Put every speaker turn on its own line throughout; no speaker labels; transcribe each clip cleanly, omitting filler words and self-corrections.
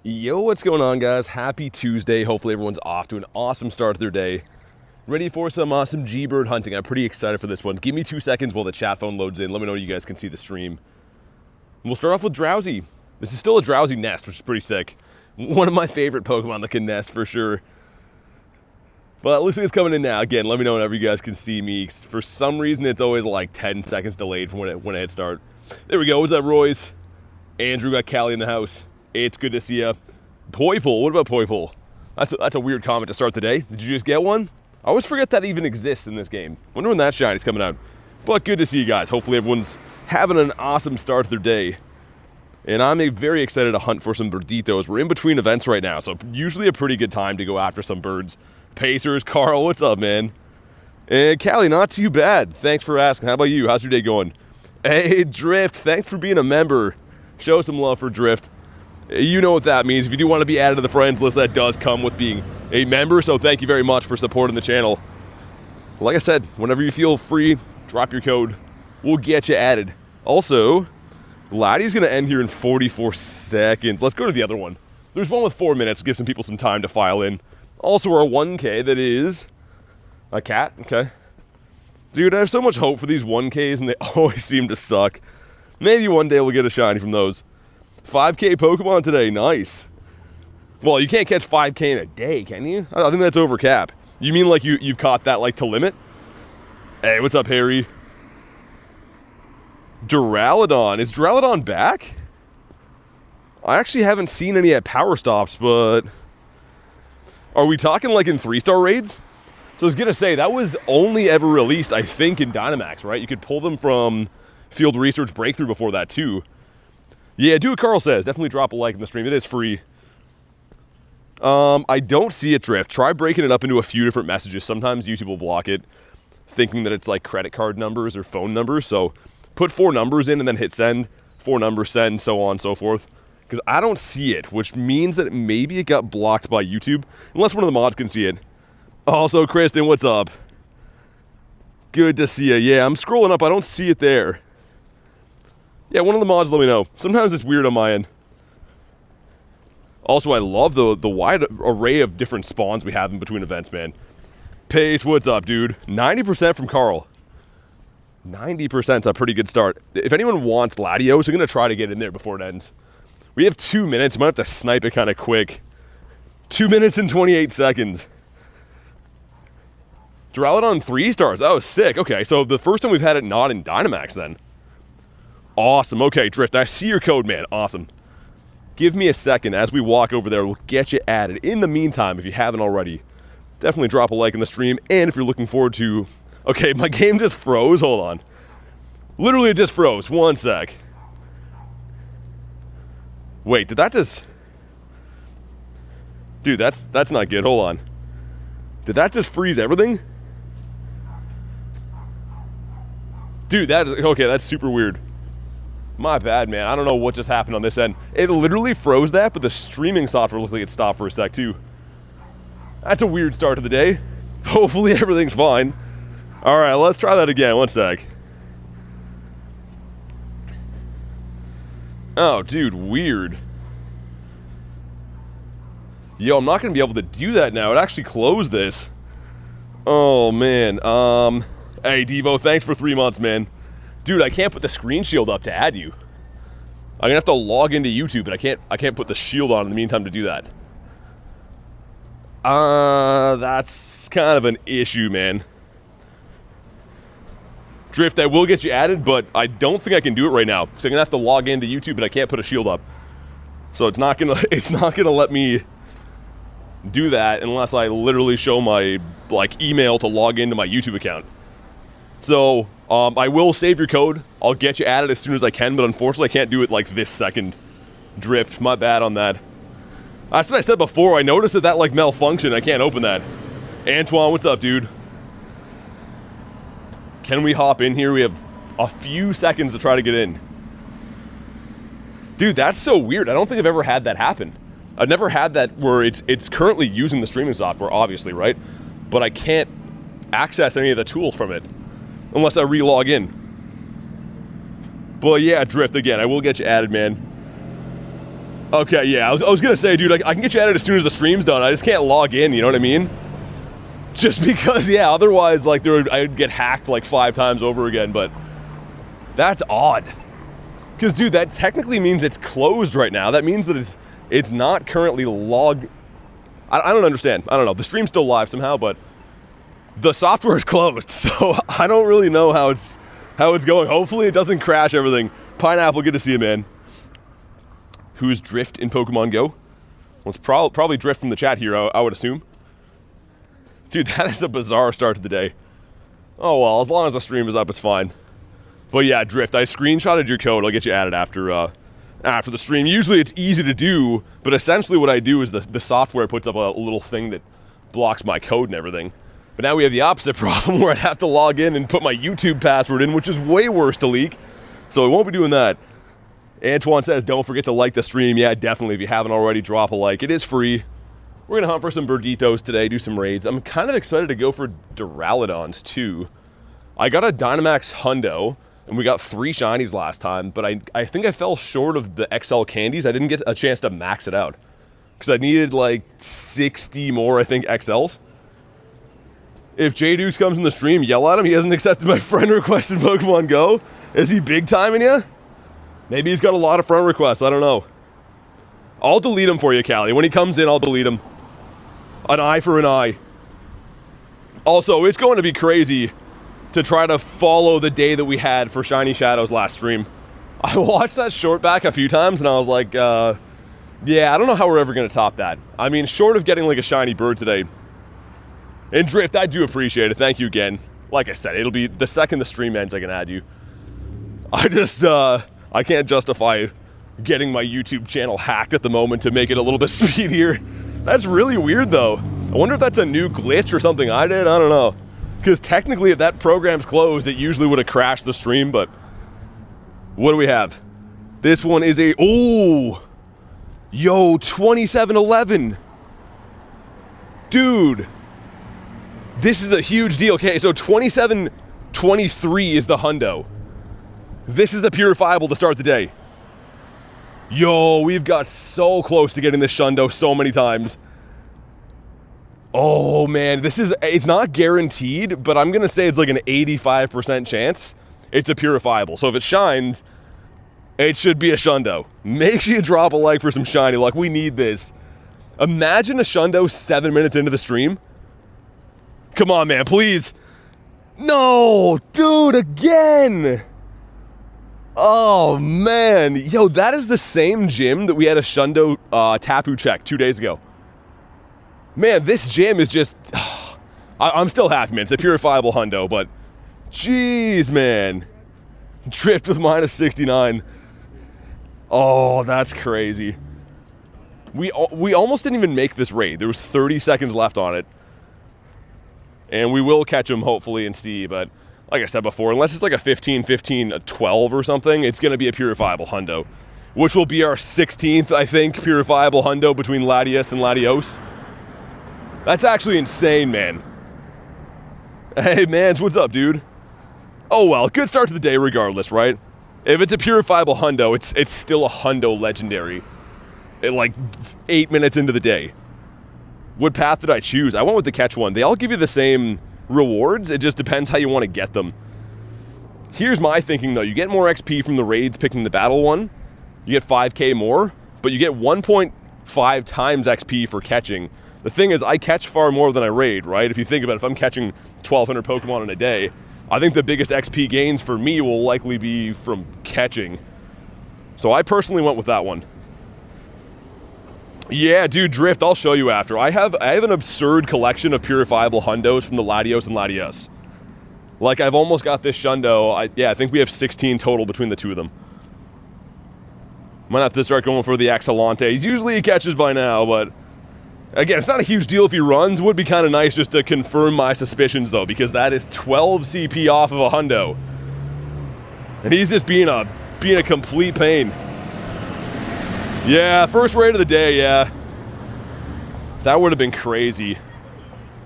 Yo, what's going on, guys? Happy Tuesday. Hopefully everyone's off to an awesome start to their day. Ready for some awesome G-Bird hunting. I'm pretty excited for this one. Give me 2 seconds while the chat phone loads in. Let me know you guys can see the stream. We'll start off with Drowsy. This is still a Drowsy nest, which is pretty sick. One of my favorite Pokemon that can nest for sure. But it looks like it's coming in now. Again, let me know whenever you guys can see me. For some reason, it's always like 10 seconds delayed from when I hit start. There we go. What's up, Royce? Andrew got Callie in the house. It's good to see ya. Poipole, what about Poipole? That's a weird comment to start the day. Did you just get one? I always forget that even exists in this game. Wonder when that shiny's coming out. But good to see you guys. Hopefully everyone's having an awesome start to their day. And I'm very excited to hunt for some birditos. We're in between events right now, so usually a pretty good time to go after some birds. Pacers, Carl, what's up, man? And Callie, not too bad. Thanks for asking. How about you? How's your day going? Hey, Drift, thanks for being a member. Show some love for Drift. You know what that means. If you do want to be added to the friends list, that does come with being a member, so thank you very much for supporting the channel. Like I said, whenever you feel free, drop your code. We'll get you added. Also, Laddie's going to end here in 44 seconds. Let's go to the other one. There's one with 4 minutes. Give some people some time to file in. Also, our 1K that is a cat. Okay. Dude, I have so much hope for these 1Ks, and they always seem to suck. Maybe one day we'll get a shiny from those. 5K Pokemon today, nice. Well, you can't catch 5K in a day, can you? I think that's over cap. You mean like you've caught that like to limit? Hey, what's up, Harry? Duraludon, is Duraludon back? I actually haven't seen any at Power Stops, but are we talking like in 3-star raids? So I was gonna say, that was only ever released, I think, in Dynamax, right? You could pull them from Field Research Breakthrough before that too. Yeah, do what Carl says. Definitely drop a like in the stream. It is free. I don't see it, Drift. Try breaking it up into a few different messages. Sometimes YouTube will block it, thinking that it's like credit card numbers or phone numbers. So put 4 numbers in and then hit send. 4 numbers, send, so on and so forth. Because I don't see it, which means that maybe it got blocked by YouTube, unless one of the mods can see it. Also, Kristen, what's up? Good to see you. Yeah, I'm scrolling up. I don't see it there. Yeah, one of the mods let me know. Sometimes it's weird on my end. Also, I love the wide array of different spawns we have in between events, man. Pace, what's up, dude? 90% from Carl. 90% is a pretty good start. If anyone wants Latios, I'm going to try to get in there before it ends. We have 2 minutes. Might have to snipe it kind of quick. 2 minutes and 28 seconds. Duraludon 3 stars. Oh, sick. Okay, so the first time we've had it not in Dynamax then. Awesome. Okay, Drift, I see your code, man. Awesome. Give me a second as we walk over there. We'll get you added. In the meantime, if you haven't already, definitely drop a like in the stream. And if you're looking forward to... Okay, my game just froze. Hold on. Literally, it just froze. 1 sec. Wait, did that just... Dude, that's not good. Hold on. Did that just freeze everything? Dude, that is... Okay, that's super weird. My bad, man. I don't know what just happened on this end. It literally froze that, but the streaming software looks like it stopped for a sec, too. That's a weird start to the day. Hopefully everything's fine. All right, let's try that again. 1 sec. Oh, dude, weird. Yo, I'm not going to be able to do that now. It actually closed this. Oh, man. Hey, Devo, thanks for 3 months, man. Dude, I can't put the screen shield up to add you. I'm gonna have to log into YouTube, but I can't put the shield on in the meantime to do that. That's kind of an issue, man. Drift, I will get you added, but I don't think I can do it right now. So I'm gonna have to log into YouTube, but I can't put a shield up. So it's not gonna let me do that unless I literally show my email to log into my YouTube account. So I will save your code. I'll get you added as soon as I can, but unfortunately I can't do it like this second. Drift, my bad on that. That's what I said before. I noticed that malfunctioned. I can't open that. Antoine, what's up, dude? Can we hop in here? We have a few seconds to try to get in. Dude, that's so weird. I don't think I've ever had that happen. I've never had that where it's currently using the streaming software, obviously, right? But I can't access any of the tools from it unless I re-log in. But yeah, Drift, again, I will get you added, man. Okay, yeah, I was gonna say, dude, I can get you added as soon as the stream's done. I just can't log in, you know what I mean? Just because, yeah, otherwise, like, I'd get hacked like 5 times over again, but that's odd. Because, dude, that technically means it's closed right now. That means that it's not currently logged. I don't understand. I don't know. The stream's still live somehow, but the software is closed, so I don't really know how it's going. Hopefully it doesn't crash everything. Pineapple, good to see you, man. Who's Drift in Pokemon Go? Well, it's probably Drift from the chat here, I would assume. Dude, that is a bizarre start to the day. Oh well, as long as the stream is up, it's fine. But yeah, Drift, I screenshotted your code. I'll get you added after the stream. Usually it's easy to do, but essentially what I do is the software puts up a little thing that blocks my code and everything. But now we have the opposite problem where I'd have to log in and put my YouTube password in, which is way worse to leak. So I won't be doing that. Antoine says, don't forget to like the stream. Yeah, definitely. If you haven't already, drop a like. It is free. We're going to hunt for some Birditos today, do some raids. I'm kind of excited to go for Duraludons, too. I got a Dynamax Hundo, and we got 3 shinies last time, but I think I fell short of the XL candies. I didn't get a chance to max it out, because I needed, like, 60 more, I think, XLs. If J-Dukes comes in the stream, yell at him. He hasn't accepted my friend request in Pokemon Go. Is he big-timing you? Maybe he's got a lot of friend requests, I don't know. I'll delete him for you, Callie. When he comes in, I'll delete him. An eye for an eye. Also, it's going to be crazy to try to follow the day that we had for Shiny Shadows last stream. I watched that short back a few times, and I was like, yeah, I don't know how we're ever going to top that. I mean, short of getting, like, a shiny bird today. And Drift, I do appreciate it. Thank you again. Like I said, it'll be the second the stream ends, I can add you. I just, I can't justify getting my YouTube channel hacked at the moment to make it a little bit speedier. That's really weird, though. I wonder if that's a new glitch or something I did. I don't know. Because technically, if that program's closed, it usually would have crashed the stream, but what do we have? This one is a, oh, yo, 2711. Dude, this is a huge deal. Okay, so 2723 is the hundo. This is a purifiable to start the day. Yo, we've got so close to getting this shundo so many times. Oh man, it's not guaranteed, but I'm gonna say it's like an 85% chance it's a purifiable. So if it shines, it should be a shundo. Make sure you drop a like for some shiny luck. We need this. Imagine a shundo 7 minutes into the stream. Come on, man, please. No, dude, again. Oh, man. Yo, that is the same gym that we had a shundo Tapu check 2 days ago. Man, this gym is just... I'm still happy, man. It's a purifiable hundo, but... Jeez, man. Drift with minus 69. Oh, that's crazy. We almost didn't even make this raid. There was 30 seconds left on it. And we will catch him, hopefully, and see, but like I said before, unless it's like a 15, 15, a 12 or something, it's going to be a purifiable hundo, which will be our 16th, I think, purifiable hundo between Latios and Latios. That's actually insane, man. Hey, Mans, what's up, dude? Oh, well, good start to the day regardless, right? If it's a purifiable hundo, it's still a hundo legendary. Like 8 minutes into the day. What path did I choose? I went with the catch one. They all give you the same rewards. It just depends how you want to get them. Here's my thinking, though. You get more XP from the raids picking the battle one. You get 5k more, but you get 1.5 times XP for catching. The thing is, I catch far more than I raid, right? If you think about it, if I'm catching 1,200 Pokemon in a day, I think the biggest XP gains for me will likely be from catching. So I personally went with that one. Yeah, dude, Drift, I'll show you after. I have an absurd collection of purifiable hundos from the Latios and Latios. Like, I've almost got this shundo. I think we have 16 total between the two of them. Might have to start going for the Axelantes. Usually he catches by now, but... Again, it's not a huge deal if he runs. Would be kind of nice just to confirm my suspicions, though, because that is 12 CP off of a hundo. And he's just being a complete pain. Yeah, first raid of the day, yeah. That would have been crazy.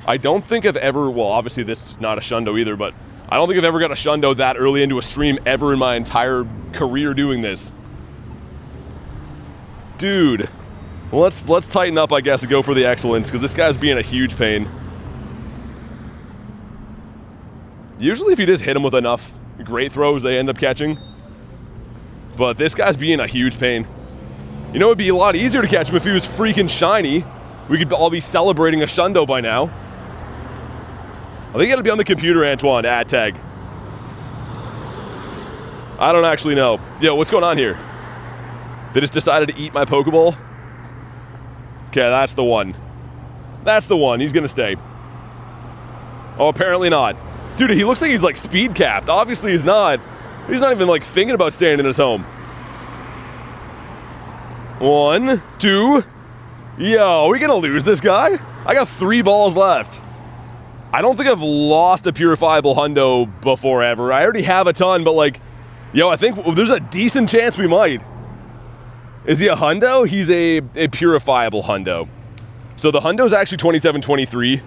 I don't think I've ever, well, obviously this is not a shundo either, but I don't think I've ever got a shundo that early into a stream ever in my entire career doing this. Dude. Well, let's tighten up, I guess, and go for the excellence, because this guy's being a huge pain. Usually if you just hit him with enough great throws, they end up catching. But this guy's being a huge pain. You know, it'd be a lot easier to catch him if he was freaking shiny. We could all be celebrating a Shundo by now. I think it'll be on the computer, Antoine, ad tag. I don't actually know. Yo, what's going on here? They just decided to eat my Pokeball? Okay, that's the one. That's the one. He's gonna stay. Oh, apparently not. Dude, he looks like he's like speed capped. Obviously he's not. He's not even like thinking about staying in his home. 1, 2. Yo, are we gonna lose this guy? I got 3 balls left. I don't think I've lost a purifiable hundo before ever. I already have a ton, but like, yo, I think there's a decent chance we might. Is he a hundo? He's a purifiable hundo. So the hundo's actually 27-23.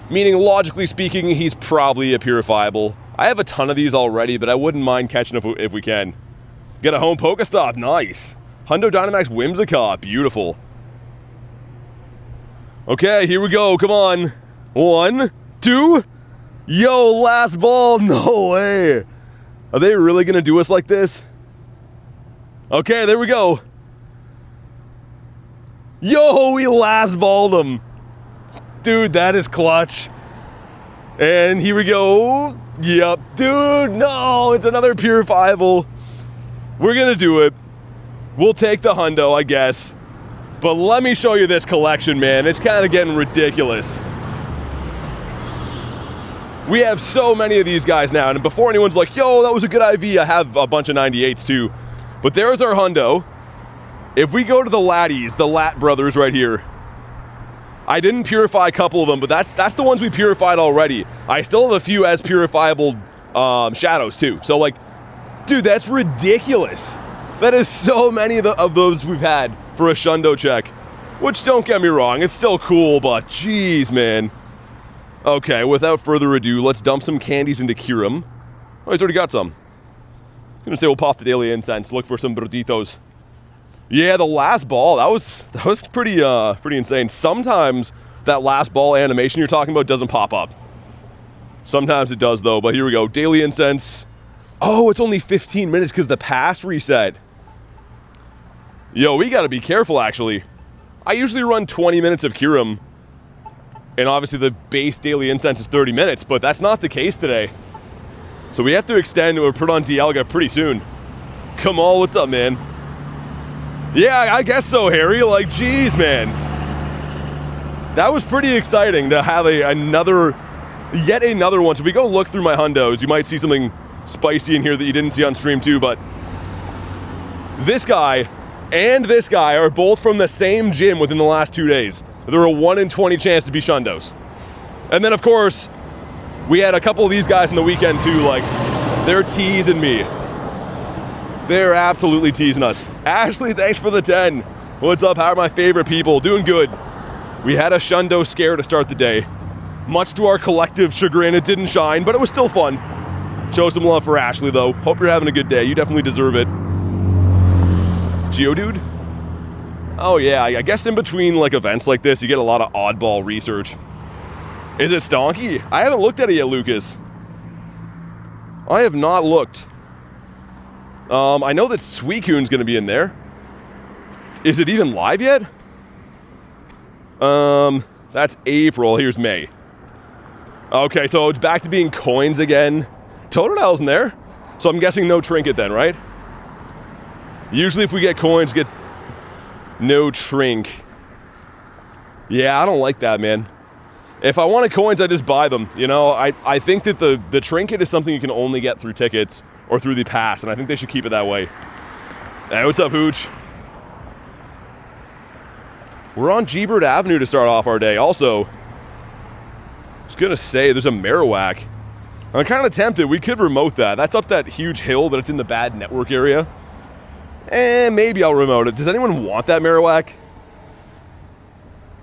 Meaning, logically speaking, he's probably a purifiable. I have a ton of these already, but I wouldn't mind catching if we can. Get a home Pokestop, nice. Hundo Dynamax Whimsicott, beautiful. Okay, here we go, come on. 1, 2. Yo, last ball, no way. Are they really gonna do us like this? Okay, there we go. Yo, we last balled him. Dude, that is clutch. And here we go. Yep, dude, no, it's another purifiable. We're gonna do it. We'll take the hundo, I guess. But let me show you this collection, man. It's kind of getting ridiculous. We have so many of these guys now, and before anyone's like, yo, that was a good IV, I have a bunch of 98s too. But there's our hundo. If we go to the Latties, the Lat brothers right here, I didn't purify a couple of them, but that's the ones we purified already. I still have a few as purifiable shadows too. So like, dude, that's ridiculous. That is so many of those we've had for a Shundo check. Which, don't get me wrong, it's still cool, but jeez, man. Okay, without further ado, let's dump some candies into Kyurem. Oh, he's already got some. I was gonna say we'll pop the Daily Incense, look for some burritos. Yeah, the last ball, that was pretty insane. Sometimes that last ball animation you're talking about doesn't pop up. Sometimes it does though, but here we go. Daily Incense. Oh, it's only 15 minutes because the pass reset. Yo, we gotta be careful actually. I usually run 20 minutes of Kyurem, and obviously the base Daily Incense is 30 minutes, but that's not the case today. So we have to extend or put on Dialga pretty soon. Come on, what's up, man? Yeah, I guess so, Harry. Like, geez, man. That was pretty exciting to have yet another one. So if we go look through my hundos, you might see something spicy in here that you didn't see on stream too, but this guy and this guy are both from the same gym within the last 2 days. They're a 1 in 20 chance to be Shundos. And then, of course, we had a couple of these guys in the weekend too, like, they're teasing me. They're absolutely teasing us. Ashley, thanks for the 10. What's up? How are my favorite people? Doing good. We had a Shundo scare to start the day. Much to our collective chagrin, it didn't shine, but it was still fun. Show some love for Ashley, though. Hope you're having a good day. You definitely deserve it. Geodude? Oh, yeah. I guess in between, like, events like this, you get a lot of oddball research. Is it Stonky? I haven't looked at it yet, Lucas. I have not looked. I know that Suicune's gonna be in there. Is it even live yet? That's April. Here's May. Okay, so it's back to being coins again. Totodile's in there. So I'm guessing no trinket then, right? Usually if we get coins, get no trink. Yeah, I don't like that, man. If I wanted coins, I'd just buy them. You know, I think that the trinket is something you can only get through tickets or through the pass, and I think they should keep it that way. Hey, what's up, Hooch? We're on G-Bird Avenue to start off our day. Also, I was gonna say, there's a Marowak. I'm kind of tempted. We could remote that. That's up that huge hill, but it's in the bad network area. Maybe I'll remote it. Does anyone want that Marowak?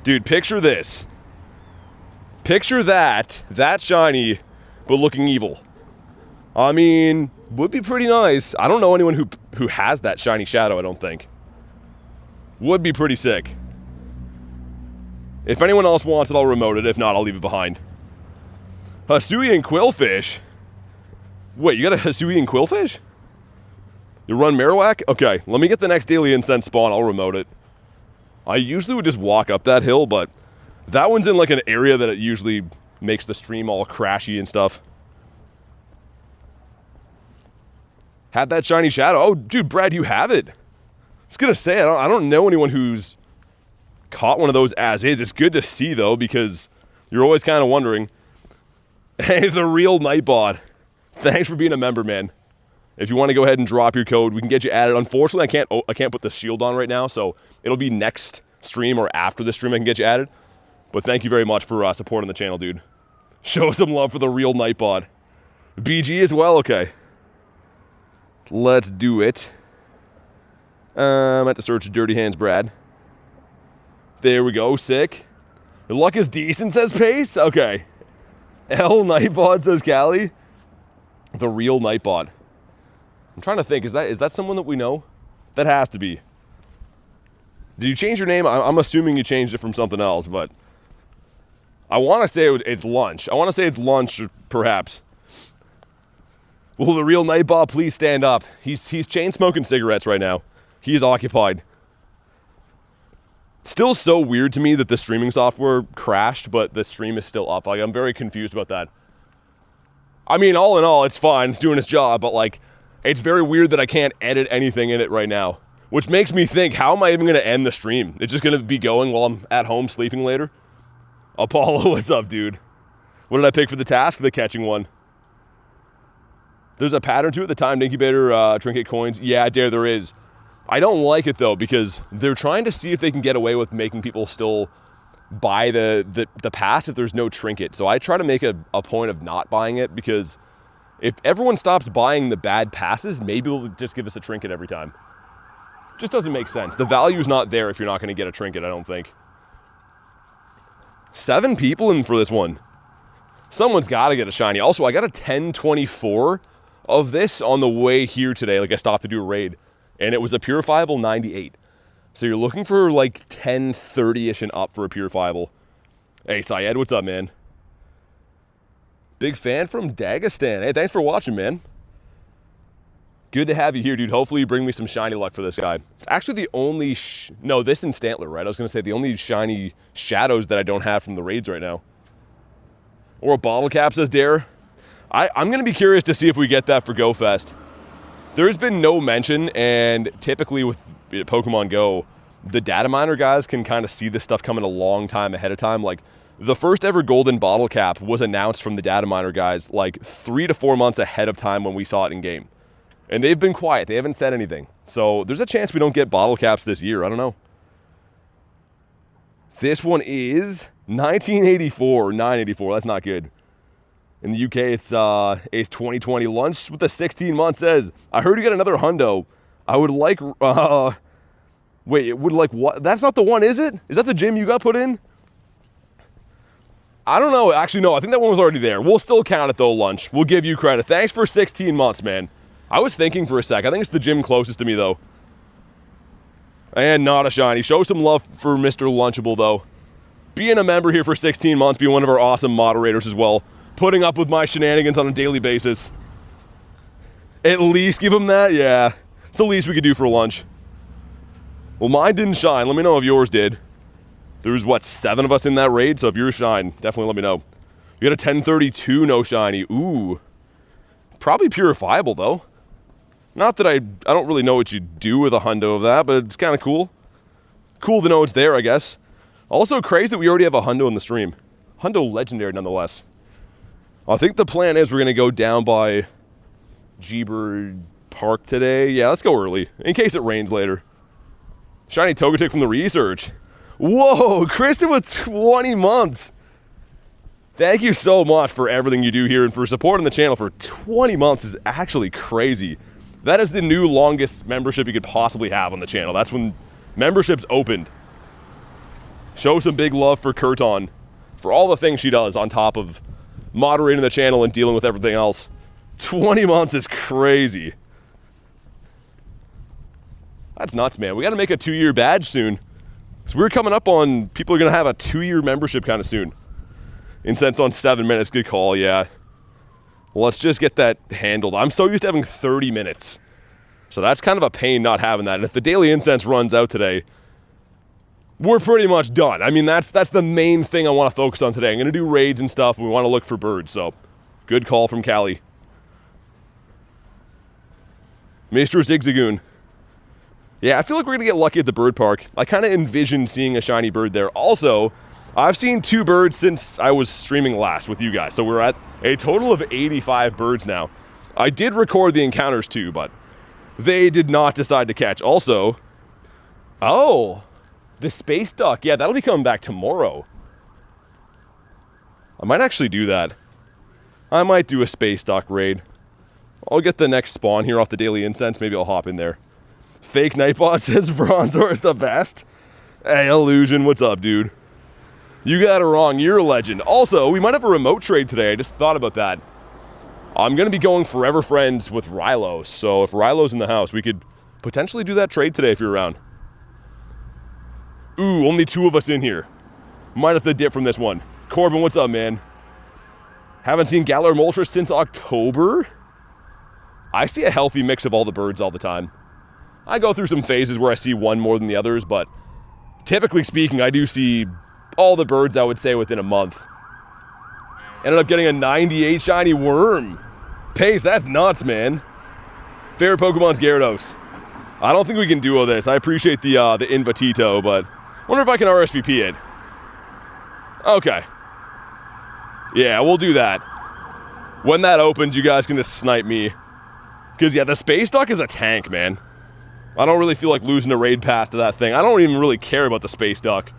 Dude, picture this. Picture that shiny, but looking evil. I mean, would be pretty nice. I don't know anyone who has that shiny shadow, I don't think. Would be pretty sick. If anyone else wants it, I'll remote it. If not, I'll leave it behind. Hisuian Quillfish? Wait, you got a Hisuian Quillfish? You run Marowak? Okay, let me get the next Daily Incense spawn. I'll remote it. I usually would just walk up that hill, but that one's in like an area that it usually makes the stream all crashy and stuff. Had that shiny shadow. Oh, dude, Brad, you have it. I was going to say, I don't know anyone who's caught one of those as is. It's good to see, though, because you're always kind of wondering. Hey, the real Nightbot. Thanks for being a member, man. If you want to go ahead and drop your code, we can get you added. Unfortunately, I can't put the shield on right now, so it'll be next stream or after the stream I can get you added. But thank you very much for supporting the channel, dude. Show some love for the real Nightbot. BG as well? Okay. Let's do it. I'm at to search Dirty Hands Brad. There we go, sick. Your luck is decent, says Pace. Okay. L Nightbot, says Callie. The real Nightbot. I'm trying to think, is that someone that we know? That has to be. Did you change your name? I'm assuming you changed it from something else, but I want to say it's Lunch. I want to say it's Lunch, perhaps. Will the real Nightbot please stand up? He's chain smoking cigarettes right now. He is occupied. Still so weird to me that the streaming software crashed, but the stream is still up. Like, I'm very confused about that. I mean, all in all, it's fine. It's doing its job, but like, it's very weird that I can't edit anything in it right now. Which makes me think, how am I even going to end the stream? It's just going to be going while I'm at home sleeping later? Apollo, what's up, dude? What did I pick for the task? The catching one. There's a pattern to it, the timed incubator trinket coins. Yeah, there is. I don't like it, though, because they're trying to see if they can get away with making people still buy the pass if there's no trinket. So I try to make a point of not buying it, because if everyone stops buying the bad passes, maybe they'll just give us a trinket every time. Just doesn't make sense. The value's not there if you're not going to get a trinket, I don't think. 7 people in for this one. Someone's got to get a shiny. Also, I got a 1024 of this on the way here today. Like, I stopped to do a raid, and it was a purifiable 98. So you're looking for like 1030-ish and up for a purifiable. Hey, Syed, what's up, man? Big fan from Dagestan. Hey, thanks for watching, man. Good to have you here, dude. Hopefully you bring me some shiny luck for this guy. It's actually the only... No, this and Stantler, right? I was going to say the only shiny shadows that I don't have from the raids right now. Or a bottle cap, says Dare. I'm going to be curious to see if we get that for GoFest. There's been no mention, and typically with Pokemon Go, the data miner guys can kind of see this stuff coming a long time ahead of time. Like, the first ever golden bottle cap was announced from the data miner guys like 3 to 4 months ahead of time when we saw it in game. And they've been quiet. They haven't said anything. So there's a chance we don't get bottle caps this year. I don't know. This one is 1984, 984. That's not good. In the UK, it's 2020. Lunch with the 16 months says, I heard you got another hundo. I would like... wait, it would like what? That's not the one, is it? Is that the gym you got put in? I don't know. Actually, no. I think that one was already there. We'll still count it, though, Lunch. We'll give you credit. Thanks for 16 months, man. I was thinking for a sec. I think it's the gym closest to me, though. And not a shiny. Show some love for Mr. Lunchable, though. Being a member here for 16 months, being one of our awesome moderators as well. Putting up with my shenanigans on a daily basis. At least give him that? Yeah. It's the least we could do for lunch. Well, mine didn't shine. Let me know if yours did. There was, what, 7 of us in that raid? So if yours shine, definitely let me know. You got a 1032 no shiny. Ooh. Probably purifiable, though. Not that I don't really know what you do with a hundo of that, but it's kind of cool. Cool to know it's there, I guess. Also crazy that we already have a hundo in the stream. Hundo legendary, nonetheless. I think the plan is we're going to go down by G-Bird Park today. Yeah, let's go early, in case it rains later. Shiny Togetic from the research. Whoa, Kristen with 20 months. Thank you so much for everything you do here and for supporting the channel for 20 months is actually crazy. That is the new longest membership you could possibly have on the channel. That's when memberships opened. Show some big love for Kurton for all the things she does on top of moderating the channel and dealing with everything else. 20 months is crazy. That's nuts, man. We got to make a 2-year badge soon. So we're coming up on, people are going to have a 2-year membership kind of soon. Incense on 7 minutes, good call, yeah. Let's just get that handled. I'm so used to having 30 minutes. So that's kind of a pain not having that. And if the Daily Incense runs out today, we're pretty much done. I mean, that's the main thing I want to focus on today. I'm going to do raids and stuff, and we want to look for birds. So good call from Callie. Mr. Zigzagoon. Yeah, I feel like we're going to get lucky at the bird park. I kind of envision seeing a shiny bird there. Also, I've seen 2 birds since I was streaming last with you guys. So we're at a total of 85 birds now. I did record the encounters too, but they did not decide to catch. Also, oh, the space duck. Yeah, that'll be coming back tomorrow. I might actually do that. I might do a space duck raid. I'll get the next spawn here off the Daily Incense. Maybe I'll hop in there. Fake Nightbot says Bronzor is the best. Hey, Illusion, what's up, dude? You got it wrong. You're a legend. Also, we might have a remote trade today. I just thought about that. I'm going to be going forever friends with Rilo. So if Rilo's in the house, we could potentially do that trade today if you're around. Ooh, only 2 of us in here. Might have to dip from this one. Corbin, what's up, man? Haven't seen Galar Moltres since October. I see a healthy mix of all the birds all the time. I go through some phases where I see one more than the others, but typically speaking, I do see all the birds, I would say, within a month. Ended up getting a 98 shiny worm. Pace, that's nuts, man. Favorite Pokemon's Gyarados. I don't think we can duo this. I appreciate the Invatito, but wonder if I can RSVP it. Okay. Yeah, we'll do that. When that opens, you guys can just snipe me. Because, yeah, the Space Duck is a tank, man. I don't really feel like losing a raid pass to that thing. I don't even really care about the Space Duck.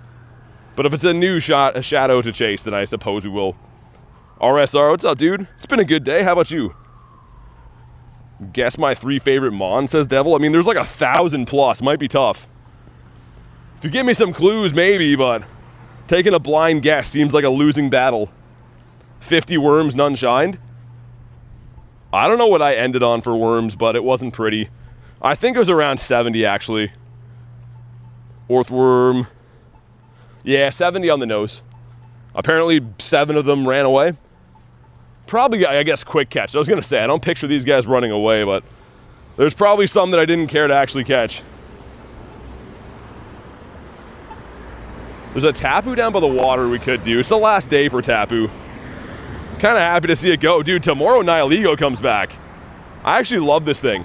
But if it's a new shadow to chase, then I suppose we will. RSR, what's up, dude? It's been a good day. How about you? Guess my 3 favorite Mon, says Devil. I mean, there's like 1,000 plus. Might be tough. If you give me some clues, maybe, but taking a blind guess seems like a losing battle. 50 worms, none shined. I don't know what I ended on for worms, but it wasn't pretty. I think it was around 70, actually. Orthworm. Yeah, 70 on the nose. Apparently, 7 of them ran away. Probably, I guess, quick catch. I was going to say, I don't picture these guys running away, but there's probably some that I didn't care to actually catch. There's a Tapu down by the water we could do. It's the last day for Tapu. Kind of happy to see it go. Dude, tomorrow Nihilego comes back. I actually love this thing.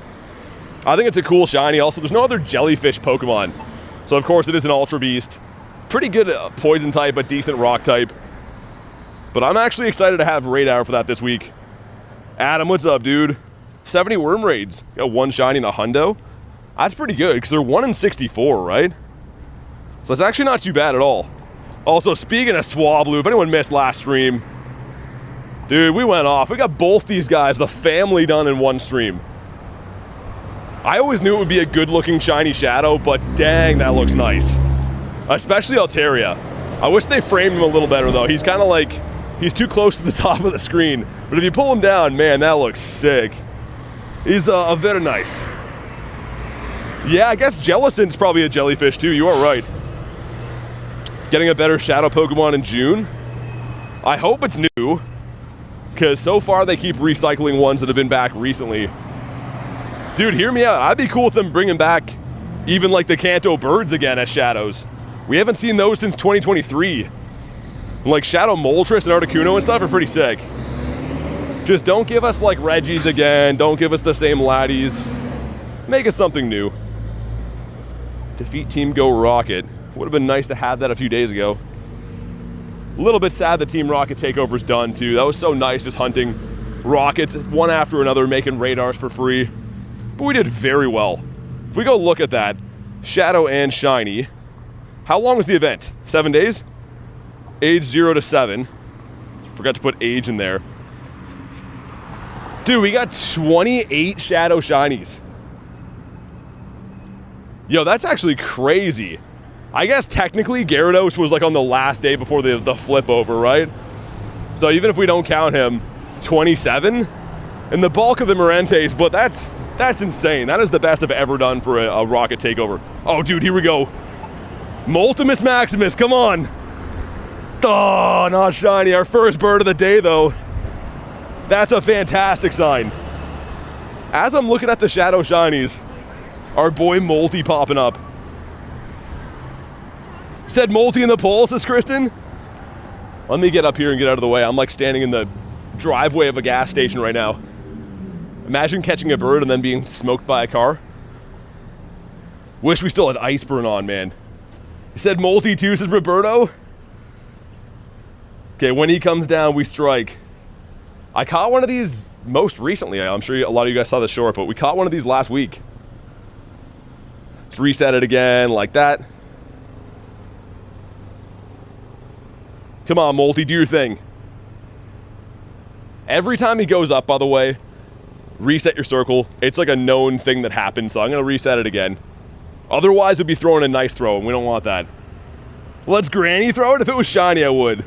I think it's a cool shiny. Also, there's no other jellyfish Pokemon. So, of course, it is an Ultra Beast. Pretty good poison type, but decent rock type. But I'm actually excited to have raid hour for that this week. Adam, what's up, dude? 70 worm raids. Got 1 shiny and a hundo. That's pretty good, because they're 1 in 64, right? So that's actually not too bad at all. Also, speaking of Swablu, if anyone missed last stream, dude, we went off. We got both these guys, the family, done in one stream. I always knew it would be a good-looking shiny shadow, but dang, that looks nice. Especially Altaria. I wish they framed him a little better, though. He's kind of like, he's too close to the top of the screen. But if you pull him down, man, that looks sick. He's very nice. Yeah, I guess Jellicin's probably a jellyfish, too. You are right. Getting a better shadow Pokemon in June? I hope it's new. Because so far they keep recycling ones that have been back recently. Dude, hear me out. I'd be cool with them bringing back even like the Kanto birds again as shadows. We haven't seen those since 2023. And like Shadow Moltres and Articuno and stuff are pretty sick. Just don't give us like Reggies again. Don't give us the same laddies. Make us something new. Defeat Team Go Rocket. Would have been nice to have that a few days ago. A little bit sad the Team Rocket takeover's done too. That was so nice, just hunting rockets one after another, making radars for free. But we did very well. If we go look at that, Shadow and Shiny. How long was the event? 7 days? Age 0 to 7. Forgot to put age in there. Dude, we got 28 Shadow Shinies. Yo, that's actually crazy. I guess technically Gyarados was like on the last day before the flip over, right? So even if we don't count him, 27? and the bulk of the Morentes, but that's insane. That is the best I've ever done for a rocket takeover. Oh, dude, here we go. Multimus Maximus, come on. Oh, not shiny. Our first bird of the day, though. That's a fantastic sign. As I'm looking at the Shadow Shinies, our boy Molty popping up. Said Molty in the poll, says Kristen. Let me get up here and get out of the way. I'm like standing in the driveway of a gas station right now. Imagine catching a bird and then being smoked by a car. Wish we still had Iceburn on, man. He said Molty too, says Roberto. Okay, when he comes down, we strike. I caught one of these most recently. I'm sure a lot of you guys saw the short, but we caught one of these last week. Let's reset it again, like that. Come on, Molty, do your thing. Every time he goes up, by the way, reset your circle. It's like a known thing that happens, so I'm going to reset it again. Otherwise, we'd be throwing a nice throw, and we don't want that. Let's granny throw it. If it was shiny, I would.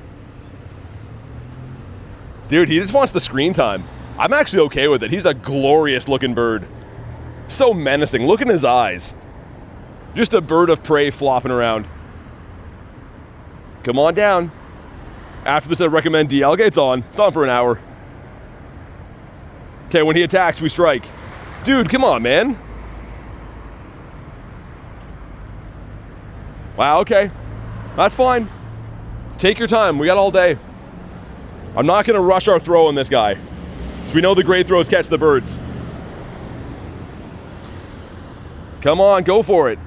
Dude, he just wants the screen time. I'm actually okay with it. He's a glorious-looking bird. So menacing. Look in his eyes. Just a bird of prey flopping around. Come on down. After this, I recommend DL. Okay, it's on. It's on for an hour. Okay, when he attacks, we strike. Dude, come on, man. Wow, okay. That's fine. Take your time. We got all day. I'm not going to rush our throw on this guy. So we know the great throws catch the birds. Come on, go for it.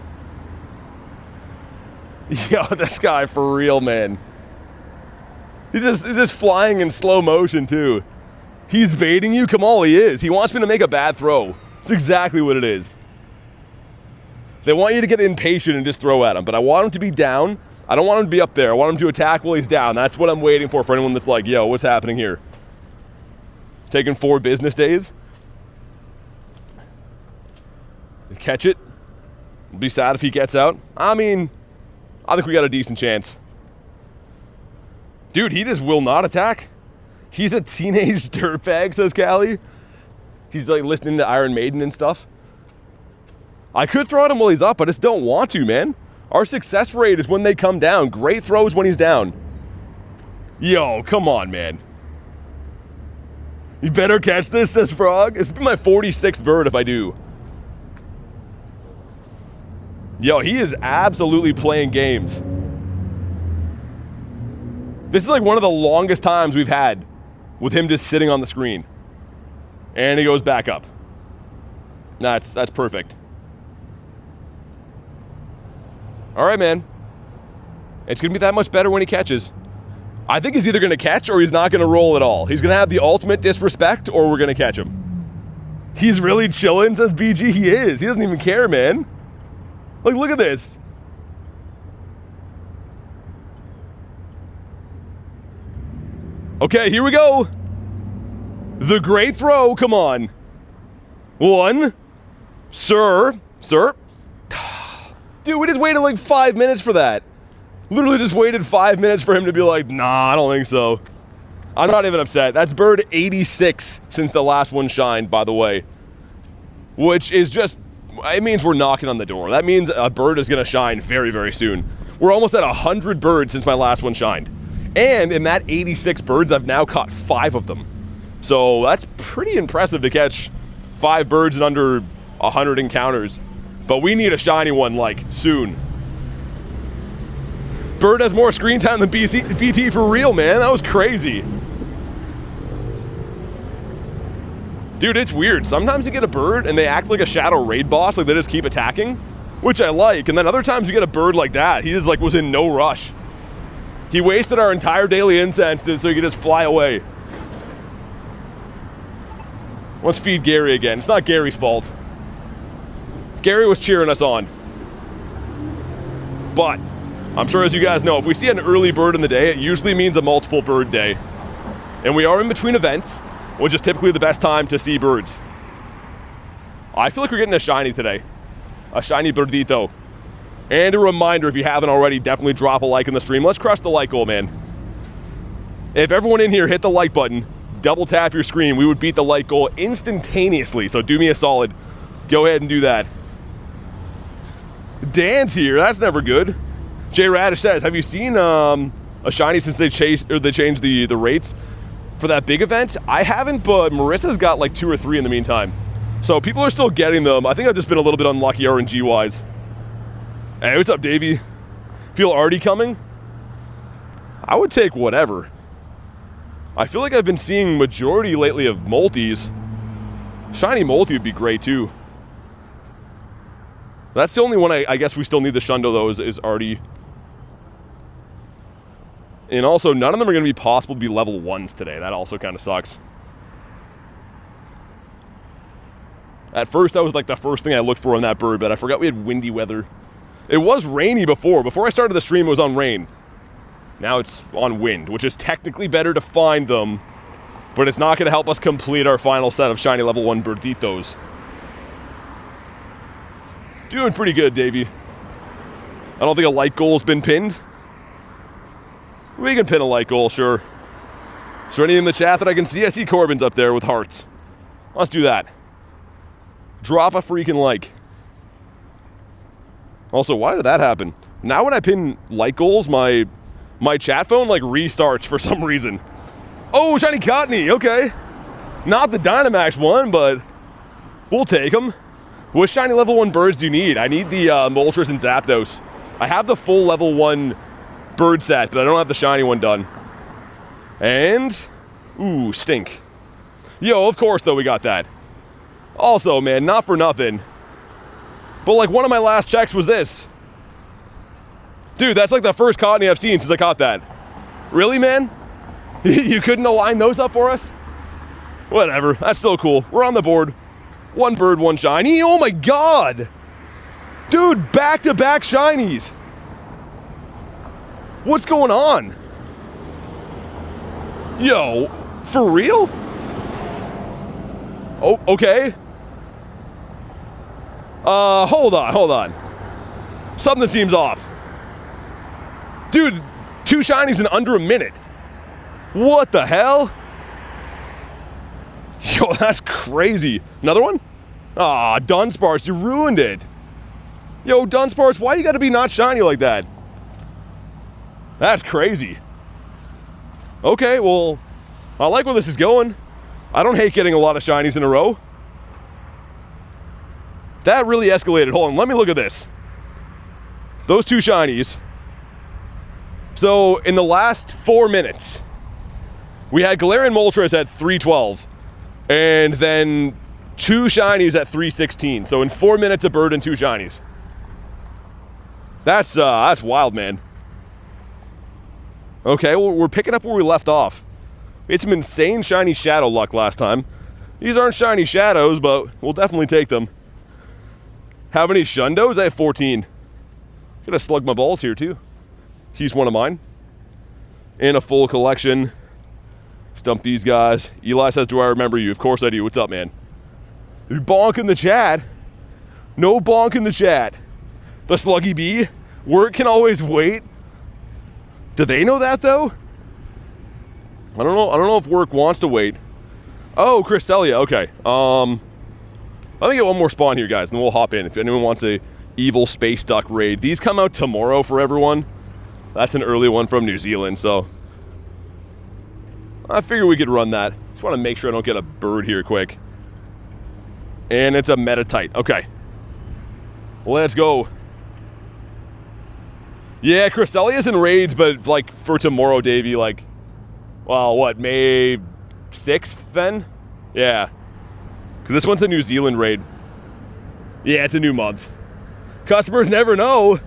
Yo, this guy for real, man. He's just flying in slow motion, too. He's baiting you? Come on, he is. He wants me to make a bad throw. It's exactly what it is. They want you to get impatient and just throw at him, but I want him to be down. I don't want him to be up there. I want him to attack while he's down. That's what I'm waiting for anyone that's like, yo, what's happening here? Taking 4 business days. Catch it. I'll be sad if he gets out. I mean, I think we got a decent chance. Dude, he just will not attack. He's a teenage dirtbag, says Callie. He's like listening to Iron Maiden and stuff. I could throw at him while he's up, I just don't want to, man. Our success rate is when they come down. Great throws when he's down. Yo, come on, man. You better catch this, says Frog. This will be my 46th bird if I do. Yo, he is absolutely playing games. This is like one of the longest times we've had with him just sitting on the screen. And he goes back up. That's perfect. All right, man. It's going to be that much better when he catches. I think he's either going to catch or he's not going to roll at all. He's going to have the ultimate disrespect or we're going to catch him. He's really chilling, says BG. He is. He doesn't even care, man. Like, look at this. Okay, here we go. The great throw. Come on. 1. Sir. Dude, we just waited like 5 minutes for that. Literally just waited 5 minutes for him to be like, nah, I don't think so. I'm not even upset. That's bird 86 since the last one shined, by the way. Which is just, it means we're knocking on the door. That means a bird is going to shine very, very soon. We're almost at 100 birds since my last one shined. And in that 86 birds, I've now caught 5 of them. So that's pretty impressive to catch 5 birds in under 100 encounters. But we need a shiny one, like, soon. Bird has more screen time than BT for real, man. That was crazy. Dude, it's weird. Sometimes you get a bird and they act like a shadow raid boss, like they just keep attacking, which I like. And then other times you get a bird like that. He just like was in no rush. He wasted our entire daily incense so he could just fly away. Let's feed Gary again. It's not Gary's fault. Gary was cheering us on. But I'm sure, as you guys know, if we see an early bird in the day, it usually means a multiple bird day. And we are in between events, which is typically the best time to see birds. I feel like we're getting a shiny today. A shiny birdito. And a reminder, if you haven't already, definitely drop a like in the stream. Let's crush the like goal, man. If everyone in here hit the like button, double tap your screen, we would beat the like goal instantaneously. So do me a solid. Go ahead and do that. Dan's here. That's never good. Jay Radish says, have you seen a shiny since they changed the rates for that big event? I haven't, but Marissa's got like 2 or 3 in the meantime. So people are still getting them. I think I've just been a little bit unlucky RNG-wise. Hey, what's up, Davey? Feel Artie coming? I would take whatever. I feel like I've been seeing majority lately of multis. Shiny multi would be great too. That's the only one I guess we still need the Shundo though is Artie. And also, none of them are going to be possible to be level 1s today. That also kind of sucks. At first, that was like the first thing I looked for on that bird, but I forgot we had windy weather. It was rainy before. Before I started the stream, it was on rain. Now it's on wind, which is technically better to find them, but it's not going to help us complete our final set of shiny level 1 birditos. Doing pretty good, Davey. I don't think a like goal's been pinned. We can pin a like goal, sure. Is there anything in the chat that I can see? I see Corbin's up there with hearts. Let's do that. Drop a freaking like. Also, why did that happen? Now when I pin like goals, my chat phone like restarts for some reason. Oh, shiny Cottonee, okay. Not the Dynamax one, but we'll take them. What shiny level 1 birds do you need? I need the Moltres and Zapdos. I have the full level 1 bird set, but I don't have the shiny one done. And, ooh, stink. Yo, of course, though, we got that. Also, man, not for nothing, but like one of my last checks was this. Dude, that's like the first Cottonee I've seen since I caught that. Really, man? You couldn't align those up for us? Whatever, that's still cool. We're on the board. 1 bird, 1 shiny. Oh my god! Dude, back-to-back shinies. What's going on? Yo, for real? Oh, okay. Hold on. Something seems off. Dude, 2 shinies in under a minute. What the hell? Yo, that's crazy. Another one? Aw, Dunsparce, you ruined it. Yo, Dunsparce, why you gotta be not shiny like that? That's crazy. Okay, well, I like where this is going. I don't hate getting a lot of shinies in a row. That really escalated. Hold on, let me look at this. Those 2 shinies. So, in the last 4 minutes, we had Galarian Moltres at 312, and then 2 shinies at 316. So in 4 minutes, a bird and 2 shinies. That's wild, man. Okay, well, we're picking up where we left off. We had some insane shiny shadow luck last time. These aren't shiny shadows, but we'll definitely take them. How many Shundos? I have 14. Gonna slug my balls here, too. He's one of mine. And a full collection. Stump these guys. Eli says, do I remember you? Of course I do. What's up, man? You bonk in the chat. No bonk in the chat. The Sluggy Bee. Work can always wait. Do they know that, though? I don't know if work wants to wait. Oh, Cresselia. Okay. Let me get one more spawn here, guys, and then we'll hop in. If anyone wants a evil space duck raid. These come out tomorrow for everyone. That's an early one from New Zealand, so I figure we could run that. Just want to make sure I don't get a bird here quick. And it's a Metatite. Okay. Let's go. Yeah, Cresselia's in raids, but like for tomorrow, Davey, like, well, what, May 6th then? Yeah. Because this one's a New Zealand raid. Yeah, it's a new month. Customers never know.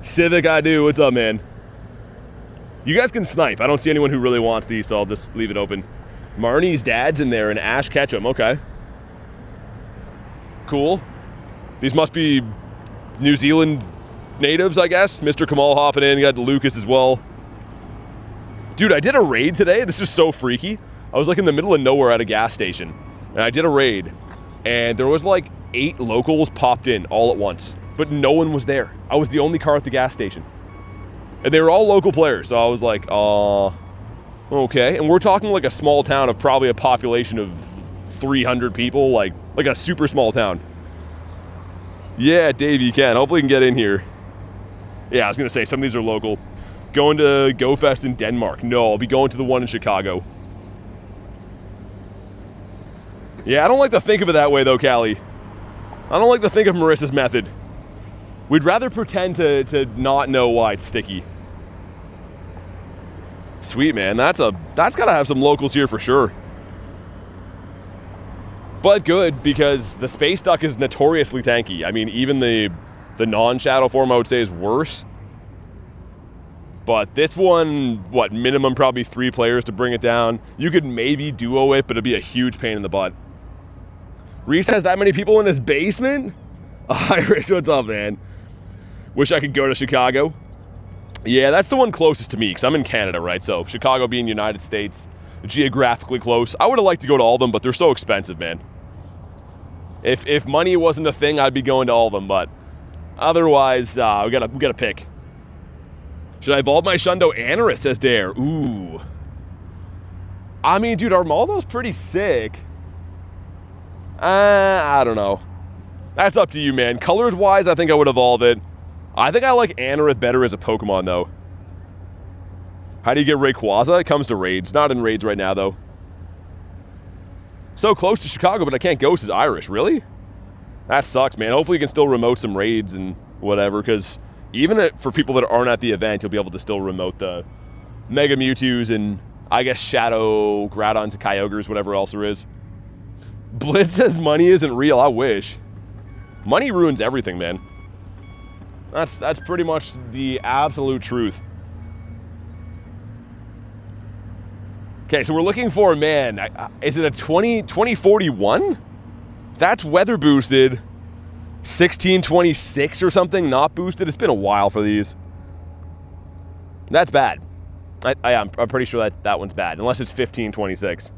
Civic, I do. What's up, man? You guys can snipe. I don't see anyone who really wants these, so I'll just leave it open. Marnie's dad's in there, and Ash Ketchum. Okay. Cool. These must be New Zealand natives, I guess. Mr. Kamal hopping in. You got Lucas as well. Dude, I did a raid today. This is so freaky. I was like in the middle of nowhere at a gas station, and I did a raid, and there was like 8 locals popped in all at once, but no one was there. I was the only car at the gas station, and they were all local players, so I was like, Okay, and we're talking like a small town of probably a population of 300 people, like a super small town. Yeah, Dave, you can. Hopefully you can get in here. Yeah, I was going to say, some of these are local. Going to Go Fest in Denmark. No, I'll be going to the one in Chicago. Yeah, I don't like to think of it that way, though, Callie. I don't like to think of Marissa's method. We'd rather pretend to not know why it's sticky. Sweet, man. That's got to have some locals here for sure. But good, because the Space Duck is notoriously tanky. I mean, even the non-shadow form, I would say, is worse. But this one, what, minimum probably 3 players to bring it down. You could maybe duo it, but it'd be a huge pain in the butt. Reese has that many people in his basement? Iris, what's up, man? Wish I could go to Chicago. Yeah, that's the one closest to me, because I'm in Canada, right? So Chicago being United States, geographically close. I would have liked to go to all of them, but they're so expensive, man. If money wasn't a thing, I'd be going to all of them, but otherwise, we gotta pick. Should I evolve my Shundo Anorith, says Dare. Ooh. I mean, dude, Armaldo's pretty sick. I don't know. That's up to you, man. Colors-wise, I think I would evolve it. I think I like Anorith better as a Pokemon, though. How do you get Rayquaza? It comes to raids. Not in raids right now, though. So close to Chicago, but I can't go, says Irish. Really? That sucks, man. Hopefully you can still remote some raids and whatever, because even for people that aren't at the event, you'll be able to still remote the Mega Mewtwo's and, I guess, Shadow Groudons, Kyogres, whatever else there is. Blitz says money isn't real. I wish. Money ruins everything, man. That's pretty much the absolute truth. Okay, so we're looking for, man, is it a 2041? That's weather boosted. 1626 or something, not boosted. It's been a while for these. That's bad. I'm pretty sure that one's bad, unless it's 1526.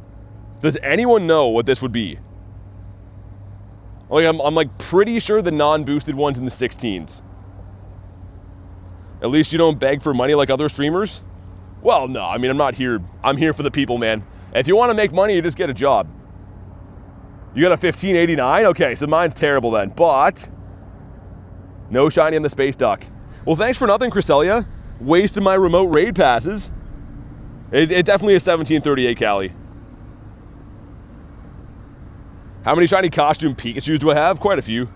Does anyone know what this would be? Like, I'm like pretty sure the non-boosted one's in the 16s. At least you don't beg for money like other streamers? Well, no, I mean, I'm not here. I'm here for the people, man. If you want to make money, you just get a job. You got a 1589? Okay, so mine's terrible then, but no shiny on the Space Duck. Well, thanks for nothing, Cresselia. Wasting my remote raid passes. It definitely is 1738, Callie. How many shiny costume Pikachus do I have? Quite a few.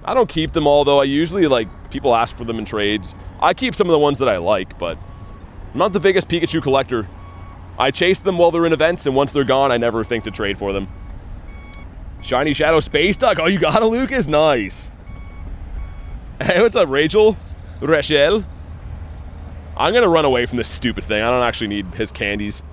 I don't keep them all, though. I usually, people ask for them in trades. I keep some of the ones that I like, but I'm not the biggest Pikachu collector. I chase them while they're in events, and once they're gone, I never think to trade for them. Shiny Shadow Space Duck. Oh, you got it, Lucas? Nice. Hey, what's up, Rachel? Rachel? I'm going to run away from this stupid thing. I don't actually need his candies.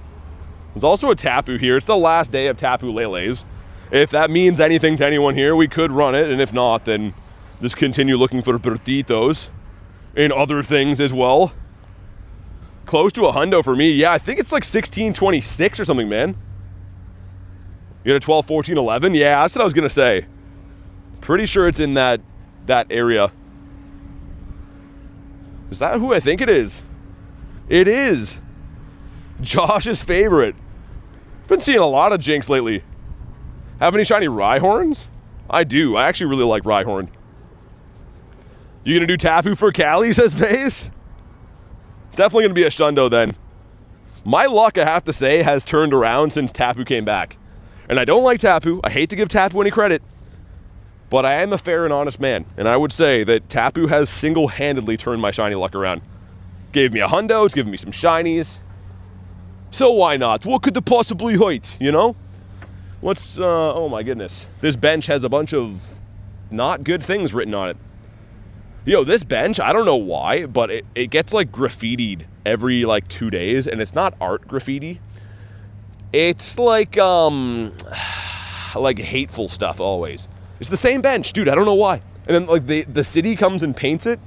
There's also a Tapu here. It's the last day of Tapu Lele's. If that means anything to anyone here, we could run it, and if not, then just continue looking for Bertitos and other things as well. Close to a hundo for me. Yeah, I think it's like 1626 or something, man. You got a 12, 14, 11? Yeah, that's what I was going to say. Pretty sure it's in that area. Is that who I think it is? It is. Josh's favorite. Been seeing a lot of Jinx lately. Have any shiny Rhyhorns? I do. I actually really like Rhyhorn. You gonna do Tapu for Callie, says Base? Definitely gonna be a Shundo then. My luck, I have to say, has turned around since Tapu came back. And I don't like Tapu. I hate to give Tapu any credit. But I am a fair and honest man. And I would say that Tapu has single-handedly turned my shiny luck around. Gave me a hundo, it's given me some shinies. So why not? What could the possibly hurt, you know? Let's, oh my goodness. This bench has a bunch of not good things written on it. Yo, this bench, I don't know why, but it gets like graffitied every like 2 days, and it's not art graffiti. It's like hateful stuff always. It's the same bench, dude, I don't know why. And then like the city comes and paints it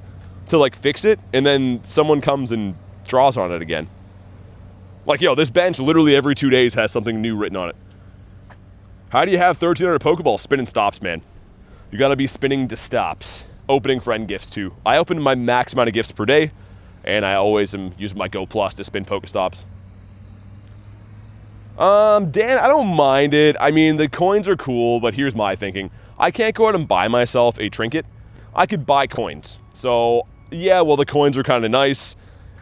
to like fix it, and then someone comes and draws on it again. Like, yo, this bench literally every 2 days has something new written on it. How do you have 1,300 Pokeballs? Spinning stops, man. You gotta be spinning to stops. Opening friend gifts, too. I open my max amount of gifts per day, and I always am using my Go Plus to spin Pokestops. Dan, I don't mind it. I mean, the coins are cool, but here's my thinking. I can't go out and buy myself a trinket. I could buy coins. So, yeah, well, the coins are kind of nice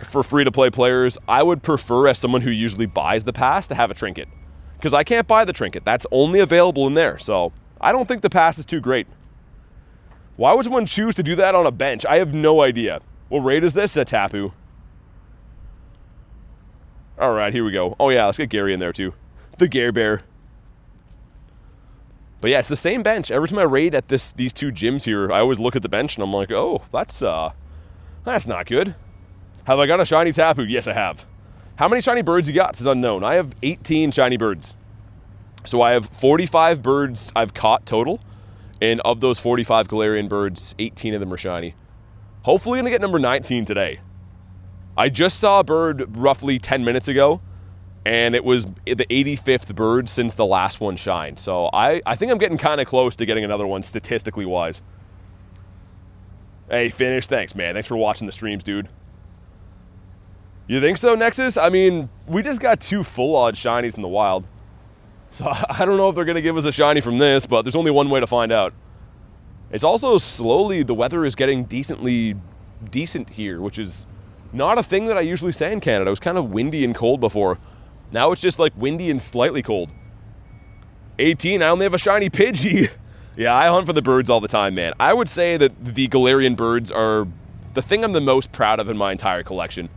for free-to-play players. I would prefer, as someone who usually buys the pass, to have a trinket. Because I can't buy the trinket. That's only available in there. So, I don't think the pass is too great. Why would someone choose to do that on a bench? I have no idea. What raid is this? A Tapu. All right, here we go. Oh, yeah, let's get Gary in there, too. The Gare Bear. But, yeah, it's the same bench. Every time I raid at these two gyms here, I always look at the bench, and I'm like, oh, that's not good. Have I got a shiny Tapu? Yes, I have. How many shiny birds you got? This is unknown. I have 18 shiny birds. So I have 45 birds I've caught total. And of those 45 Galarian birds, 18 of them are shiny. Hopefully going to get number 19 today. I just saw a bird roughly 10 minutes ago, and it was the 85th bird since the last one shined. So I think I'm getting kind of close to getting another one statistically wise. Hey, Finish, thanks, man. Thanks for watching the streams, dude. You think so, Nexus? I mean, we just got 2 full odd shinies in the wild. So I don't know if they're going to give us a shiny from this, but there's only one way to find out. It's also slowly, the weather is getting decent here, which is not a thing that I usually say in Canada. It was kind of windy and cold before. Now it's just like windy and slightly cold. 18, I only have a shiny Pidgey. Yeah, I hunt for the birds all the time, man. I would say that the Galarian birds are the thing I'm the most proud of in my entire collection.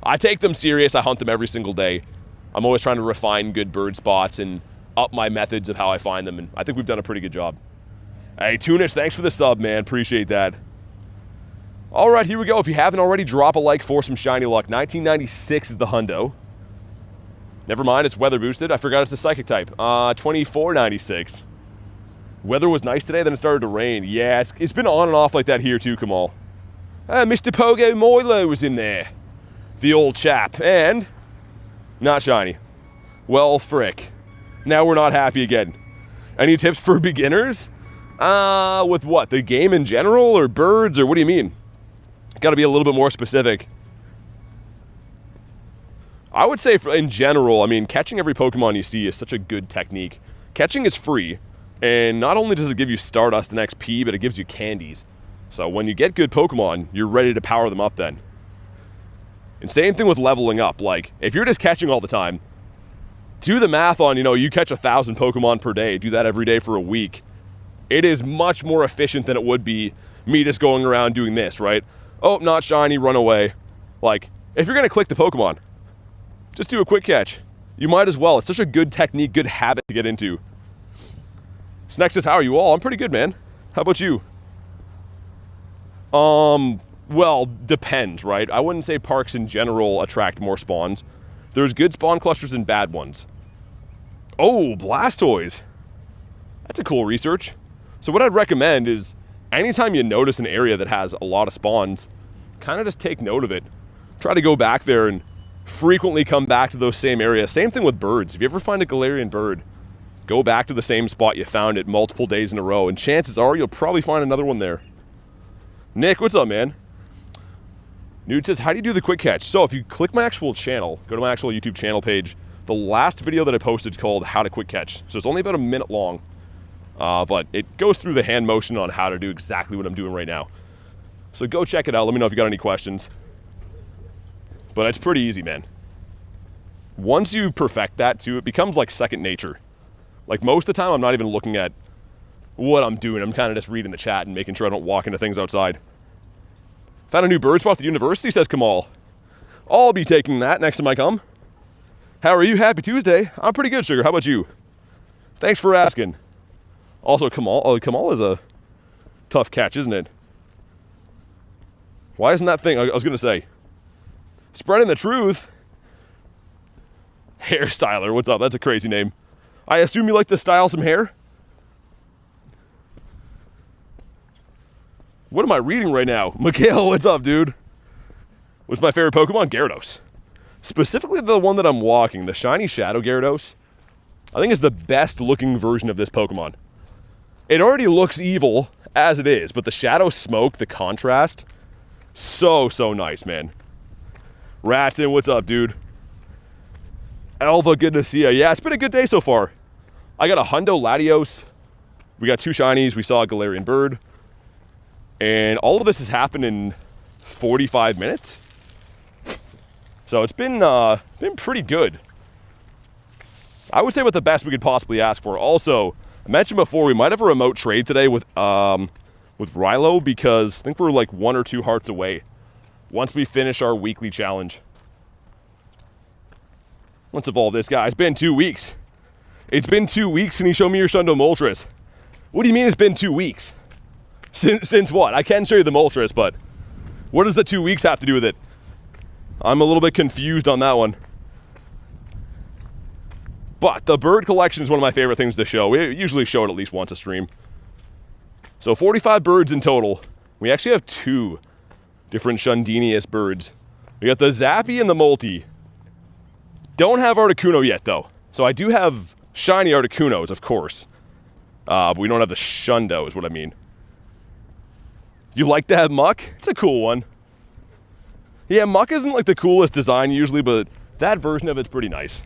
I take them serious. I hunt them every single day. I'm always trying to refine good bird spots and up my methods of how I find them, and I think we've done a pretty good job. Hey, Tunish, thanks for the sub, man. Appreciate that. All right, here we go. If you haven't already, drop a like for some shiny luck. 1996 is the hundo. Never mind, it's weather boosted. I forgot it's a psychic type. 2496. Weather was nice today, then it started to rain. Yeah, it's been on and off like that here too, Kamal. Mr. Pogo Milo was in there. The old chap. And not shiny. Well, frick. Now we're not happy again. Any tips for beginners? With what? The game in general or birds or what do you mean? Got to be a little bit more specific. I would say in general, I mean, catching every Pokemon you see is such a good technique. Catching is free, and not only does it give you Stardust and XP, but it gives you candies. So when you get good Pokemon, you're ready to power them up then. And same thing with leveling up. Like, if you're just catching all the time, do the math on, you catch 1,000 Pokemon per day. Do that every day for a week. It is much more efficient than it would be me just going around doing this, right? Oh, not shiny, run away. Like, if you're going to click the Pokemon, just do a quick catch. You might as well. It's such a good technique, good habit to get into. Snexus, how are you all? I'm pretty good, man. How about you? Well, depends, right? I wouldn't say parks in general attract more spawns. There's good spawn clusters and bad ones. Oh, Blastoise. That's a cool research. So what I'd recommend is anytime you notice an area that has a lot of spawns, kind of just take note of it. Try to go back there and frequently come back to those same areas. Same thing with birds. If you ever find a Galarian bird, go back to the same spot you found it multiple days in a row, and chances are you'll probably find another one there. Nick, what's up, man? Nude says, how do you do the quick catch? So if you click my actual channel, go to my actual YouTube channel page, the last video that I posted is called How to Quick Catch. So it's only about a minute long, but it goes through the hand motion on how to do exactly what I'm doing right now. So go check it out. Let me know if you got any questions. But it's pretty easy, man. Once you perfect that too, it becomes like second nature. Like most of the time, I'm not even looking at what I'm doing. I'm kind of just reading the chat and making sure I don't walk into things outside. Found a new bird spot at the university, says Kamal. I'll be taking that next time I come. How are you? Happy Tuesday. I'm pretty good, Sugar. How about you? Thanks for asking. Also, Kamal is a tough catch, isn't it? Why isn't that thing? I was going to say. Spreading the truth. Hairstyler, what's up? That's a crazy name. I assume you like to style some hair? What am I reading right now? Mikhail, what's up, dude? What's my favorite Pokemon? Gyarados. Specifically the one that I'm walking, the Shiny Shadow Gyarados, I think is the best looking version of this Pokemon. It already looks evil as it is, but the shadow smoke, the contrast, so nice, man. Ratson, what's up, dude? Elva, good to see ya. Yeah, it's been a good day so far. I got a Hundo Latios. We got 2 shinies. We saw a Galarian Bird. And all of this has happened in 45 minutes. So it's been pretty good. I would say about the best we could possibly ask for. Also, I mentioned before, we might have a remote trade today with Rilo, because I think we're like 1 or 2 hearts away once we finish our weekly challenge. Let's evolve this guy. It's been 2 weeks. It's been 2 weeks and you show me your Shundo Moltres. What do you mean it's been 2 weeks? Since what? I can show you the Moltres, but what does the 2 weeks have to do with it? I'm a little bit confused on that one. But the bird collection is one of my favorite things to show. We usually show it at least once a stream. So 45 birds in total. We actually have 2 different Shundinius birds. We got the Zappy and the Multi. Don't have Articuno yet, though. So I do have shiny Articunos, of course. But we don't have the Shundo, is what I mean. You like to have Muck? It's a cool one. Yeah, Muck isn't like the coolest design usually, but that version of it's pretty nice.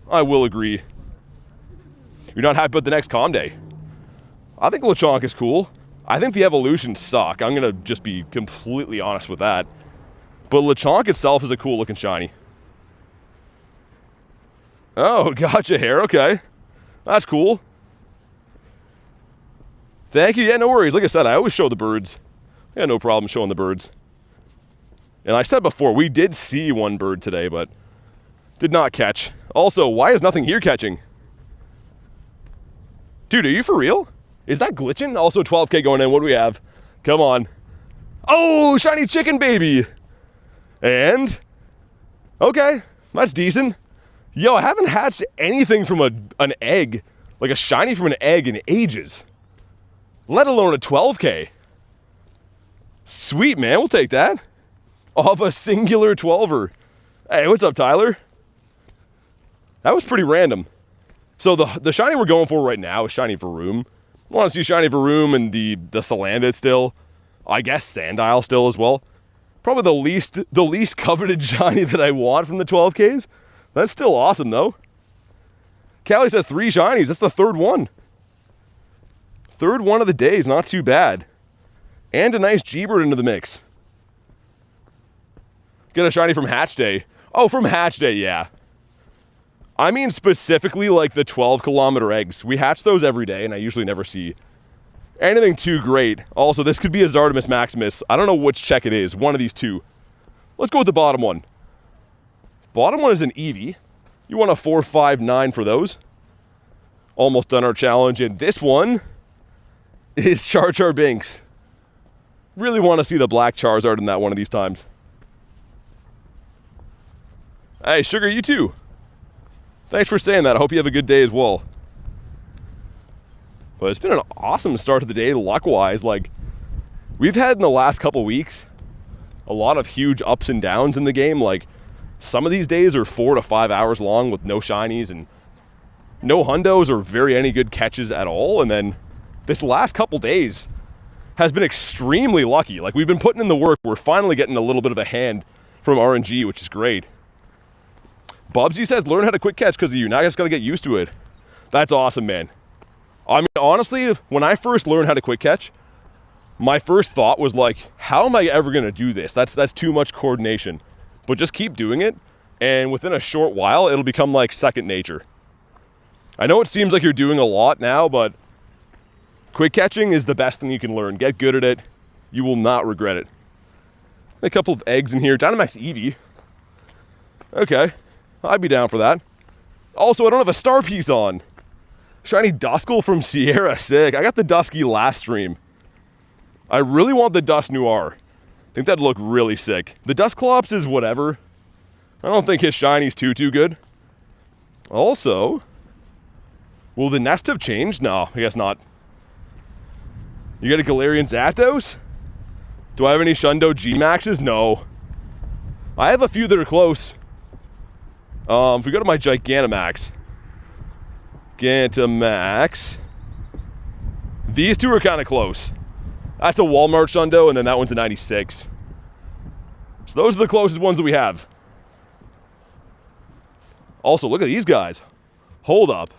I will agree. You're not happy about the next Calm Day? I think Lechonk is cool. I think the evolutions suck. I'm going to just be completely honest with that. But Lechonk itself is a cool looking shiny. Oh, gotcha hair. Okay. That's cool. Thank you. Yeah, no worries. Like I said, I always show the birds. I got no problem showing the birds. And I said before, we did see one bird today, but did not catch. Also, why is nothing here catching? Dude, are you for real? Is that glitching? Also, 12K going in. What do we have? Come on. Oh, shiny chicken baby. And? Okay, that's decent. Yo, I haven't hatched anything from an egg, like a shiny from an egg in ages. Let alone a 12K. Sweet, man. We'll take that. Off a singular 12er. Hey, what's up, Tyler? That was pretty random. So the shiny we're going for right now is Shiny Varoom. I want to see Shiny Varoom and the Salandit still. I guess Sandile still as well. Probably the least coveted shiny that I want from the 12Ks. That's still awesome, though. Callie says 3 shinies. That's the 3rd one. 3rd one of the day is not too bad. And a nice G-Bird into the mix. Get a shiny from Hatch Day. Oh, from Hatch Day, yeah. I mean specifically like the 12-kilometer eggs. We hatch those every day, and I usually never see anything too great. Also, this could be a Zardomus Maximus. I don't know which check it is. One of these 2. Let's go with the bottom one. Bottom one is an Eevee. You want a 4, 5, 9 for those. Almost done our challenge. And this one is Char Char Binks. Really want to see the black Charizard in that one of these times. Hey, Sugar, you too. Thanks for saying that. I hope you have a good day as well. But it's been an awesome start to the day, luck-wise. Like, we've had in the last couple weeks a lot of huge ups and downs in the game. Like, some of these days are 4 to 5 hours long with no shinies and no hundos or very any good catches at all. And then this last couple days has been extremely lucky. Like, we've been putting in the work. We're finally getting a little bit of a hand from RNG, which is great. Bubsy says, learn how to quick catch because of you. Now I just got to get used to it. That's awesome, man. I mean, honestly, when I first learned how to quick catch, my first thought was like, how am I ever going to do this? That's too much coordination. But just keep doing it, and within a short while, it'll become like second nature. I know it seems like you're doing a lot now, but quick catching is the best thing you can learn. Get good at it. You will not regret it. A couple of eggs in here. Dynamax Eevee. Okay. I'd be down for that. Also, I don't have a star piece on. Shiny Duskull from Sierra. Sick. I got the Dusky last stream. I really want the Dust Noir. I think that'd look really sick. The Dusclops is whatever. I don't think his shiny's too good. Also, will the nest have changed? No, I guess not. You got a Galarian Zapdos? Do I have any Shundo G-Maxes? No. I have a few that are close. If we go to my Gigantamax. These 2 are kind of close. That's a Walmart Shundo, and then that one's a 96. So those are the closest ones that we have. Also, look at these guys. Hold up.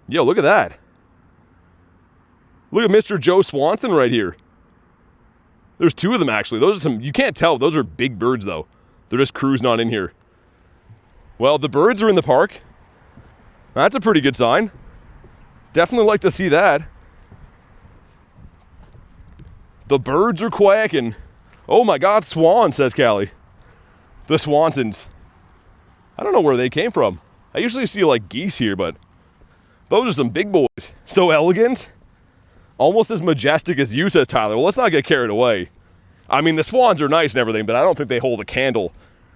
Yo, look at that. Look at Mr. Joe Swanson right here. There's two of them, actually. Those are some, you can't tell. Those are big birds, though. They're just cruising on in here. Well, the birds are in the park. That's a pretty good sign. Definitely like to see that. The birds are quacking. Oh my God, swan, says Callie. The Swansons. I don't know where they came from. I usually see like geese here, but those are some big boys. So elegant. Almost as majestic as you, says Tyler. Well, let's not get carried away. I mean, the swans are nice and everything, but I don't think they hold a candle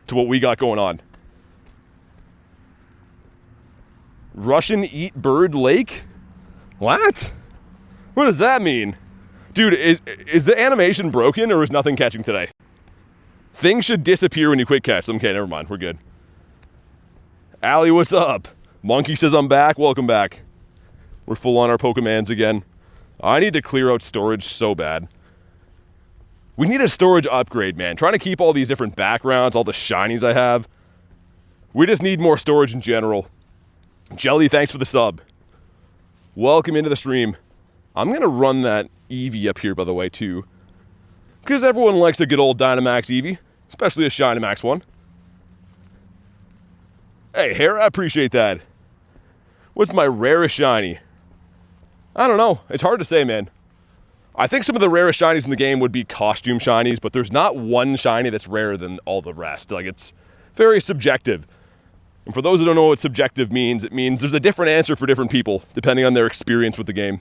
to what we got going on. Russian Eat Bird Lake? What? What does that mean? Dude, is the animation broken or is nothing catching today? Things should disappear when you quick catch them. Okay, never mind. We're good. Allie, what's up? Monkey says I'm back. Welcome back. We're full on our Pokemans again. I need to clear out storage so bad. We need a storage upgrade, man. Trying to keep all these different backgrounds, all the shinies I have. We just need more storage in general. Jelly, thanks for the sub. Welcome into the stream. I'm going to run that Eevee up here, by the way, too. Because everyone likes a good old Dynamax Eevee. Especially a Shinimax one. Hey, Hair, I appreciate that. What's my rarest shiny? I don't know. It's hard to say, man. I think some of the rarest shinies in the game would be costume shinies, but there's not one shiny that's rarer than all the rest. Like, it's very subjective. And for those who don't know what subjective means, it means there's a different answer for different people, depending on their experience with the game.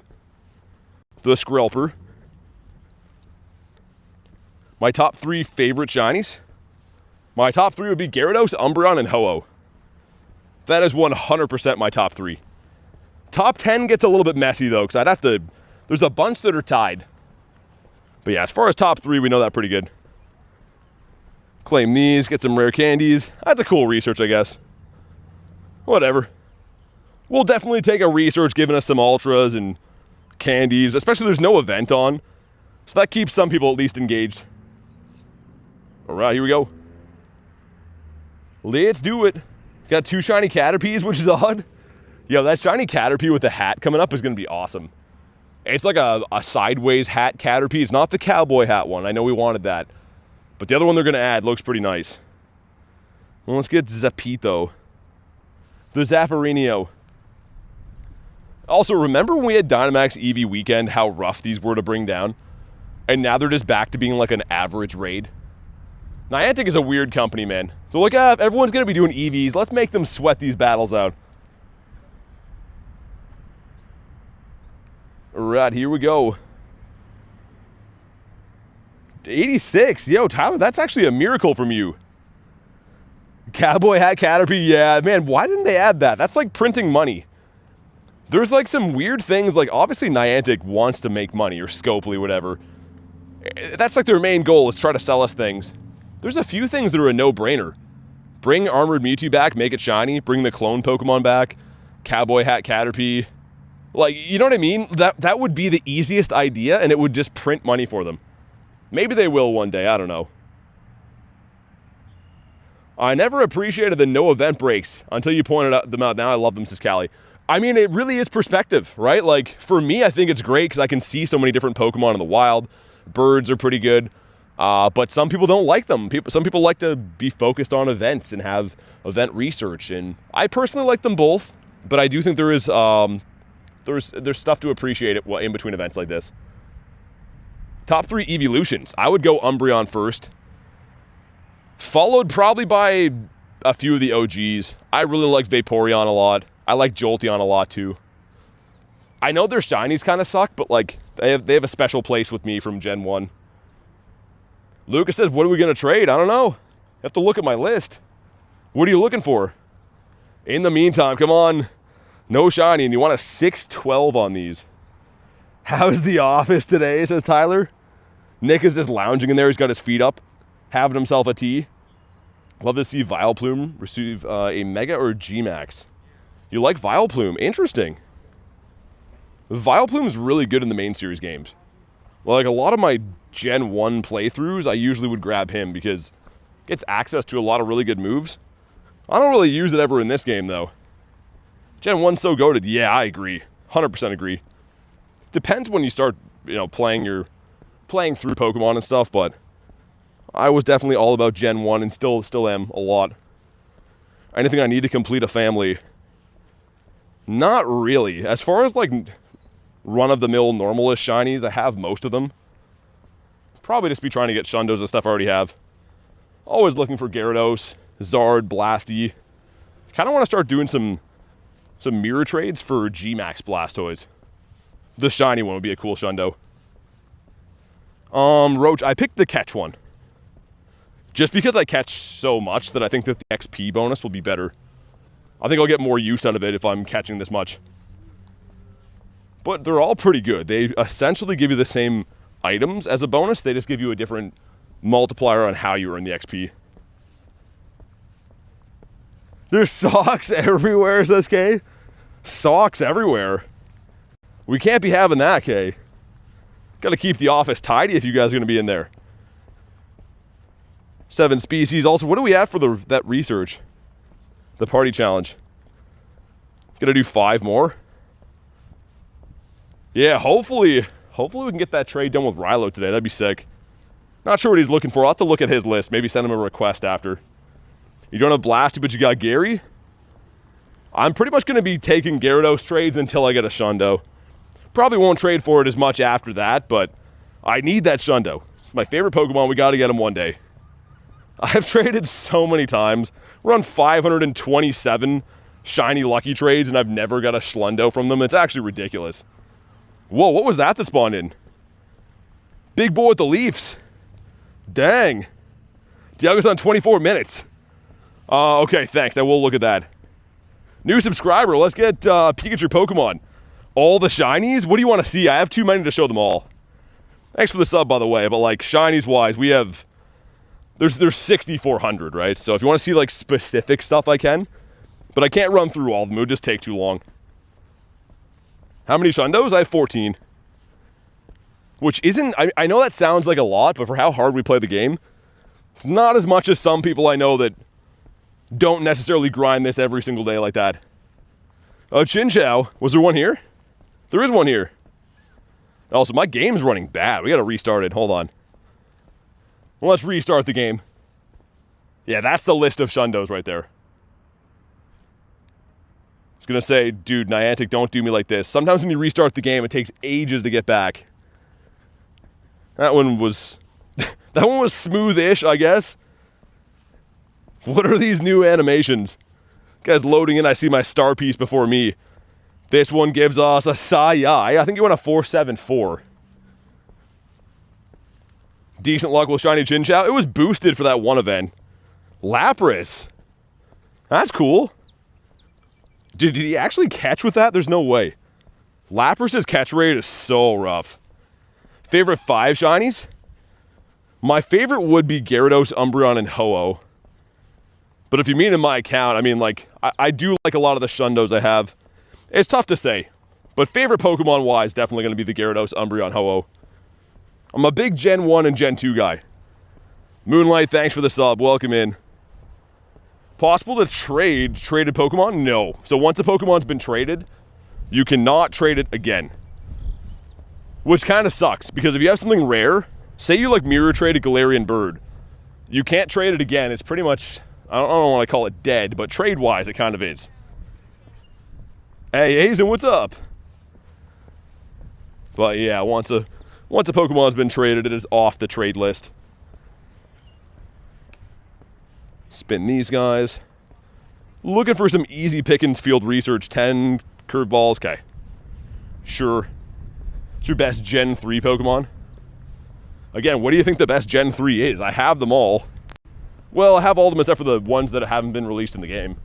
The Skrelper. My top 3 favorite shinies? My top 3 would be Gyarados, Umbreon, and Ho-Oh. That is 100% my top 3. Top 10 gets a little bit messy, though, because I'd have to... There's a bunch that are tied. But yeah, as far as top 3, we know that pretty good. Claim these, get some rare candies. That's a cool research, I guess. Whatever. We'll definitely take a research giving us some ultras and candies, especially there's no event on. So that keeps some people at least engaged. All right, here we go. Let's do it. Got 2 shiny Caterpies, which is odd. Yo, that shiny Caterpie with the hat coming up is going to be awesome. It's like a sideways hat Caterpie. It's not the cowboy hat one. I know we wanted that. But the other one they're going to add looks pretty nice. Well, let's get Zapito. The Zapperinio. Also, remember when we had Dynamax Eevee Weekend, how rough these were to bring down? And now they're just back to being like an average raid? Niantic is a weird company, man. So look, everyone's going to be doing EVs. Let's make them sweat these battles out. All right, here we go. 86. Yo, Tyler, that's actually a miracle from you. Cowboy hat Caterpie. Yeah, man, why didn't they add that? That's like printing money. There's like some weird things, like obviously Niantic wants to make money, or Scopely, whatever. That's like their main goal, is try to sell us things. There's a few things that are a no-brainer. Bring Armored Mewtwo back, make it shiny. Bring the clone Pokemon back. Cowboy hat Caterpie. Like, you know what I mean? That would be the easiest idea, and it would just print money for them. Maybe they will one day, I don't know. I never appreciated the no event breaks until you pointed them out. Now I love them, says Callie. I mean, it really is perspective, right? Like, for me, I think it's great because I can see so many different Pokemon in the wild. Birds are pretty good. But some people don't like them. Some people like to be focused on events and have event research. And I personally like them both. But I do think there is there's stuff to appreciate in between events like this. Top 3 evolutions. I would go Umbreon first. Followed probably by a few of the OGs. I really like Vaporeon a lot. I like Jolteon a lot too. I know their shinies kind of suck, but like they have a special place with me from Gen 1. Lucas says, what are we going to trade? I don't know. I have to look at my list. What are you looking for? In the meantime, come on. No shiny, and you want a 612 on these. How's the office today, says Tyler. Nick is just lounging in there. He's got his feet up, having himself a tea. Love to see Vileplume receive a Mega or G-Max. You like Vileplume? Interesting. Vileplume's really good in the main series games. Well, like a lot of my Gen 1 playthroughs, I usually would grab him because he gets access to a lot of really good moves. I don't really use it ever in this game, though. Gen 1's so goated. Yeah, I agree. 100% agree. Depends when you start, playing through Pokemon and stuff, but I was definitely all about Gen 1 and still am a lot. Anything I need to complete a family? Not really. As far as, like, run-of-the-mill normalist shinies, I have most of them. Probably just be trying to get Shundos and stuff I already have. Always looking for Gyarados, Zard, Blasty. Kind of want to start doing some mirror trades for G-Max Blastoise. The shiny one would be a cool Shundo. Roach, I picked the catch one. Just because I catch so much that I think that the XP bonus will be better. I think I'll get more use out of it if I'm catching this much. But they're all pretty good. They essentially give you the same items as a bonus. They just give you a different multiplier on how you earn the XP. There's socks everywhere, says K. Socks everywhere. We can't be having that, K. Gotta keep the office tidy if you guys are gonna be in there. 7 species. Also, what do we have for that research? The party challenge. Gonna do 5 more. Yeah, hopefully we can get that trade done with Rilo today. That'd be sick. Not sure what he's looking for. I'll have to look at his list. Maybe send him a request after. You don't have Blasty, but you got Gary? I'm pretty much going to be taking Gyarados trades until I get a Shundo. Probably won't trade for it as much after that, but I need that Shundo. It's my favorite Pokemon. We got to get him one day. I've traded so many times. We're on 527 shiny lucky trades, and I've never got a Schlundo from them. It's actually ridiculous. Whoa, what was that spawned in? Big boy with the Leafs. Dang. Dialga's on 24 minutes. Okay, thanks. I will look at that. New subscriber. Let's get Pikachu Pokemon. All the shinies? What do you want to see? I have too many to show them all. Thanks for the sub, by the way. But, like, shinies-wise, we have... There's 6,400, right? So if you want to see, like, specific stuff, I can. But I can't run through all of them. It would just take too long. How many Shundos? I have 14. Which isn't... I know that sounds like a lot, but for how hard we play the game, it's not as much as some people I know that don't necessarily grind this every single day like that. Chinchou. Was there one here? There is one here. Also, my game's running bad. We got to restart it. Hold on. Well, let's restart the game. Yeah, that's the list of Shundos right there. I was going to say, dude, Niantic, don't do me like this. Sometimes when you restart the game, it takes ages to get back. That one was... that one was smooth-ish, I guess. What are these new animations? Guy's loading in. I see my star piece before me. This one gives us a Sai. I think he went a 474. Decent luck with Shiny Chinchou. It was boosted for that one event. Lapras. That's cool. Did he actually catch with that? There's no way. Lapras' catch rate is so rough. Favorite 5 shinies? My favorite would be Gyarados, Umbreon, and Ho-Oh. But if you mean in my account, I mean, like, I do like a lot of the Shundos I have. It's tough to say. But favorite Pokemon-wise, definitely going to be the Gyarados, Umbreon, Ho-Oh. I'm a big Gen 1 and Gen 2 guy. Moonlight, thanks for the sub. Welcome in. Possible to traded Pokemon? No. So once a Pokemon's been traded, you cannot trade it again. Which kind of sucks, because if you have something rare, say you like mirror trade a Galarian Bird, you can't trade it again. It's pretty much... I don't want to call it dead, but trade-wise, it kind of is. Hey, Hazen, what's up? But yeah, once a Pokemon's been traded, it is off the trade list. Spin these guys. Looking for some easy pickings field research. 10 curveballs. Okay. Sure. It's your best Gen 3 Pokemon. Again, what do you think the best Gen 3 is? I have them all. Well, I have all of them except for the ones that haven't been released in the game.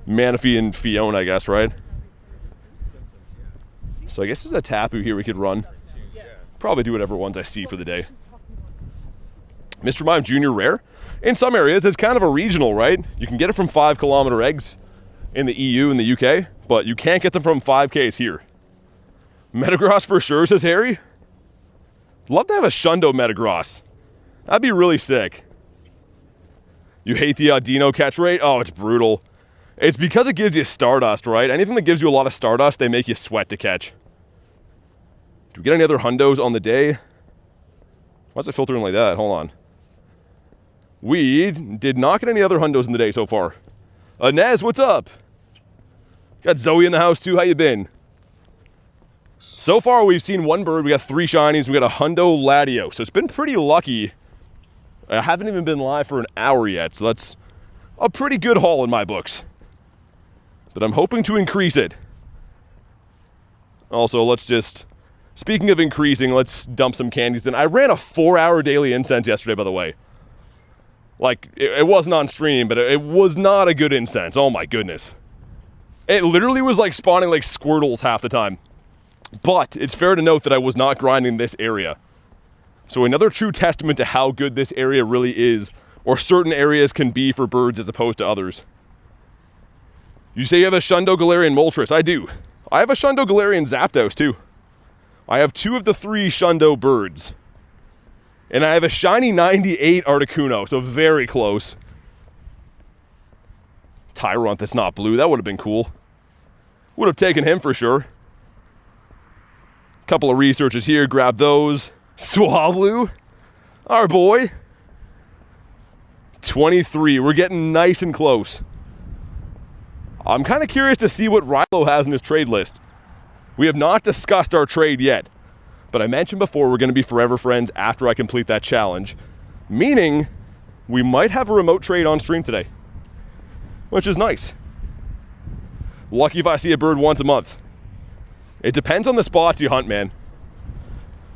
Manaphy and Fiona, I guess, right? So I guess there's a Tapu here we could run. Probably do whatever ones I see for the day. Mr. Mime Jr. rare? In some areas, it's kind of a regional, right? You can get it from 5-kilometer eggs in the EU and the UK, but you can't get them from 5Ks here. Metagross for sure, says Harry. Love to have a Shundo Metagross. That'd be really sick. You hate the Dino catch rate? Oh, it's brutal. It's because it gives you Stardust, right? Anything that gives you a lot of Stardust, they make you sweat to catch. Do we get any other hundos on the day? Why's it filtering like that? Hold on. We did not get any other hundos in the day so far. Nez, what's up? Got Zoe in the house too. How you been? So far, we've seen one bird. We got 3 shinies. We got a Hundo Latios. So it's been pretty lucky. I haven't even been live for an hour yet. So that's a pretty good haul in my books. But I'm hoping to increase it. Also, let's just... Speaking of increasing, let's dump some candies then. I ran a 4-hour Daily Incense yesterday, by the way. Like, it wasn't on stream, but it was not a good incense. Oh my goodness. It literally was like spawning like Squirtles half the time. But it's fair to note that I was not grinding this area. So another true testament to how good this area really is, or certain areas can be for birds as opposed to others. You say you have a Shiny Galarian Moltres. I do. I have a Shiny Galarian Zapdos too. I have 2 of the 3 Shundo birds. And I have a shiny 98 Articuno, so very close. Tyrant that's not blue, that would have been cool. Would have taken him for sure. Couple of researches here, grab those. Swablu, our boy. 23, we're getting nice and close. I'm kind of curious to see what Rilo has in his trade list. We have not discussed our trade yet, but I mentioned before we're going to be forever friends after I complete that challenge, meaning we might have a remote trade on stream today, which is nice. Lucky if I see a bird once a month. It depends on the spots you hunt, man.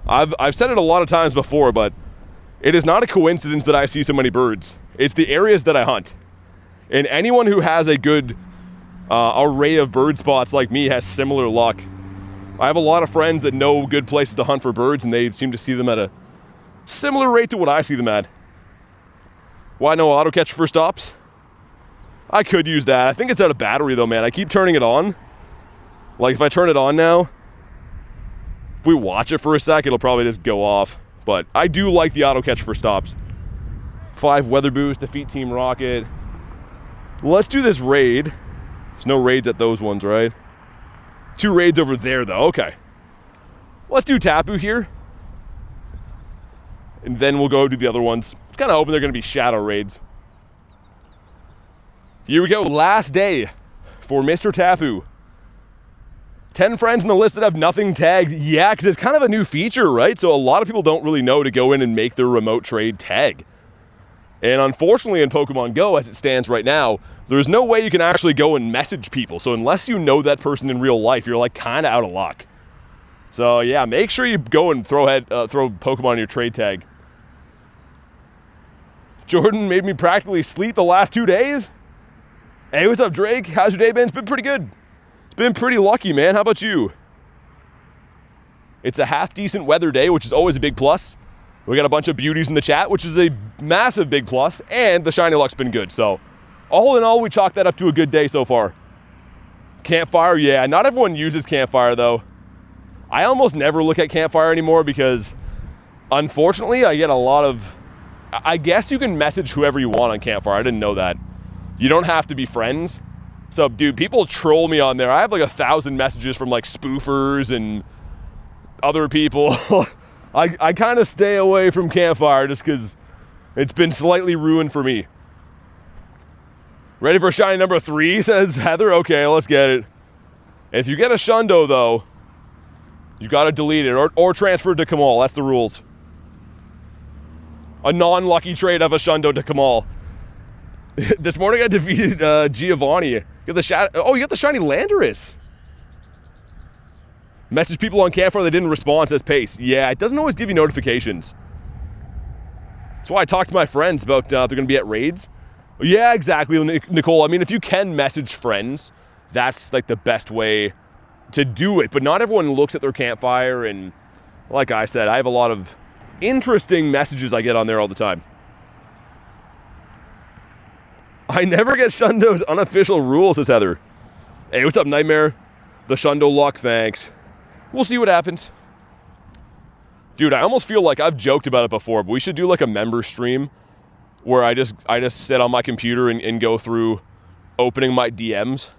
I've said it a lot of times before, but it is not a coincidence that I see so many birds. It's the areas that I hunt. And anyone who has a good array of bird spots like me has similar luck. I have a lot of friends that know good places to hunt for birds, and they seem to see them at a similar rate to what I see them at. Why no auto catch for stops? I could use that. I think it's out of battery though, man. I keep turning it on. Like if I turn it on now, if we watch it for a sec, it'll probably just go off. But I do like the auto catch for stops. 5 weather boost, defeat Team Rocket. Let's do this raid. There's no raids at those ones, right? 2 raids over there, though. Okay. Let's do Tapu here. And then we'll go do the other ones. I'm kind of hoping they're going to be shadow raids. Here we go. Last day for Mr. Tapu. 10 friends on the list that have nothing tagged. Yeah, because it's kind of a new feature, right? So a lot of people don't really know to go in and make their remote trade tag. And unfortunately in Pokemon Go, as it stands right now, there's no way you can actually go and message people. So unless you know that person in real life, you're like kind of out of luck. So yeah, make sure you go and throw Pokemon in your trade tag. Jordan made me practically sleep the last 2 days. Hey, what's up, Drake? How's your day been? It's been pretty good. It's been pretty lucky, man. How about you? It's a half decent weather day, which is always a big plus. We got a bunch of beauties in the chat, which is a massive big plus, and the shiny luck's been good. So all in all, we chalk that up to a good day so far. Campfire, yeah, not everyone uses Campfire though. I almost never look at Campfire anymore because unfortunately I get a lot of, I guess you can message whoever you want on Campfire. I didn't know that. You don't have to be friends. So dude, people troll me on there. I have like 1,000 messages from like spoofers and other people. I kind of stay away from Campfire just because it's been slightly ruined for me. Ready for shiny number 3, says Heather. Okay, let's get it. If you get a Shundo, though, you got to delete it or transfer it to Kamal. That's the rules. A non-lucky trade of a Shundo to Kamal. This morning I defeated Giovanni. You got the shiny Landorus. Message people on Campfire, they didn't respond, says Pace. Yeah, it doesn't always give you notifications. That's why I talked to my friends about they're going to be at raids. Yeah, exactly, Nicole. I mean, if you can message friends, that's like the best way to do it. But not everyone looks at their Campfire, and like I said, I have a lot of interesting messages I get on there all the time. I never get Shundo's unofficial rules, says Heather. Hey, what's up, Nightmare? The Shundo luck, thanks. We'll see what happens. Dude, I almost feel like I've joked about it before, but we should do like a member stream where I just sit on my computer and go through opening my DMs.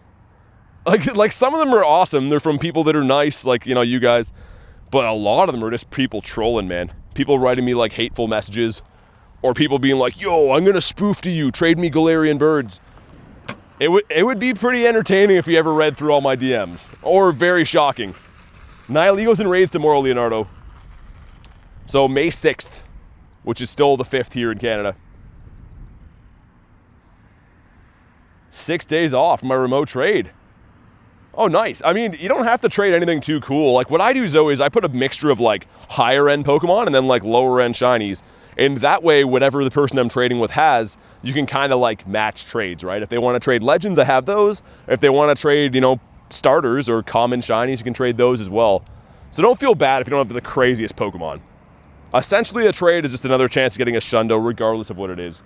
Like some of them are awesome. They're from people that are nice, like, you know, you guys. But a lot of them are just people trolling, man. People writing me, like, hateful messages. Or people being like, yo, I'm going to spoof to you. Trade me Galarian Birds. It would be pretty entertaining if you ever read through all my DMs. Or very shocking. Nihiligos and raids tomorrow, Leonardo. So May 6th, which is still the 5th here in Canada. 6 days off my remote trade. Oh, nice. I mean, you don't have to trade anything too cool. Like, what I do, Zoe, is I put a mixture of, like, higher-end Pokemon and then, like, lower-end shinies. And that way, whatever the person I'm trading with has, you can kind of, like, match trades, right? If they want to trade Legends, I have those. If they want to trade, you know, starters or common shinies, you can trade those as well. So don't feel bad if you don't have the craziest Pokemon. Essentially, a trade is just another chance of getting a Shundo, regardless of what it is.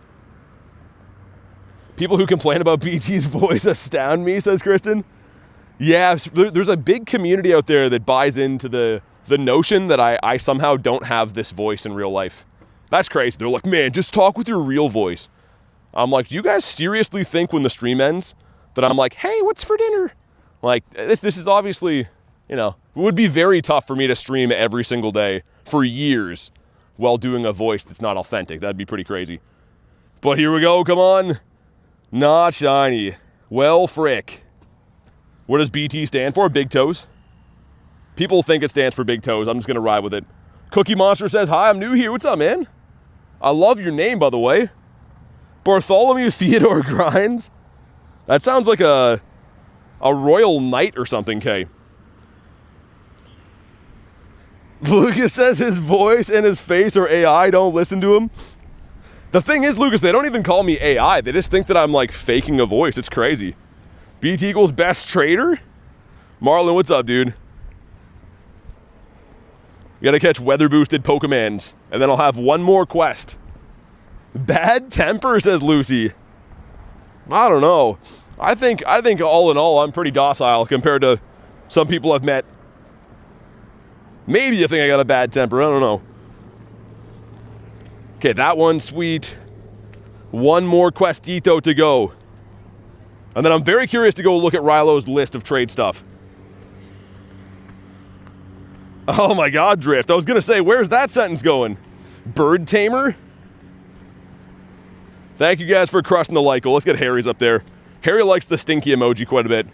People who complain about BT's voice astound me, says Kristen. Yeah, there's a big community out there that buys into the notion that I somehow don't have this voice in real life. That's crazy. They're like, man, just talk with your real voice. I'm like, do you guys seriously think when the stream ends that I'm like, hey, what's for dinner? Like, this is obviously, you know, it would be very tough for me to stream every single day for years while doing a voice that's not authentic. That'd be pretty crazy. But here we go, come on. Not shiny. Well, frick. What does BT stand for? Big toes? People think it stands for big toes. I'm just going to ride with it. Cookie Monster says, hi, I'm new here. What's up, man? I love your name, by the way. Bartholomew Theodore Grimes? That sounds like a royal knight or something, Kay. Lucas says his voice and his face are AI. Don't listen to him. The thing is, Lucas, they don't even call me AI. They just think that I'm, like, faking a voice. It's crazy. BT equals best trader? Marlon, what's up, dude? You gotta catch weather-boosted Pokemons, and then I'll have one more quest. Bad temper, says Lucy. I don't know. I think all in all, I'm pretty docile compared to some people I've met. Maybe you think I got a bad temper, I don't know. Okay, that one's sweet. One more questito to go. And then I'm very curious to go look at Rilo's list of trade stuff. Oh my god, Drift. I was going to say, where's that sentence going? Bird tamer? Thank you guys for crushing the like. Let's get Harry's up there. Harry likes the stinky emoji quite a bit.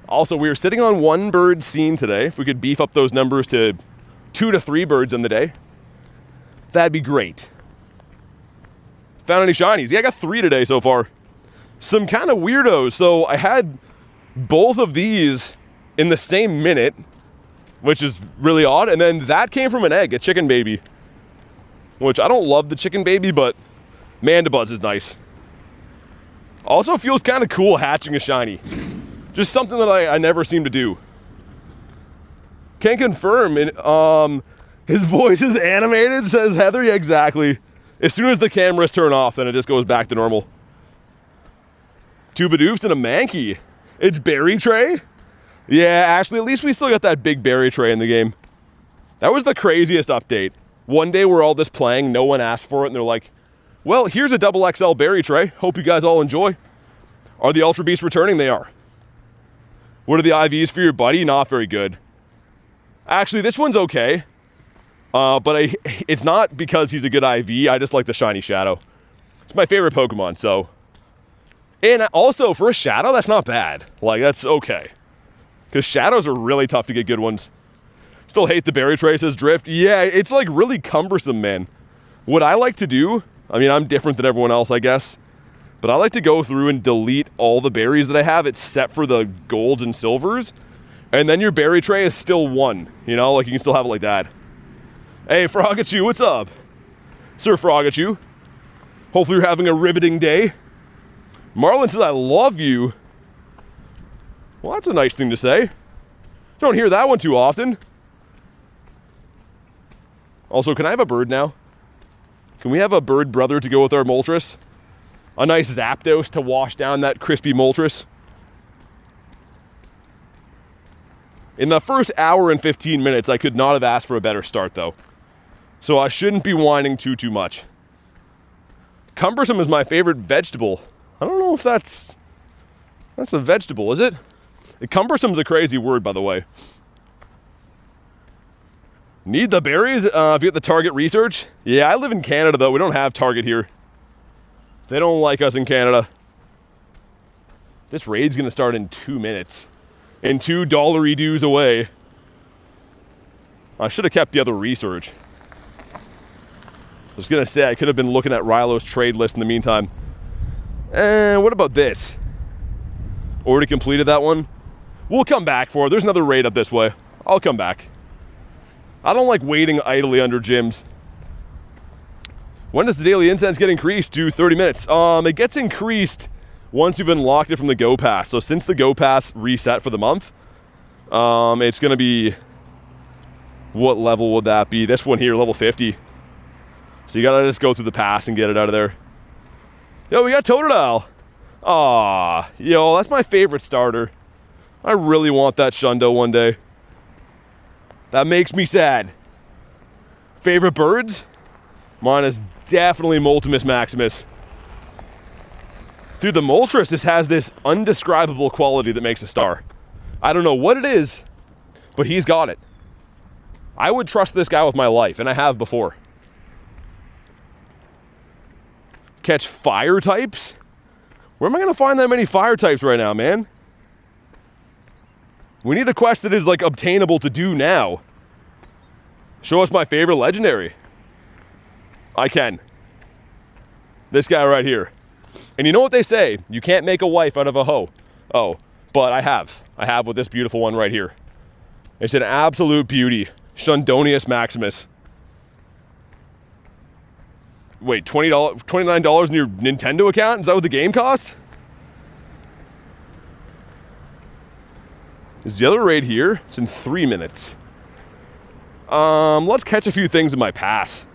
Also, we are sitting on one bird scene today. If we could beef up those numbers to 2 to 3 birds in the day, that'd be great. Found any shinies? Yeah, I got 3 today so far. Some kind of weirdos. So I had both of these in the same minute, which is really odd. And then that came from an egg, a chicken baby. Which I don't love the chicken baby, but Mandibuzz is nice. Also feels kind of cool hatching a shiny. Just something that I never seem to do. Can confirm, his voice is animated, says Heather. Yeah, exactly. As soon as the cameras turn off, then it just goes back to normal. 2 Bidoofs and a Mankey. It's Berry Tray? Yeah, actually, at least we still got that big Berry Tray in the game. That was the craziest update. One day we're all just playing, no one asked for it, and they're like, well, here's a double XL Berry Tray. Hope you guys all enjoy. Are the Ultra Beasts returning? They are. What are the IVs for your buddy? Not very good. Actually, this one's okay. But it's not because he's a good IV. I just like the Shiny Shadow. It's my favorite Pokemon, so. And also, for a Shadow, that's not bad. Like, that's okay. Because Shadows are really tough to get good ones. Still hate the Berry Tray, says Drift. Yeah, it's like really cumbersome, man. What I like to do, I mean, I'm different than everyone else, I guess. But I like to go through and delete all the berries that I have, except for the golds and silvers. And then your Berry Tray is still 1. You know, like you can still have it like that. Hey, Frogachu, what's up? Sir Frogachu. Hopefully you're having a riveting day. Marlon says, I love you. Well, that's a nice thing to say. Don't hear that one too often. Also, can I have a bird now? Can we have a bird brother to go with our Moltres? A nice Zapdos to wash down that crispy Moltres. In the first hour and 15 minutes, I could not have asked for a better start, though. So I shouldn't be whining too much. Cumbersome is my favorite vegetable. I don't know if that's a vegetable, is it? Cumbersome's a crazy word, by the way. Need the berries if you get the Target research? Yeah, I live in Canada, though. We don't have Target here. They don't like us in Canada. This raid's going to start in 2 minutes. And $2 dues away. I should have kept the other research. I was going to say I could have been looking at Rilo's trade list in the meantime. And what about this? Already completed that one? We'll come back for it. There's another raid up this way. I'll come back. I don't like waiting idly under gyms. When does the Daily Incense get increased to 30 minutes? It gets increased once you've unlocked it from the Go Pass. So since the Go Pass reset for the month, it's going to be... What level would that be? This one here, level 50. So you got to just go through the pass and get it out of there. Yo, we got Totodile. Aw, yo, that's my favorite starter. I really want that Shundo one day. That makes me sad. Favorite birds? Mine is definitely Moltres Maximus. Dude, the Moltres just has this undescribable quality that makes a star. I don't know what it is, but he's got it. I would trust this guy with my life, and I have before. Catch fire types? Where am I going to find that many fire types right now, man? We need a quest that is, like, obtainable to do now. Show us my favorite legendary. I can. This guy right here. And you know what they say? You can't make a wife out of a hoe. Oh, but I have. I have with this beautiful one right here. It's an absolute beauty. Shundonius Maximus. Wait, $29 in your Nintendo account? Is that what the game costs? Is the other raid here? It's in 3 minutes. Let's catch a few things in my pass.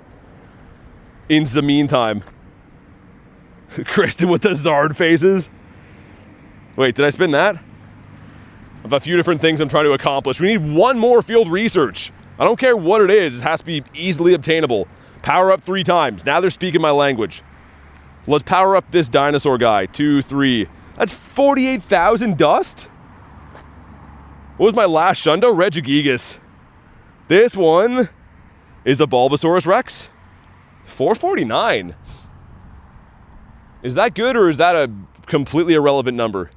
In the meantime. Kristen with the Zard faces. Wait, did I spin that? I have a few different things I'm trying to accomplish. We need one more field research. I don't care what it is. It has to be easily obtainable. Power up 3 times. Now they're speaking my language. Let's power up this dinosaur guy. 2, 3. That's 48,000 dust? What was my last Shundo? Regigigas. This one is a Bulbasaurus Rex. 449. Is that good or is that a completely irrelevant number?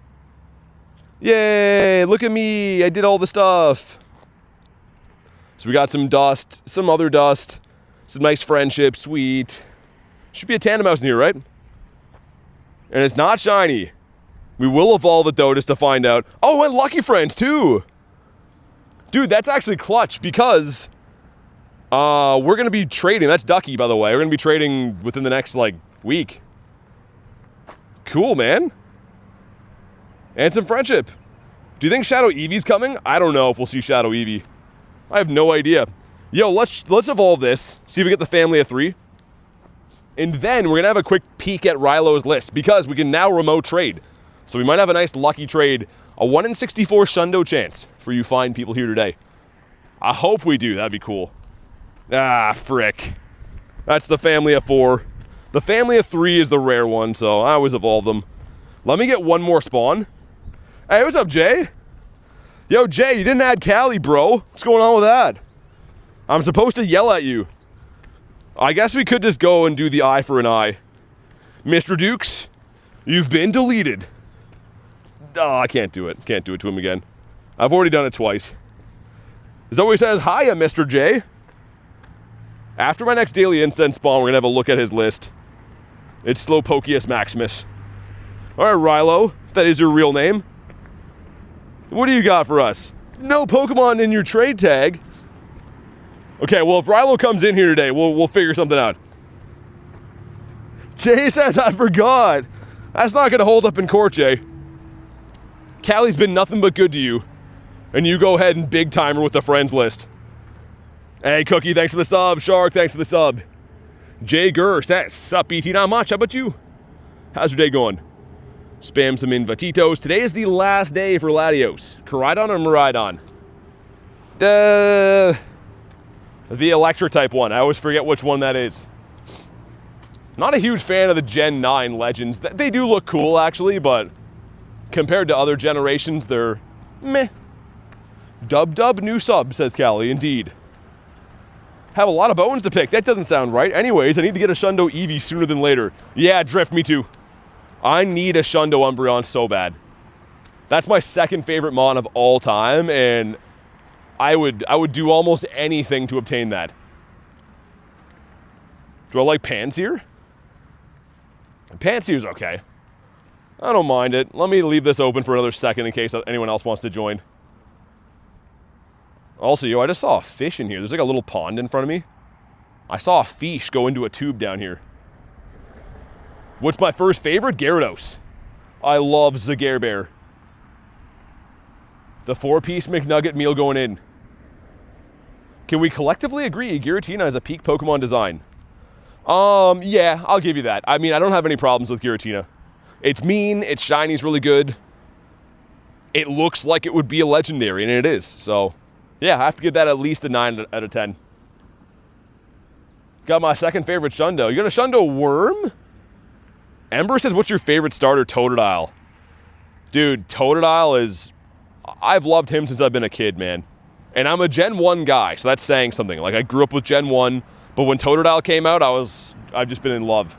Yay, look at me. I did all the stuff. So we got some dust, some other dust, some nice friendship, sweet. Should be a Tandemaus in here, right? And it's not shiny. We will evolve it though just to find out. Oh, and Lucky Friends too. Dude, that's actually clutch because we're going to be trading. That's Ducky, by the way. We're going to be trading within the next, like, week. Cool, man. And some friendship. Do you think Shadow Eevee's coming? I don't know if we'll see Shadow Eevee. I have no idea. Yo, let's evolve this. See if we get the family of 3. And then we're going to have a quick peek at Rilo's list because we can now remote trade. So we might have a nice lucky trade. A 1 in 64 Shundo chance for you fine people here today. I hope we do. That'd be cool. Ah, frick. That's the family of 4. The family of 3 is the rare one, so I always evolve them. Let me get one more spawn. Hey, what's up, Jay? Yo, Jay, you didn't add Callie, bro. What's going on with that? I'm supposed to yell at you. I guess we could just go and do the eye for an eye. Mr. Dukes, you've been deleted. Oh, I can't do it. Can't do it to him again. I've already done it twice. Zoe says, hiya, Mr. J. After my next Daily Incense spawn, we're going to have a look at his list. It's Slowpokeus Maximus. All right, Rilo, that is your real name. What do you got for us? No Pokemon in your trade tag. Okay, well, if Rilo comes in here today, we'll figure something out. Jay says, I forgot. That's not going to hold up in court, Jay. Callie's been nothing but good to you. And you go ahead and big timer with the friends list. Hey, Cookie, thanks for the sub. Shark, thanks for the sub. Jay Gurr says, sup, BT, not much. How about you? How's your day going? Spam some invititos. Today is the last day for Latios. Koraidon or Miraidon? The Electra type one. I always forget which one that is. Not a huge fan of the Gen 9 Legends. They do look cool, actually, but compared to other generations, they're meh. Dub new sub, says Callie, indeed. Have a lot of bones to pick. That doesn't sound right. Anyways, I need to get a Shundo Eevee sooner than later. Yeah, Drift, me too. I need a Shundo Umbreon so bad. That's my second favorite mon of all time, and I would do almost anything to obtain that. Do I like Pansear? Pansear's okay. I don't mind it. Let me leave this open for another second in case anyone else wants to join. Also, yo, I just saw a fish in here. There's like a little pond in front of me. I saw a fish go into a tube down here. What's my first favorite? Gyarados. I love Zagerbear. The 4-piece McNugget meal going in. Can we collectively agree Giratina is a peak Pokemon design? Yeah, I'll give you that. I mean, I don't have any problems with Giratina. It's mean, its shiny's really good. It looks like it would be a legendary, and it is. So, yeah, I have to give that at least a 9 out of 10. Got my second favorite Shundo. You got a Shundo Worm? Ember says, what's your favorite starter? Totodile. Dude, Totodile is... I've loved him since I've been a kid, man. And I'm a Gen 1 guy, so that's saying something. Like, I grew up with Gen 1, but when Totodile came out, I've just been in love.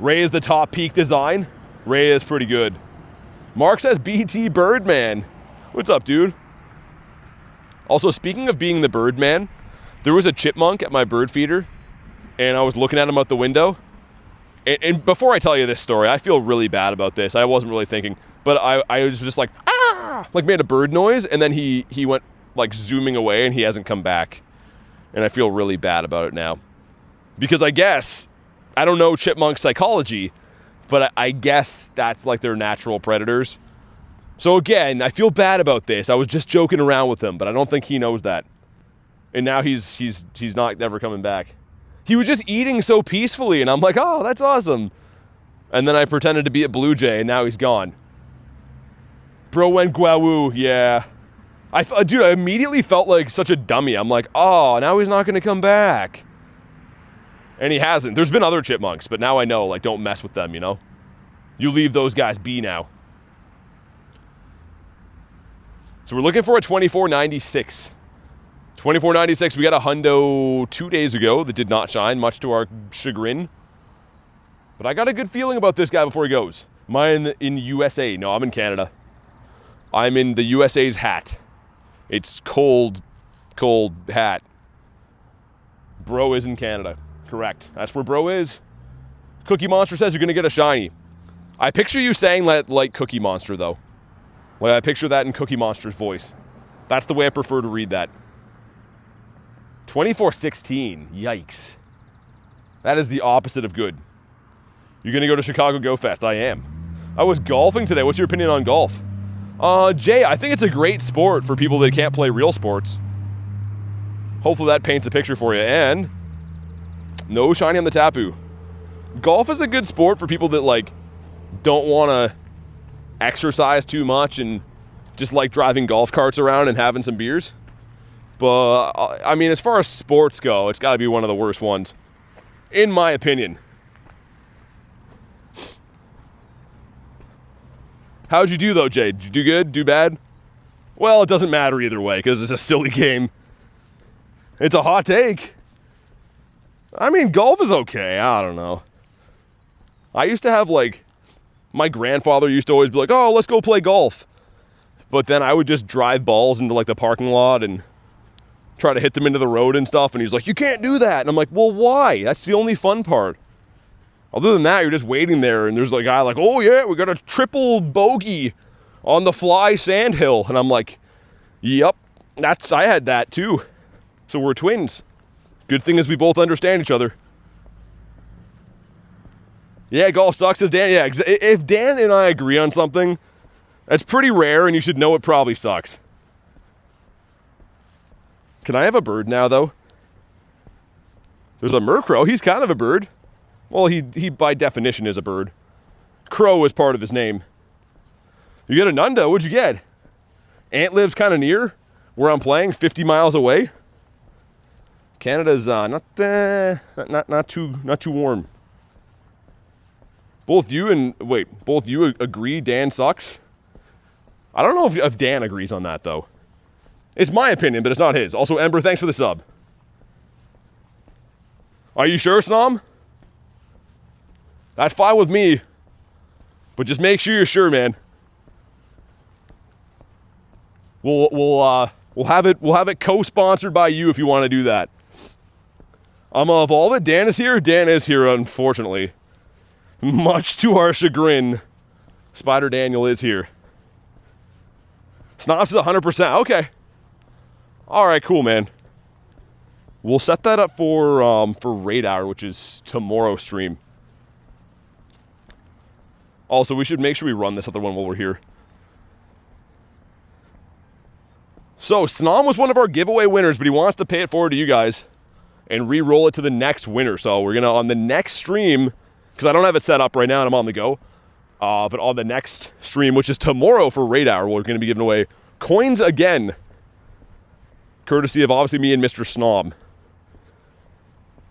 Ray is the top peak design. Ray is pretty good. Mark says BT Birdman. What's up, dude? Also, speaking of being the Birdman, there was a chipmunk at my bird feeder, and I was looking at him out the window. And before I tell you this story, I feel really bad about this. I wasn't really thinking, but I was just like, ah! Like made a bird noise, and then he went like zooming away, and he hasn't come back. And I feel really bad about it now. Because I guess, I don't know chipmunk psychology, but I guess that's like their natural predators. So again, I feel bad about this. I was just joking around with him, but I don't think he knows that. And now he's not never coming back. He was just eating so peacefully, and I'm like, oh, that's awesome. And then I pretended to be a blue jay, and now he's gone. Bro went guau, yeah. Dude, I immediately felt like such a dummy. I'm like, oh, now he's not going to come back. And he hasn't. There's been other chipmunks, but now I know, like, don't mess with them, you know? You leave those guys be now. So we're looking for a 2496. 2496, we got a hundo 2 days ago that did not shine, much to our chagrin. But I got a good feeling about this guy before he goes. Am I in USA? No, I'm in Canada. I'm in the USA's hat. It's cold hat. Bro is in Canada. Correct. That's where bro is. Cookie Monster says you're going to get a shiny. I picture you saying that like Cookie Monster, though. Like, I picture that in Cookie Monster's voice. That's the way I prefer to read that. 2416. Yikes. That is the opposite of good. You're going to go to Chicago Go Fest. I am. I was golfing today. What's your opinion on golf? Jay, I think it's a great sport for people that can't play real sports. Hopefully that paints a picture for you. And no shiny on the Tapu. Golf is a good sport for people that, like, don't want to exercise too much and just like driving golf carts around and having some beers. But, I mean, as far as sports go, it's got to be one of the worst ones, in my opinion. How'd you do, though, Jay? Did you do good? Do bad? Well, it doesn't matter either way, because it's a silly game. It's a hot take. I mean, golf is okay. I don't know. I used to have, like, my grandfather used to always be like, oh, let's go play golf. But then I would just drive balls into, like, the parking lot and try to hit them into the road and stuff. And he's like, you can't do that. And I'm like, well, why? That's the only fun part. Other than that, you're just waiting there, and there's a guy like, oh, yeah, we got a triple bogey on the fly sand hill. And I'm like, yep, I had that too. So we're twins. Good thing is we both understand each other. Yeah, golf sucks, says Dan. Yeah, if Dan and I agree on something, that's pretty rare, and you should know it probably sucks. Can I have a bird now, though? There's a Murkrow. He's kind of a bird. Well, he by definition is a bird. Crow is part of his name. You get a Nundo. What'd you get? Ant lives kind of near where I'm playing, 50 miles away. Canada's not too warm. Both you agree Dan sucks? I don't know if Dan agrees on that, though. It's my opinion, but it's not his. Also, Ember, thanks for the sub. Are you sure, Snom? That's fine with me. But just make sure you're sure, man. We'll have it co-sponsored by you if you want to do that. Of all that, Dan is here. Dan is here, unfortunately. Much to our chagrin, Spider Daniel is here. Snops is 100%. Okay. All right, cool, man. We'll set that up for raid hour, which is tomorrow's stream. Also, we should make sure we run this other one while we're here. So, Snom was one of our giveaway winners, but he wants to pay it forward to you guys and re-roll it to the next winner. So, we're going to, on the next stream, because I don't have it set up right now and I'm on the go, but on the next stream, which is tomorrow for raid hour, we're going to be giving away coins again. Courtesy of, obviously, me and Mr. Snom.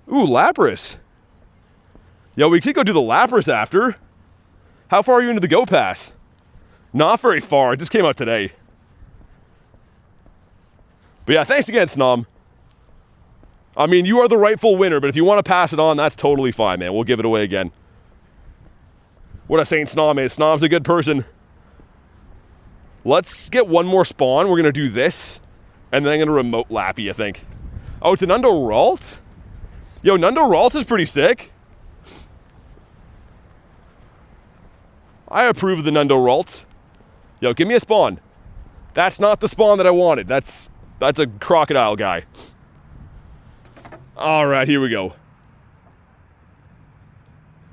Ooh, Lapras. Yo, we could go do the Lapras after. How far are you into the Go Pass? Not very far. It just came out today. But yeah, thanks again, Snom. I mean, you are the rightful winner, but if you want to pass it on, that's totally fine, man. We'll give it away again. What I'm saying, Snom is, Snom's a good person. Let's get one more spawn. We're going to do this, and then I'm going to remote Lappy, I think. Oh, it's an Nundo Ralt? Yo, Nundo Ralt is pretty sick. I approve of the Nundo Ralts. Yo, give me a spawn. That's not the spawn that I wanted. That's a crocodile guy. All right, here we go.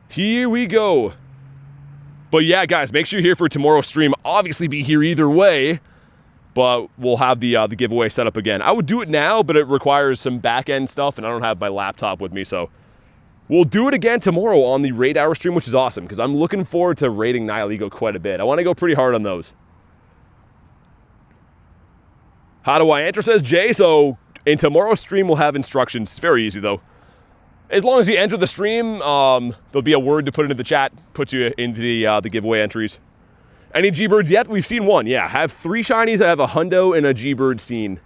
Here we go. But yeah, guys, make sure you're here for tomorrow's stream. Obviously be here either way, but we'll have the giveaway set up again. I would do it now, but it requires some back-end stuff, and I don't have my laptop with me, so we'll do it again tomorrow on the raid hour stream, which is awesome, because I'm looking forward to raiding Nihilego quite a bit. I want to go pretty hard on those. How do I enter, says Jay. So in tomorrow's stream, we'll have instructions. It's very easy, though. As long as you enter the stream, there'll be a word to put into the chat, puts you into the giveaway entries. Any G-Birds yet? We've seen one, yeah. I have 3 shinies. I have a hundo and a G-Bird seen.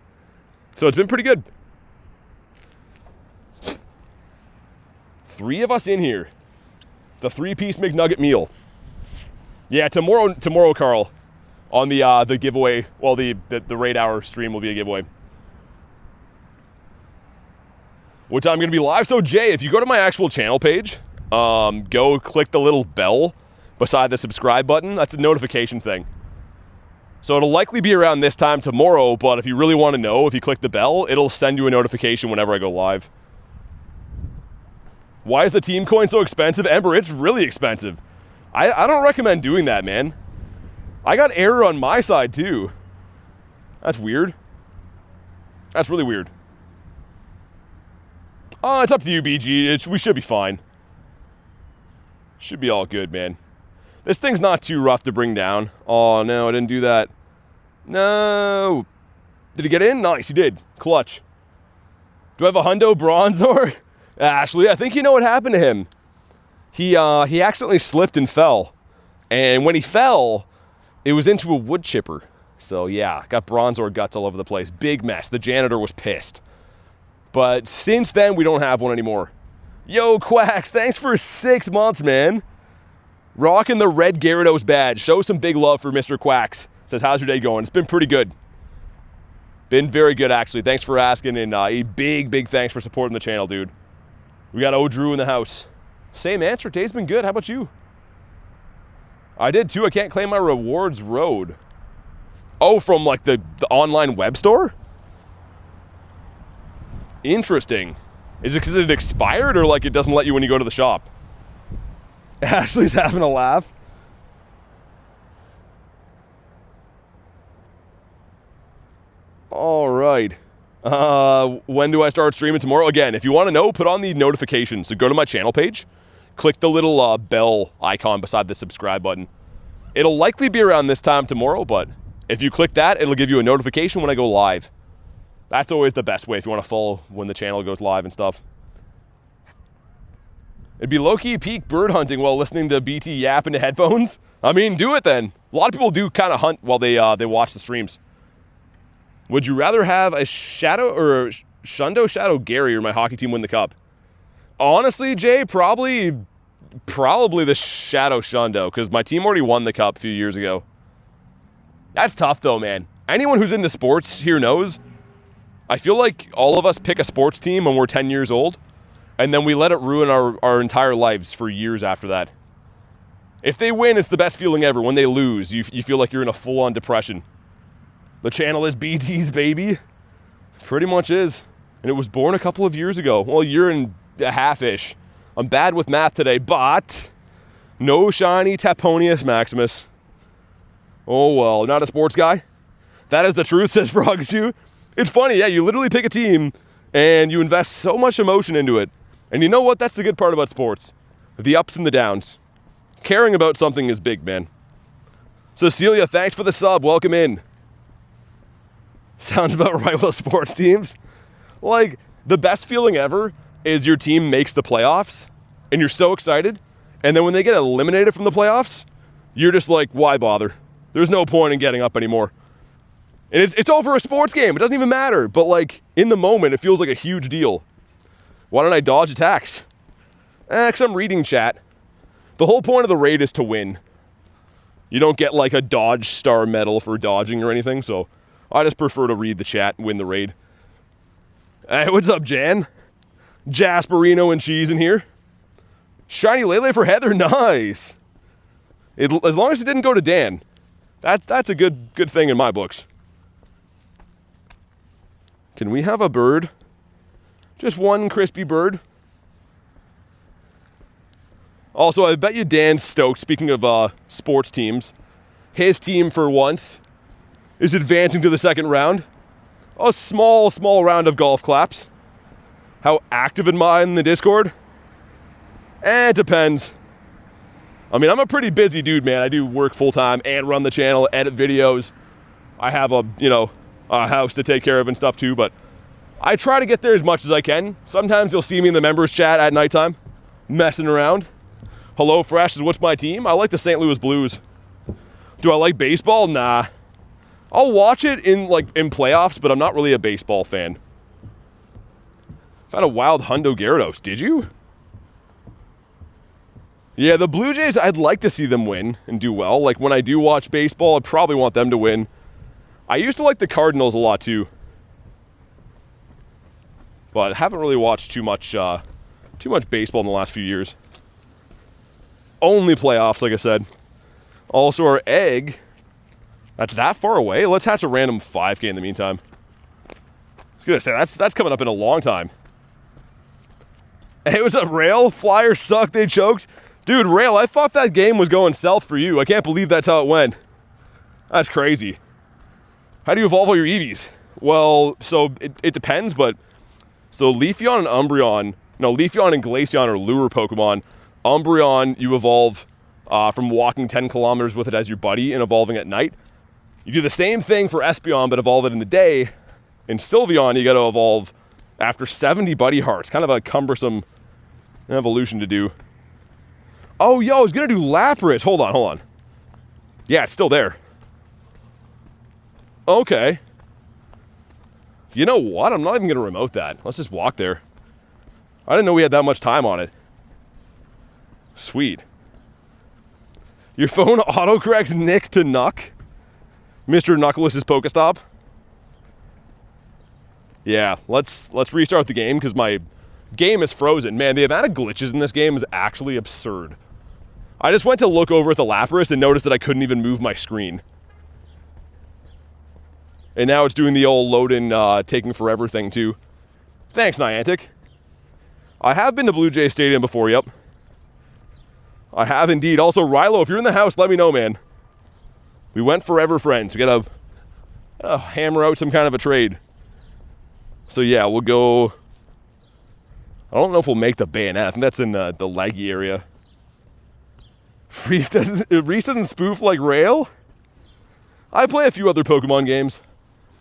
So it's been pretty good. 3 of us in here. The 3-piece McNugget meal. Yeah, tomorrow, Carl, on the giveaway. Well, the raid hour stream will be a giveaway. Which I'm going to be live. So, Jay, if you go to my actual channel page, go click the little bell beside the subscribe button. That's a notification thing. So it'll likely be around this time tomorrow, but if you really want to know, if you click the bell, it'll send you a notification whenever I go live. Why is the team coin so expensive? Ember, it's really expensive. I don't recommend doing that, man. I got error on my side, too. That's weird. That's really weird. Oh, it's up to you, BG. We should be fine. Should be all good, man. This thing's not too rough to bring down. Oh, no, I didn't do that. No. Did he get in? Nice, he did. Clutch. Do I have a hundo Bronzor? Ashley, I think you know what happened to him. He accidentally slipped and fell. And when he fell, it was into a wood chipper. So, yeah, got Bronzor guts all over the place. Big mess. The janitor was pissed. But since then, we don't have one anymore. Yo, Quacks, thanks for 6 months, man. Rocking the red Gyarados badge. Show some big love for Mr. Quacks. Says, how's your day going? It's been pretty good. Been very good, actually. Thanks for asking, and a big thanks for supporting the channel, dude. We got Drew in the house. Same answer. Day's been good. How about you? I did, too. I can't claim my rewards road. Oh, from, like, the online web store? Interesting. Is it because it expired or like it doesn't let you when you go to the shop? Ashley's having a laugh. All right. When do I start streaming tomorrow? Again, if you want to know, put on the notifications. So go to my channel page, click the little bell icon beside the subscribe button. It'll likely be around this time tomorrow, but if you click that, it'll give you a notification when I go live. That's always the best way if you want to follow when the channel goes live and stuff. It'd be low-key peak bird hunting while listening to BT yap into headphones. I mean, do it then. A lot of people do kind of hunt while they watch the streams. Would you rather have a Shadow or Shundo Shadow Gary or my hockey team win the cup? Honestly, Jay, probably the Shadow Shundo, because my team already won the cup a few years ago. That's tough though, man. Anyone who's into sports here knows, I feel like all of us pick a sports team when we're 10 years old, and then we let it ruin our entire lives for years after that. If they win, it's the best feeling ever. When they lose, you feel like you're in a full-on depression. The channel is BT's baby. Pretty much is. And it was born a couple of years ago. Well, a year and a half-ish. I'm bad with math today, but no shiny Taponius Maximus. Oh, well, not a sports guy? That is the truth, says Frogshoe. It's funny, yeah, you literally pick a team and you invest so much emotion into it. And you know what? That's the good part about sports. The ups and the downs. Caring about something is big, man. Cecilia, thanks for the sub. Welcome in. Sounds about right with sports teams. Like, the best feeling ever is your team makes the playoffs and you're so excited. And then when they get eliminated from the playoffs, you're just like, why bother? There's no point in getting up anymore. And it's over a sports game. It doesn't even matter. But like, in the moment, it feels like a huge deal. Why don't I dodge attacks? Because I'm reading chat. The whole point of the raid is to win. You don't get like a dodge star medal for dodging or anything, so I just prefer to read the chat and win the raid. Hey, what's up, Jan? Jasperino and cheese in here. Shiny Lele for Heather, nice. As long as it didn't go to Dan. That's a good thing in my books. Can we have a bird? Just one crispy bird. Also, I bet you Dan's stoked, speaking of sports teams. His team, for once, is advancing to the second round. A small round of golf claps. How active am I in the Discord? It depends. I mean, I'm a pretty busy dude, man. I do work full-time and run the channel, edit videos. I have a house to take care of and stuff too, but I try to get there as much as I can. Sometimes you'll see me in the members chat at nighttime, messing around. Hello Fresh is what's my team? I like the St. Louis Blues. Do I like baseball? Nah. I'll watch it in playoffs, but I'm not really a baseball fan. Found a wild Hundo Gyarados. Did you? Yeah, the Blue Jays, I'd like to see them win and do well. Like, when I do watch baseball, I'd probably want them to win. I used to like the Cardinals a lot, too. But I haven't really watched too much baseball in the last few years. Only playoffs, like I said. Also, our egg, that's that far away. Let's hatch a random 5K in the meantime. I was going to say, that's coming up in a long time. Hey, what's up, Rail? Flyers suck, they choked. Dude, Rail, I thought that game was going south for you. I can't believe that's how it went. That's crazy. How do you evolve all your Eevees? Well, so it depends, but so Leafeon and Umbreon, no, Leafeon and Glaceon are lure Pokemon. Umbreon, you evolve from walking 10 kilometers with it as your buddy and evolving at night. You do the same thing for Espeon, but evolve it in the day. In Sylveon, you got to evolve after 70 buddy hearts. Kind of a cumbersome evolution to do. Oh, yo, I was going to do Lapras. Hold on. Yeah, it's still there. Okay. You know what? I'm not even going to remote that. Let's just walk there. I didn't know we had that much time on it. Sweet. Your phone autocorrects Nick to Nuck? Mr. Knuckles' Pokestop? Yeah, let's restart the game because my game is frozen. Man, the amount of glitches in this game is actually absurd. I just went to look over at the Lapras and noticed that I couldn't even move my screen. And now it's doing the old load-in, taking forever thing, too. Thanks, Niantic. I have been to Blue Jay Stadium before, yep. I have indeed. Also, Rilo, if you're in the house, let me know, man. We went forever friends. We gotta hammer out some kind of a trade. So, yeah, we'll go... I don't know if we'll make the bayonet. I think that's in the leggy area. Reese doesn't spoof like Rail? I play a few other Pokemon games.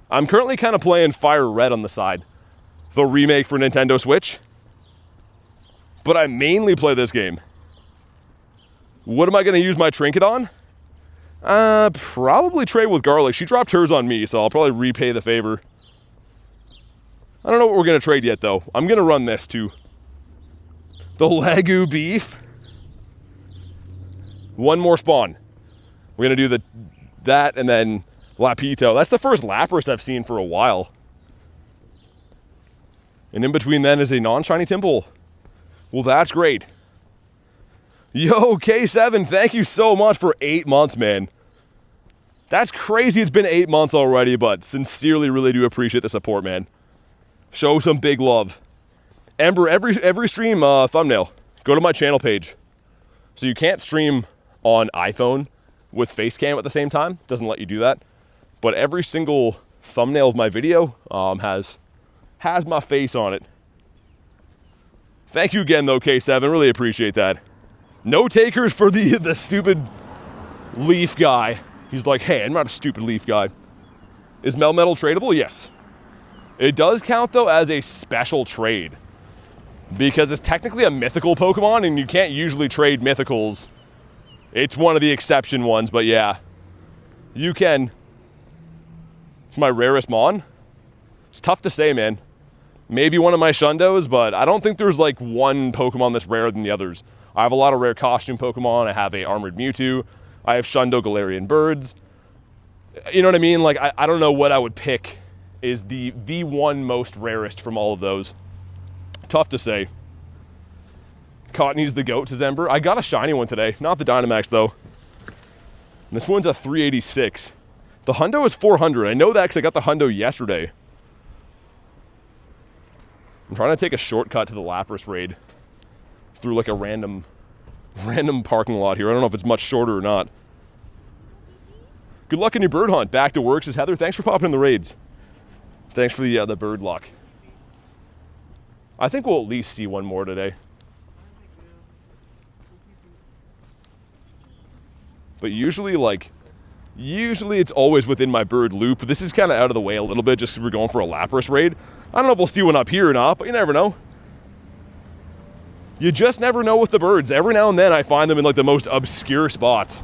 I'm currently kind of playing Fire Red on the side. The remake for Nintendo Switch. but I mainly play this game. What am I going to use my trinket on? Probably trade with Garlic. She dropped hers on me, so I'll probably repay the favor. I don't know what we're going to trade yet, though. I'm going to run this, too. The Legu Beef. One more spawn. We're going to do that and then Lapito. That's the first Lapras I've seen for a while. And in between then is a non-shiny Timple. Well, that's great. Yo, K7, thank you so much for 8 months, man. That's crazy it's been 8 months already, but sincerely really do appreciate the support, man. Show some big love. Ember, every stream thumbnail, go to my channel page. So you can't stream on iPhone with Facecam at the same time. Doesn't let you do that. But every single thumbnail of my video has my face on it. Thank you again, though, K7. Really appreciate that. No takers for the stupid leaf guy. He's like, hey, I'm not a stupid leaf guy. Is Melmetal tradable? Yes. It does count, though, as a special trade. Because it's technically a mythical Pokemon, and you can't usually trade mythicals. It's one of the exception ones, but yeah. You can. It's my rarest Mon. It's tough to say, man. Maybe one of my Shundos, but I don't think there's like one Pokemon that's rarer than the others. I have a lot of rare costume Pokemon. I have a Armored Mewtwo. I have Shiny Galarian Birds. You know what I mean? Like, I don't know what I would pick is the one most rarest from all of those. Tough to say. Cottony's the GOAT, says Ember. I got a shiny one today. Not the Dynamax, though. And this one's a 386. The Hundo is 400. I know that because I got the Hundo yesterday. I'm trying to take a shortcut to the Lapras raid through like a random parking lot here. I don't know if it's much shorter or not. Good luck in your bird hunt. Back to work, says Heather. Thanks for popping in the raids. Thanks for the bird luck. I think we'll at least see one more today. But usually it's always within my bird loop. This is kind of out of the way a little bit just because we're going for a Lapras raid. I don't know if we'll see one up here or not, but you never know. You just never know with the birds. Every now and then I find them in like the most obscure spots.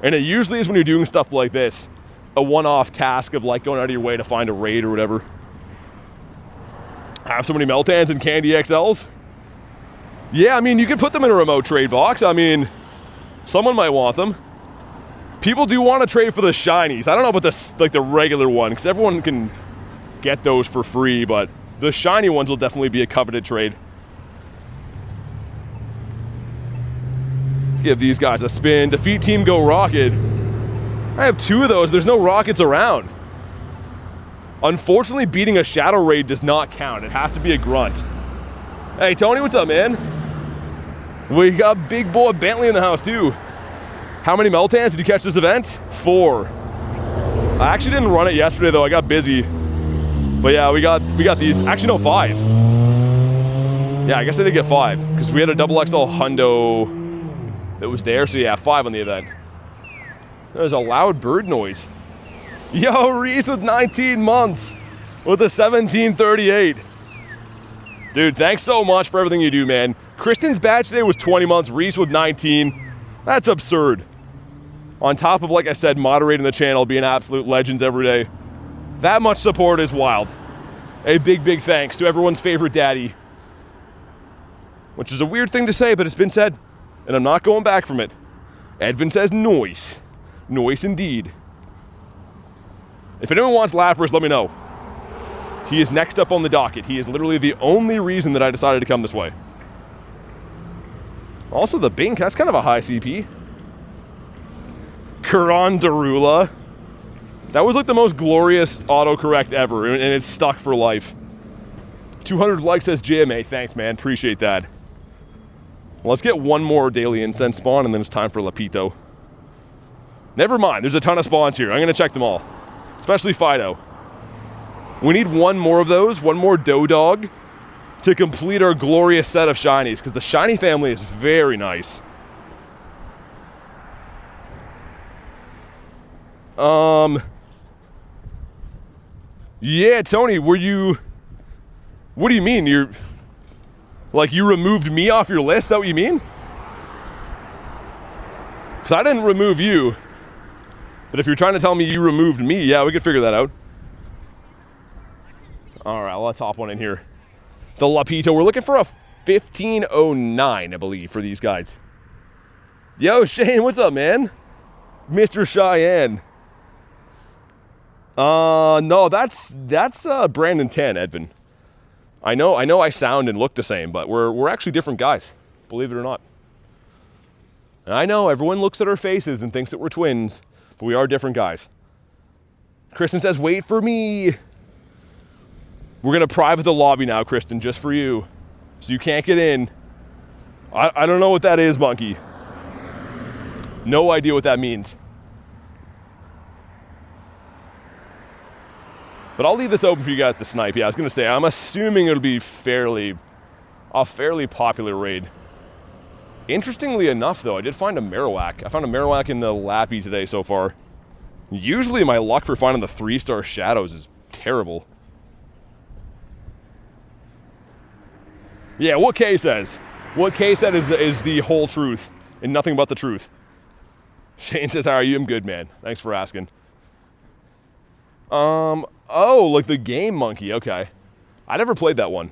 And it usually is when you're doing stuff like this. A one-off task of like going out of your way to find a raid or whatever. Have so many Meltans and Candy XLs? Yeah, I mean, you could put them in a remote trade box. I mean, someone might want them. People do want to trade for the shinies. I don't know about this, like the regular one, because everyone can get those for free, but the shiny ones will definitely be a coveted trade. Give these guys a spin. Defeat Team Go Rocket. I have 2 of those. There's no rockets around. Unfortunately, beating a Shadow Raid does not count. It has to be a grunt. Hey, Tony, what's up, man? We got big boy Bentley in the house, too. How many Meltans did you catch this event? 4. I actually didn't run it yesterday, though. I got busy. But yeah, we got these. Actually, no, 5. Yeah, I guess I did get 5. Because we had a double XL Hundo that was there. So yeah, 5 on the event. There's a loud bird noise. Yo, Reese with 19 months with a 1738. Dude, thanks so much for everything you do, man. Kristen's badge today was 20 months. Reese with 19. That's absurd. On top of, like I said, moderating the channel, being absolute legends every day. That much support is wild. A big, big thanks to everyone's favorite daddy. Which is a weird thing to say, but it's been said. And I'm not going back from it. Edvin says noise. Noise indeed. If anyone wants Lapras, let me know. He is next up on the docket. He is literally the only reason that I decided to come this way. Also, the Bink, that's kind of a high CP. Kuron Darula. That was like the most glorious autocorrect ever, and it's stuck for life. 200 likes says JMA. Thanks, man. Appreciate that. Well, let's get one more Daily Incense spawn, and then it's time for Lapito. Never mind. There's a ton of spawns here. I'm going to check them all. Especially Fido. We need one more of those, one more Dodog, to complete our glorious set of shinies, because the shiny family is very nice. Yeah, Tony, were you... What do you mean? Like, you removed me off your list? Is that what you mean? Because I didn't remove you. But if you're trying to tell me you removed me, yeah, we could figure that out. All right, let's hop one in here. The Lapito, we're looking for a 1509, I believe, for these guys. Yo, Shane, what's up, man? Mr. Cheyenne. No, that's Brandon 10, Edvin. I know I sound and look the same, but we're actually different guys, believe it or not. And I know everyone looks at our faces and thinks that we're twins, but we are different guys. Kristen says, wait for me. We're going to private the lobby now, Kristen, just for you. So you can't get in. I don't know what that is, Monkey. No idea what that means. But I'll leave this open for you guys to snipe. Yeah, I was going to say, I'm assuming it'll be a fairly popular raid. Interestingly enough, though, I did find a Marowak. I found a Marowak in the Lappy today so far. Usually my luck for finding the 3-star shadows is terrible. Yeah, what Kay says. What Kay said is the whole truth and nothing but the truth. Shane says, how are you? I'm good, man. Thanks for asking. Oh, like the game Monkey. Okay. I never played that one.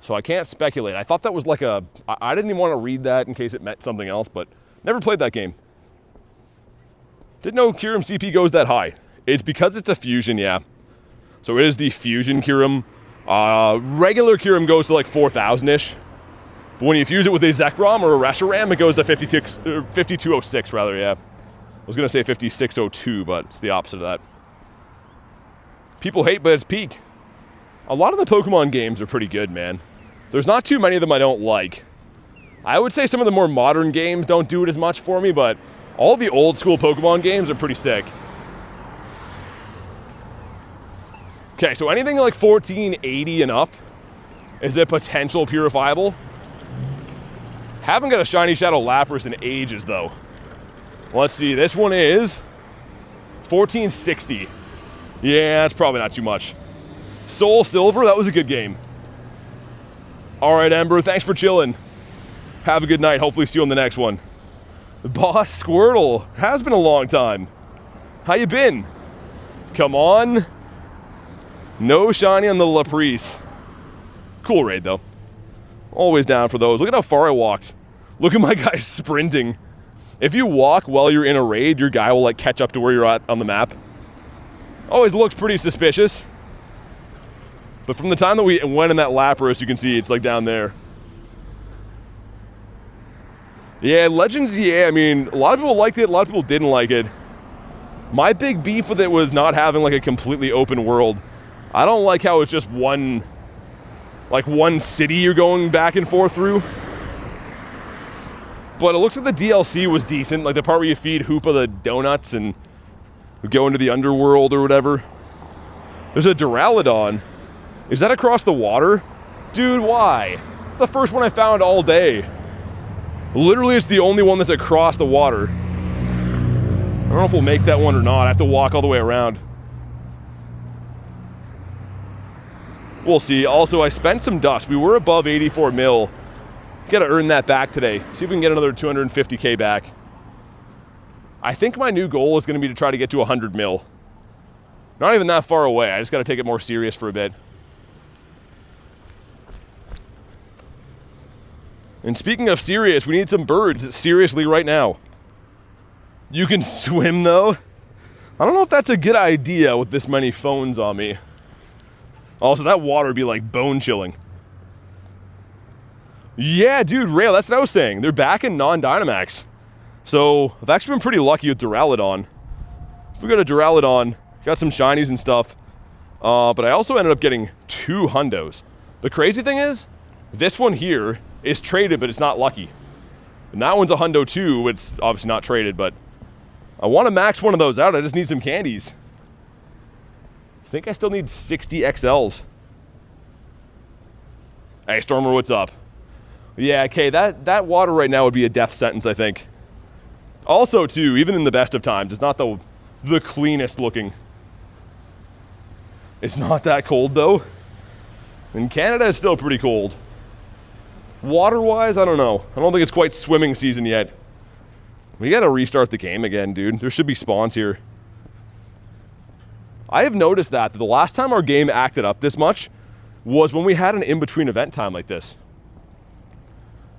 So I can't speculate. I thought that was like I didn't even want to read that in case it meant something else, but never played that game. Didn't know Kyurem CP goes that high. It's because it's a fusion, yeah. So it is the fusion Kyurem. Regular Kyurem goes to like 4,000-ish. But when you fuse it with a Zekrom or a Reshiram, it goes to 5206 rather, yeah. I was going to say 5602, but it's the opposite of that. People hate, but it's peak. A lot of the Pokemon games are pretty good, man. There's not too many of them I don't like. I would say some of the more modern games don't do it as much for me, but all the old school Pokemon games are pretty sick. Okay, so anything like 1480 and up is a potential purifiable. Haven't got a Shiny Shadow Lapras in ages, though. Let's see, this one is 1460. Yeah, that's probably not too much. Soul Silver, that was a good game. All right, Ember, thanks for chilling. Have a good night. Hopefully see you on the next one. Boss Squirtle, has been a long time. How you been? Come on. No shiny on the Laprise. Cool raid, though. Always down for those. Look at how far I walked. Look at my guy sprinting. If you walk while you're in a raid, your guy will like catch up to where you're at on the map. Always looks pretty suspicious. But from the time that we went in that Lapras, you can see it's like down there. Yeah, Legends, yeah, I mean, a lot of people liked it, a lot of people didn't like it. My big beef with it was not having like a completely open world. I don't like how it's just one city you're going back and forth through. But it looks like the DLC was decent, like the part where you feed Hoopa the donuts and go into the underworld or whatever. There's a Duraludon. Is that across the water? Dude, why? It's the first one I found all day. Literally, it's the only one that's across the water. I don't know if we'll make that one or not. I have to walk all the way around. We'll see. Also, I spent some dust. We were above 84 mil. Gotta earn that back today. See if we can get another 250K back. I think my new goal is gonna be to try to get to 100 mil. Not even that far away. I just gotta take it more serious for a bit. And speaking of serious, we need some birds seriously right now. You can swim though? I don't know if that's a good idea with this many phones on me. Also, that water would be like bone chilling. Yeah, dude, Rail, that's what I was saying. They're back in non-Dynamax. So, I've actually been pretty lucky with Duraludon. If we got a Duraludon, got some shinies and stuff. But I also ended up getting 2 hundos. The crazy thing is, this one here is traded, but it's not lucky. And that one's a hundo too. It's obviously not traded, but I want to max one of those out. I just need some candies. I think I still need 60 XLs. Hey, Stormer, what's up? Yeah, okay, that water right now would be a death sentence, I think. Also, too, even in the best of times, it's not the cleanest looking. It's not that cold, though. And Canada is still pretty cold. Water-wise, I don't know. I don't think it's quite swimming season yet. We gotta restart the game again, dude. There should be spawns here. I have noticed that the last time our game acted up this much was when we had an in-between event time like this.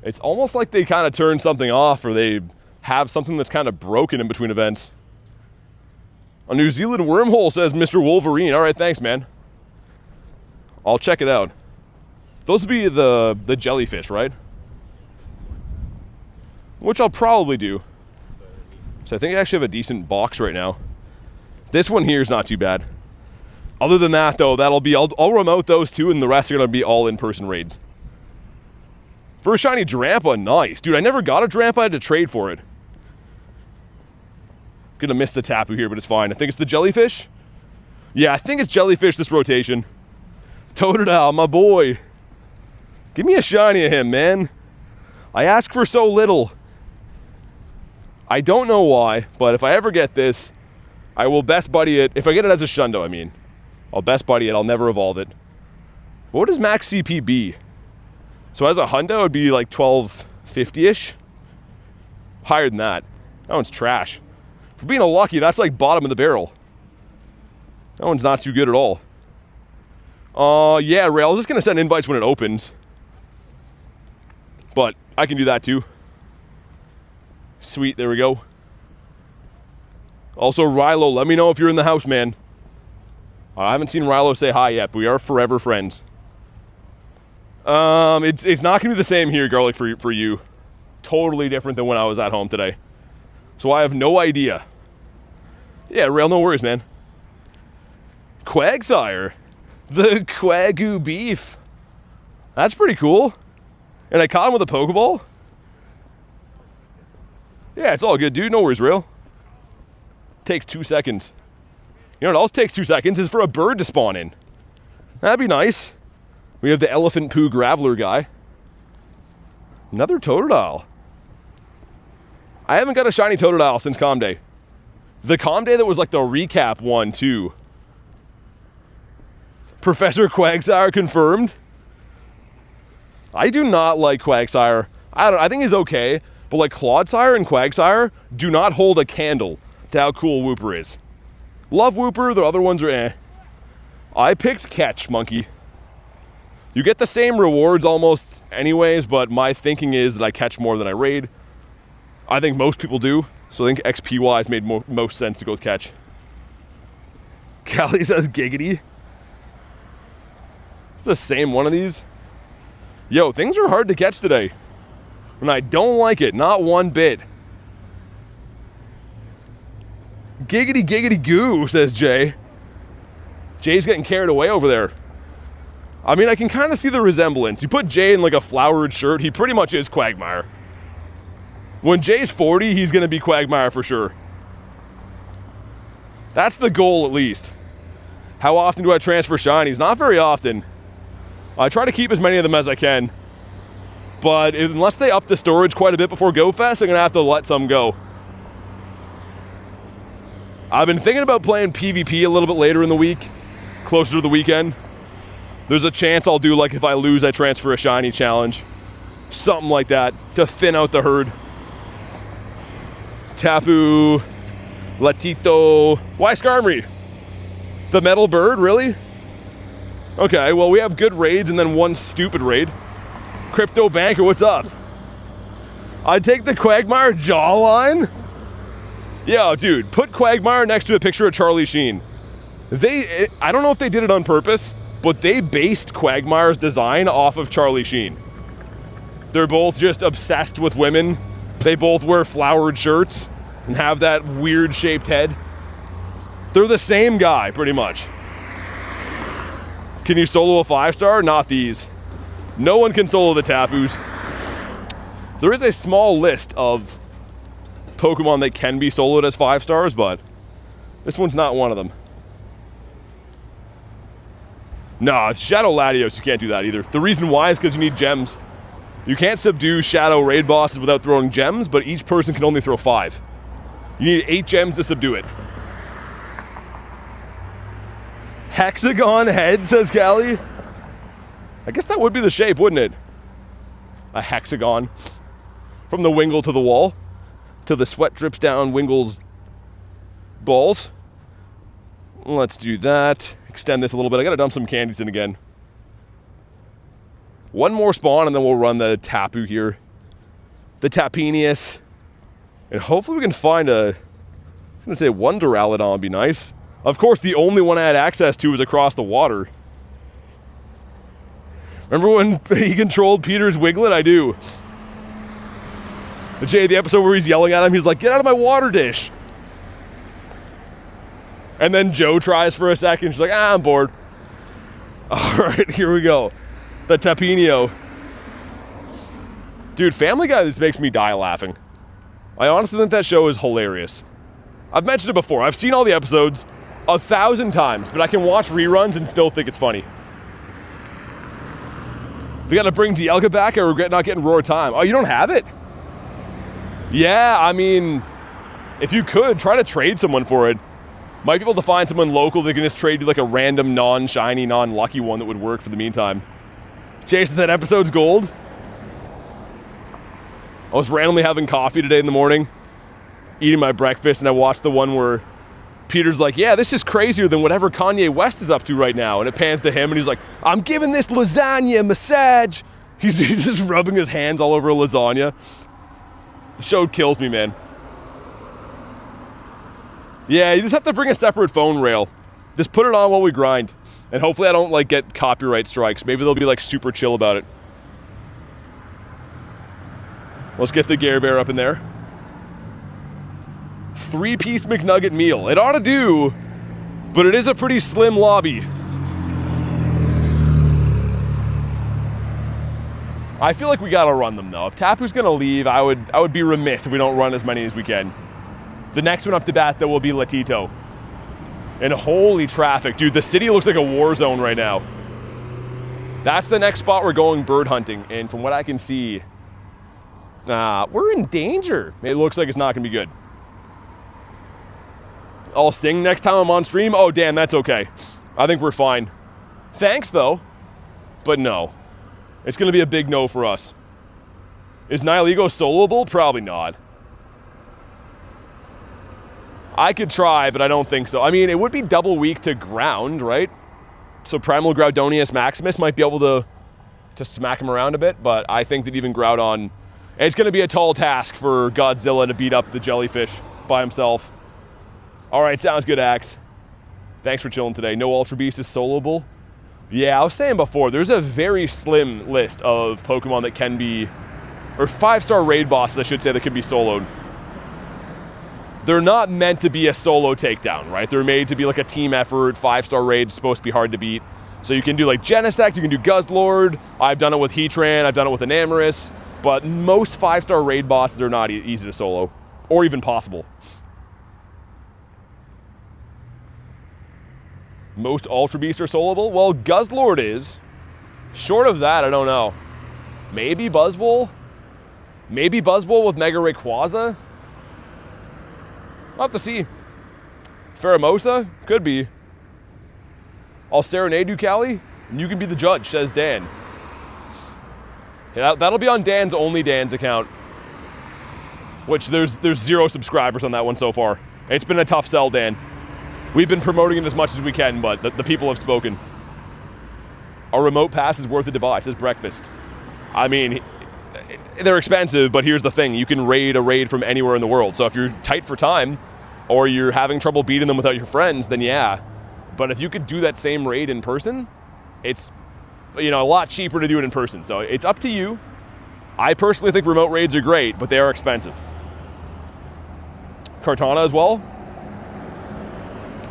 It's almost like they kind of turn something off, or they have something that's kind of broken in between events. A New Zealand wormhole, says Mr. Wolverine. All right, thanks, man. I'll check it out. Those would be the jellyfish, right? Which I'll probably do. So I think I actually have a decent box right now. This one here is not too bad. Other than that, though, I'll remote those two, and the rest are going to be all in-person raids. For a shiny Drampa, nice. Dude, I never got a Drampa. I had to trade for it. Gonna miss the Tapu here, but it's fine. I think it's the jellyfish. Yeah, I think it's jellyfish this rotation. Totodile, my boy. Give me a shiny of him, man. I ask for so little. I don't know why, but if I ever get this, I will best buddy it. If I get it as a Shundo, I mean. I'll best buddy it. I'll never evolve it. What does max CP be? So as a Hundo, it would be like 1250-ish. Higher than that. That one's trash. For being a lucky, that's like bottom of the barrel. That one's not too good at all. Yeah, Ray, I was just going to send invites when it opens. But I can do that too. Sweet, there we go. Also, Rilo, let me know if you're in the house, man. I haven't seen Rilo say hi yet, but we are forever friends. It's not going to be the same here, Garlic, for you. Totally different than when I was at home today. So I have no idea. Yeah, Rail, no worries, man. Quagsire. The Quagoo beef. That's pretty cool. And I caught him with a Pokeball? Yeah, it's all good, dude. No worries, Rail. Takes 2 seconds. You know what else takes 2 seconds is for a bird to spawn in. That'd be nice. We have the Elephant Poo Graveler guy. Another Totodile. I haven't got a shiny Totodile since Com Day. The Com Day that was like the recap one, too. Professor Quagsire confirmed. I do not like Quagsire. I think he's okay, but like Clodsire and Quagsire do not hold a candle to how cool Wooper is. Love Wooper, the other ones are eh. I picked Catch, monkey. You get the same rewards almost anyways, but my thinking is that I catch more than I raid. I think most people do, so I think XP-wise made most sense to go with Catch. Callie says giggity. It's the same one of these. Yo, things are hard to catch today. And I don't like it, not one bit. Giggity giggity goo, says Jay. Jay's getting carried away over there. I mean, I can kind of see the resemblance. You put Jay in like a flowered shirt, he pretty much is Quagmire. When Jay's 40, he's going to be Quagmire for sure. That's the goal, at least. How often do I transfer shinies? Not very often. I try to keep as many of them as I can. But unless they up the storage quite a bit before GoFest, I'm going to have to let some go. I've been thinking about playing PvP a little bit later in the week, closer to the weekend. There's a chance I'll do, like, if I lose, I transfer a shiny challenge. Something like that, to thin out the herd. Tapu, Latito. Why Skarmory? The metal bird, really? Okay, well, we have good raids and then one stupid raid. Crypto Banker, what's up? I'd take the Quagmire jawline. Yo, dude, put Quagmire next to a picture of Charlie Sheen. I don't know if they did it on purpose, but they based Quagmire's design off of Charlie Sheen. They're both just obsessed with women. They both wear flowered shirts and have that weird shaped head. They're the same guy, pretty much. Can you solo a 5-star? Not these. No one can solo the Tapus. There is a small list of Pokemon that can be soloed as 5 stars, but this one's not one of them. No, Shadow Latios, you can't do that either. The reason why is because you need gems. You can't subdue Shadow raid bosses without throwing gems, but each person can only throw 5. You need 8 gems to subdue it. Hexagon head, says Callie. I guess that would be the shape, wouldn't it? a hexagon from the Wingull to the wall, till the sweat drips down Wingull's balls. Let's do that. Extend this a little bit. I gotta dump some candies in again. One more spawn, and then we'll run the Tapu here. The Tapinius. And hopefully we can find I was gonna say one Duraludon would be nice. Of course, the only one I had access to was across the water. Remember when he controlled Peter's Wiglet? I do. Jay, the episode where he's yelling at him, he's like, get out of my water dish. And then Joe tries for a second. She's like, I'm bored. All right, here we go. The Tapinio. Dude, Family Guy, this makes me die laughing. I honestly think that show is hilarious. I've mentioned it before. I've seen all the episodes 1,000 times, but I can watch reruns and still think it's funny. We gotta bring Dialga back. I regret not getting Roar Time. Oh, you don't have it? Yeah, I mean, if you could, try to trade someone for it. Might be able to find someone local that can just trade you like a random non-shiny, non-lucky one that would work for the meantime. Jason, that episode's gold. I was randomly having coffee today in the morning, eating my breakfast, and I watched the one where Peter's like, yeah, this is crazier than whatever Kanye West is up to right now. And it pans to him, and he's like, I'm giving this lasagna a massage. He's just rubbing his hands all over a lasagna. The show kills me, man. Yeah, you just have to bring a separate phone rail. Just put it on while we grind. And hopefully I don't, like, get copyright strikes. Maybe they'll be, like, super chill about it. Let's get the Gare Bear up in there. 3-piece McNugget meal. It ought to do, but it is a pretty slim lobby. I feel like we gotta run them, though. If Tapu's gonna leave, I would be remiss if we don't run as many as we can. The next one up to bat, though, will be Latito. And holy traffic. Dude, the city looks like a war zone right now. That's the next spot we're going bird hunting. And from what I can see, we're in danger. It looks like it's not going to be good. I'll sing next time I'm on stream. Oh, damn, that's okay. I think we're fine. Thanks, though. But no. It's going to be a big no for us. Is Nihilego soloable? Probably not. I could try, but I don't think so. I mean, it would be double weak to ground, right? So Primal Groudonius Maximus might be able to smack him around a bit, but I think that even Groudon... It's going to be a tall task for Godzilla to beat up the jellyfish by himself. All right, sounds good, Axe. Thanks for chilling today. No Ultra Beast is soloable. Yeah, I was saying before, there's a very slim list of Pokemon that can be... Or 5-star raid bosses, I should say, that can be soloed. They're not meant to be a solo takedown, right? They're made to be like a team effort. 5-star raid is supposed to be hard to beat. So you can do like Genesect, you can do Guzzlord. I've done it with Heatran, I've done it with Enamorus. But most 5-star raid bosses are not easy to solo. Or even possible. Most Ultra Beasts are soloable? Well, Guzzlord is. Short of that, I don't know. Maybe Buzzwole? Maybe Buzzwole with Mega Rayquaza? I'll have to see. Pheromosa? Could be. I'll serenade you, Callie, and you can be the judge, says Dan. Yeah, that'll be on Dan's Only Dan's account. Which there's 0 subscribers on that one so far. It's been a tough sell, Dan. We've been promoting it as much as we can, but the people have spoken. A remote pass is worth it to buy, says Breakfast. I mean, they're expensive, but here's the thing. You can raid a raid from anywhere in the world. So if you're tight for time, or you're having trouble beating them without your friends, then yeah. But if you could do that same raid in person, it's, a lot cheaper to do it in person. So it's up to you. I personally think remote raids are great, but they are expensive. Kartana as well?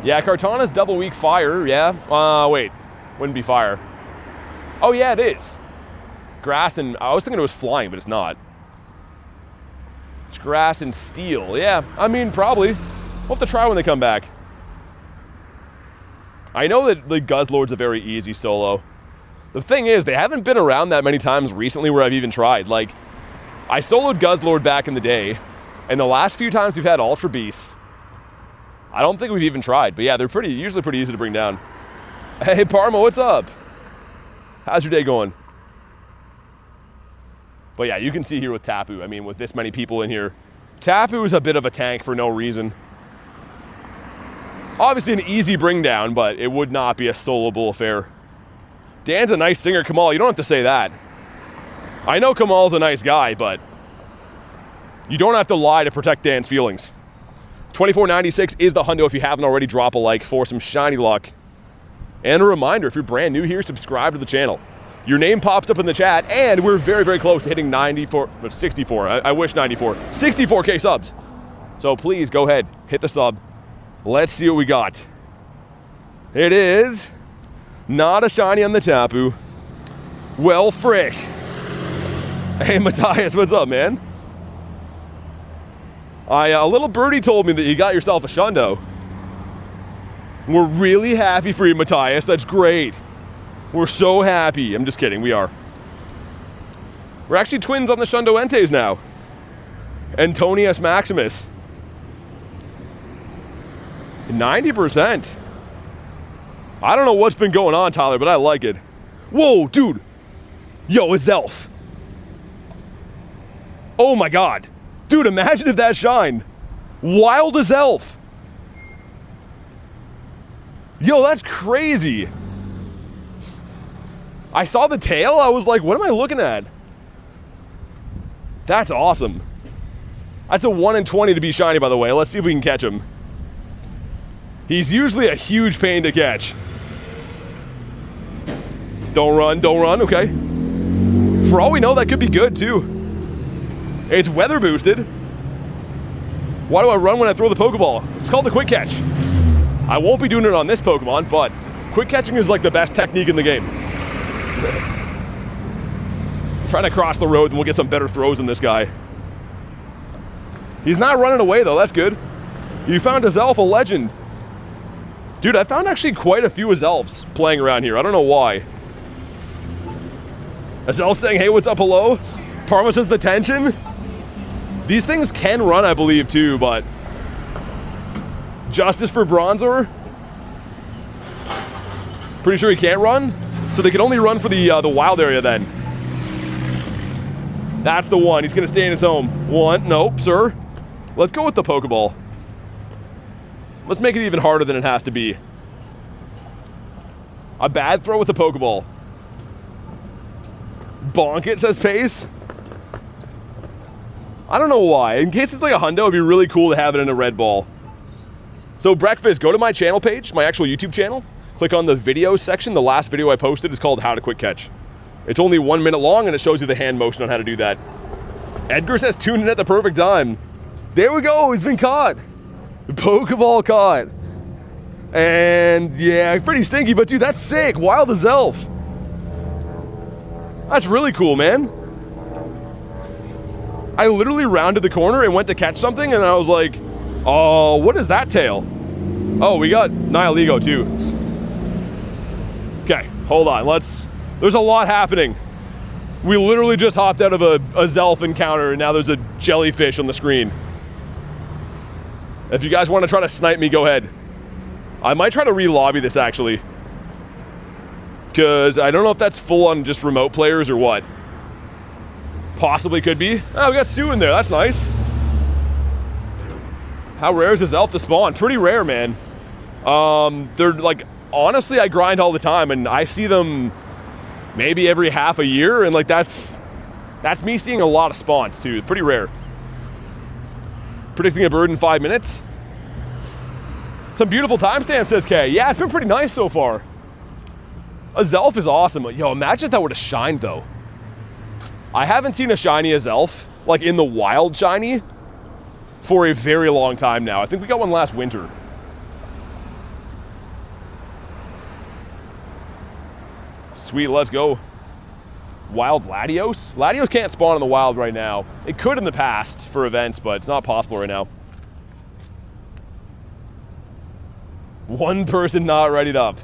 Yeah, Kartana's double weak fire, yeah. Wait, wouldn't be fire. Oh yeah, it is. Grass and, I was thinking it was flying, but it's not. It's grass and steel, yeah. I mean, probably. We'll have to try when they come back. I know that the Guzzlord's a very easy solo. The thing is, they haven't been around that many times recently where I've even tried. Like, I soloed Guzzlord back in the day, and the last few times we've had Ultra Beasts, I don't think we've even tried. But yeah, they're usually pretty easy to bring down. Hey, Parma, what's up? How's your day going? But yeah, you can see here with Tapu, I mean, with this many people in here, Tapu is a bit of a tank for no reason. Obviously an easy bring down, but it would not be a soloable affair. Dan's a nice singer, Kamal. You don't have to say that. I know Kamal's a nice guy, but you don't have to lie to protect Dan's feelings. $24.96 is the hundo. If you haven't already, drop a like for some shiny luck. And a reminder, if you're brand new here, subscribe to the channel. Your name pops up in the chat, and we're very, very close to hitting 64. I wish 94. 64K subs. So please go ahead, hit the sub. Let's see what we got. It is not a shiny on the Tapu. Well, frick. Hey, Matthias, what's up, man? A little birdie told me that you got yourself a shundo. We're really happy for you, Matthias. That's great. We're so happy. I'm just kidding. We are. We're actually twins on the Shundo Entes now. Antonius Maximus. 90%. I don't know what's been going on, Tyler, but I like it. Whoa, dude. Yo, it's Elf. Oh my God. Dude, imagine if that shined. Wild as Elf. Yo, that's crazy. I saw the tail, I was like, what am I looking at? That's awesome. That's a 1 in 20 to be shiny, by the way. Let's see if we can catch him. He's usually a huge pain to catch. Don't run, okay. For all we know, that could be good too. It's weather boosted. Why do I run when I throw the Pokeball? It's called the quick catch. I won't be doing it on this Pokemon, but quick catching is like the best technique in the game. I'm trying to cross the road and we'll get some better throws than this guy. He's not running away though, that's good. You found Azelf, a legend. Dude, I found actually quite a few Azelfs playing around here. I don't know why. Azelf saying, hey, what's up, hello? Parma says the tension. These things can run, I believe, too, but Justice for Bronzor. Pretty sure he can't run. So they can only run for the wild area then. That's the one. He's going to stay in his home. One. Nope, sir. Let's go with the Pokeball. Let's make it even harder than it has to be. A bad throw with the Pokeball. Bonk it, says Pace. I don't know why. In case it's like a hundo, it'd be really cool to have it in a red ball. So Breakfast, go to my channel page, my actual YouTube channel. Click on the videos section. The last video I posted is called How to Quick Catch. It's only 1 minute long and it shows you the hand motion on how to do that. Edgar says tune in at the perfect time. There we go, he's been caught. Pokeball caught. And yeah, pretty stinky, but dude, that's sick. Wild as Elf. That's really cool, man. I literally rounded the corner and went to catch something and I was like, oh, what is that tail? Oh, we got Nihilego too. Okay, hold on, there's a lot happening. We literally just hopped out of a Zelf encounter and now there's a jellyfish on the screen. If you guys want to try to snipe me, go ahead. I might try to re-lobby this actually. Because I don't know if that's full on just remote players or what. Possibly could be. Oh, we got Sue in there, that's nice. How rare is this elf to spawn? Pretty rare, man. They're like, honestly, I grind all the time and I see them maybe every half a year and like that's me seeing a lot of spawns too. Pretty rare. Predicting a bird in 5 minutes. Some beautiful timestamp, says Kay. Yeah, it's been pretty nice so far. Azelf is awesome. Yo, imagine if that would have shined though. I haven't seen a shiny Azelf, like in the wild shiny, for a very long time now. I think we got one last winter. Sweet, let's go. Wild Latios? Latios can't spawn in the wild right now. It could in the past for events, but it's not possible right now. One person not readied up.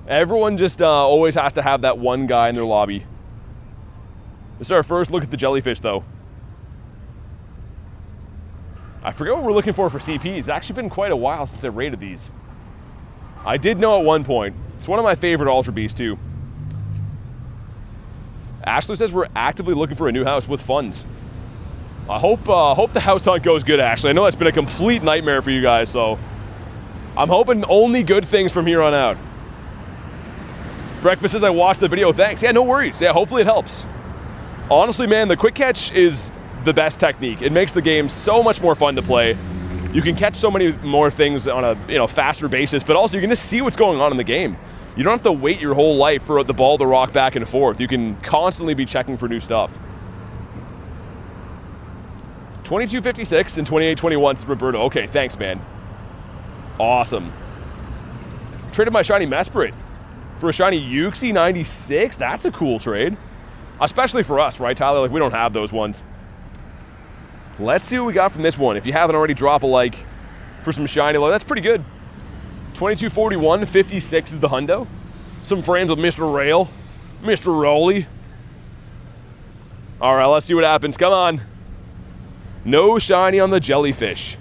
Everyone just always has to have that one guy in their lobby. This is our first look at the jellyfish, though. I forget what we're looking for CPs. It's actually been quite a while since I rated these. I did know at one point. It's one of my favorite Ultra Beasts, too. Ashley says we're actively looking for a new house with funds. I hope the house hunt goes good, Ashley. I know it's been a complete nightmare for you guys, so I'm hoping only good things from here on out. Breakfast says I watched the video. Thanks. Yeah, no worries. Yeah, hopefully it helps. Honestly, man, the quick catch is the best technique. It makes the game so much more fun to play. You can catch so many more things on a faster basis, but also you can just see what's going on in the game. You don't have to wait your whole life for the ball to rock back and forth. You can constantly be checking for new stuff. 2256 and 2821 is Roberto. Okay, thanks, man. Awesome. Traded my shiny Mesprit for a shiny Uxie 96. That's a cool trade. Especially for us, right, Tyler? Like, we don't have those ones. Let's see what we got from this one. If you haven't already, drop a like for some shiny. That's pretty good. 2241, 56 is the hundo. Some friends with Mr. Rail, Mr. Rolly. All right, let's see what happens. Come on. No shiny on the jellyfish.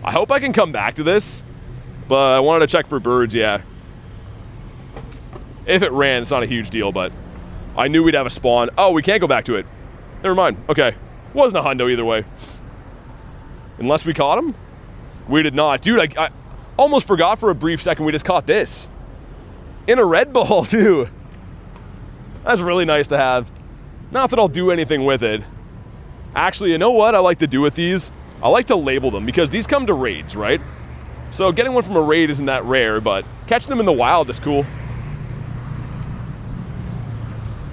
I hope I can come back to this, but I wanted to check for birds, yeah. If it ran, it's not a huge deal, but I knew we'd have a spawn. Oh, we can't go back to it. Never mind. Okay. Wasn't a hundo either way. Unless we caught him? We did not. Dude, I almost forgot for a brief second we just caught this. In a red ball, too. That's really nice to have. Not that I'll do anything with it. Actually, you know what I like to do with these? I like to label them, because these come to raids, right? So getting one from a raid isn't that rare, but catching them in the wild is cool.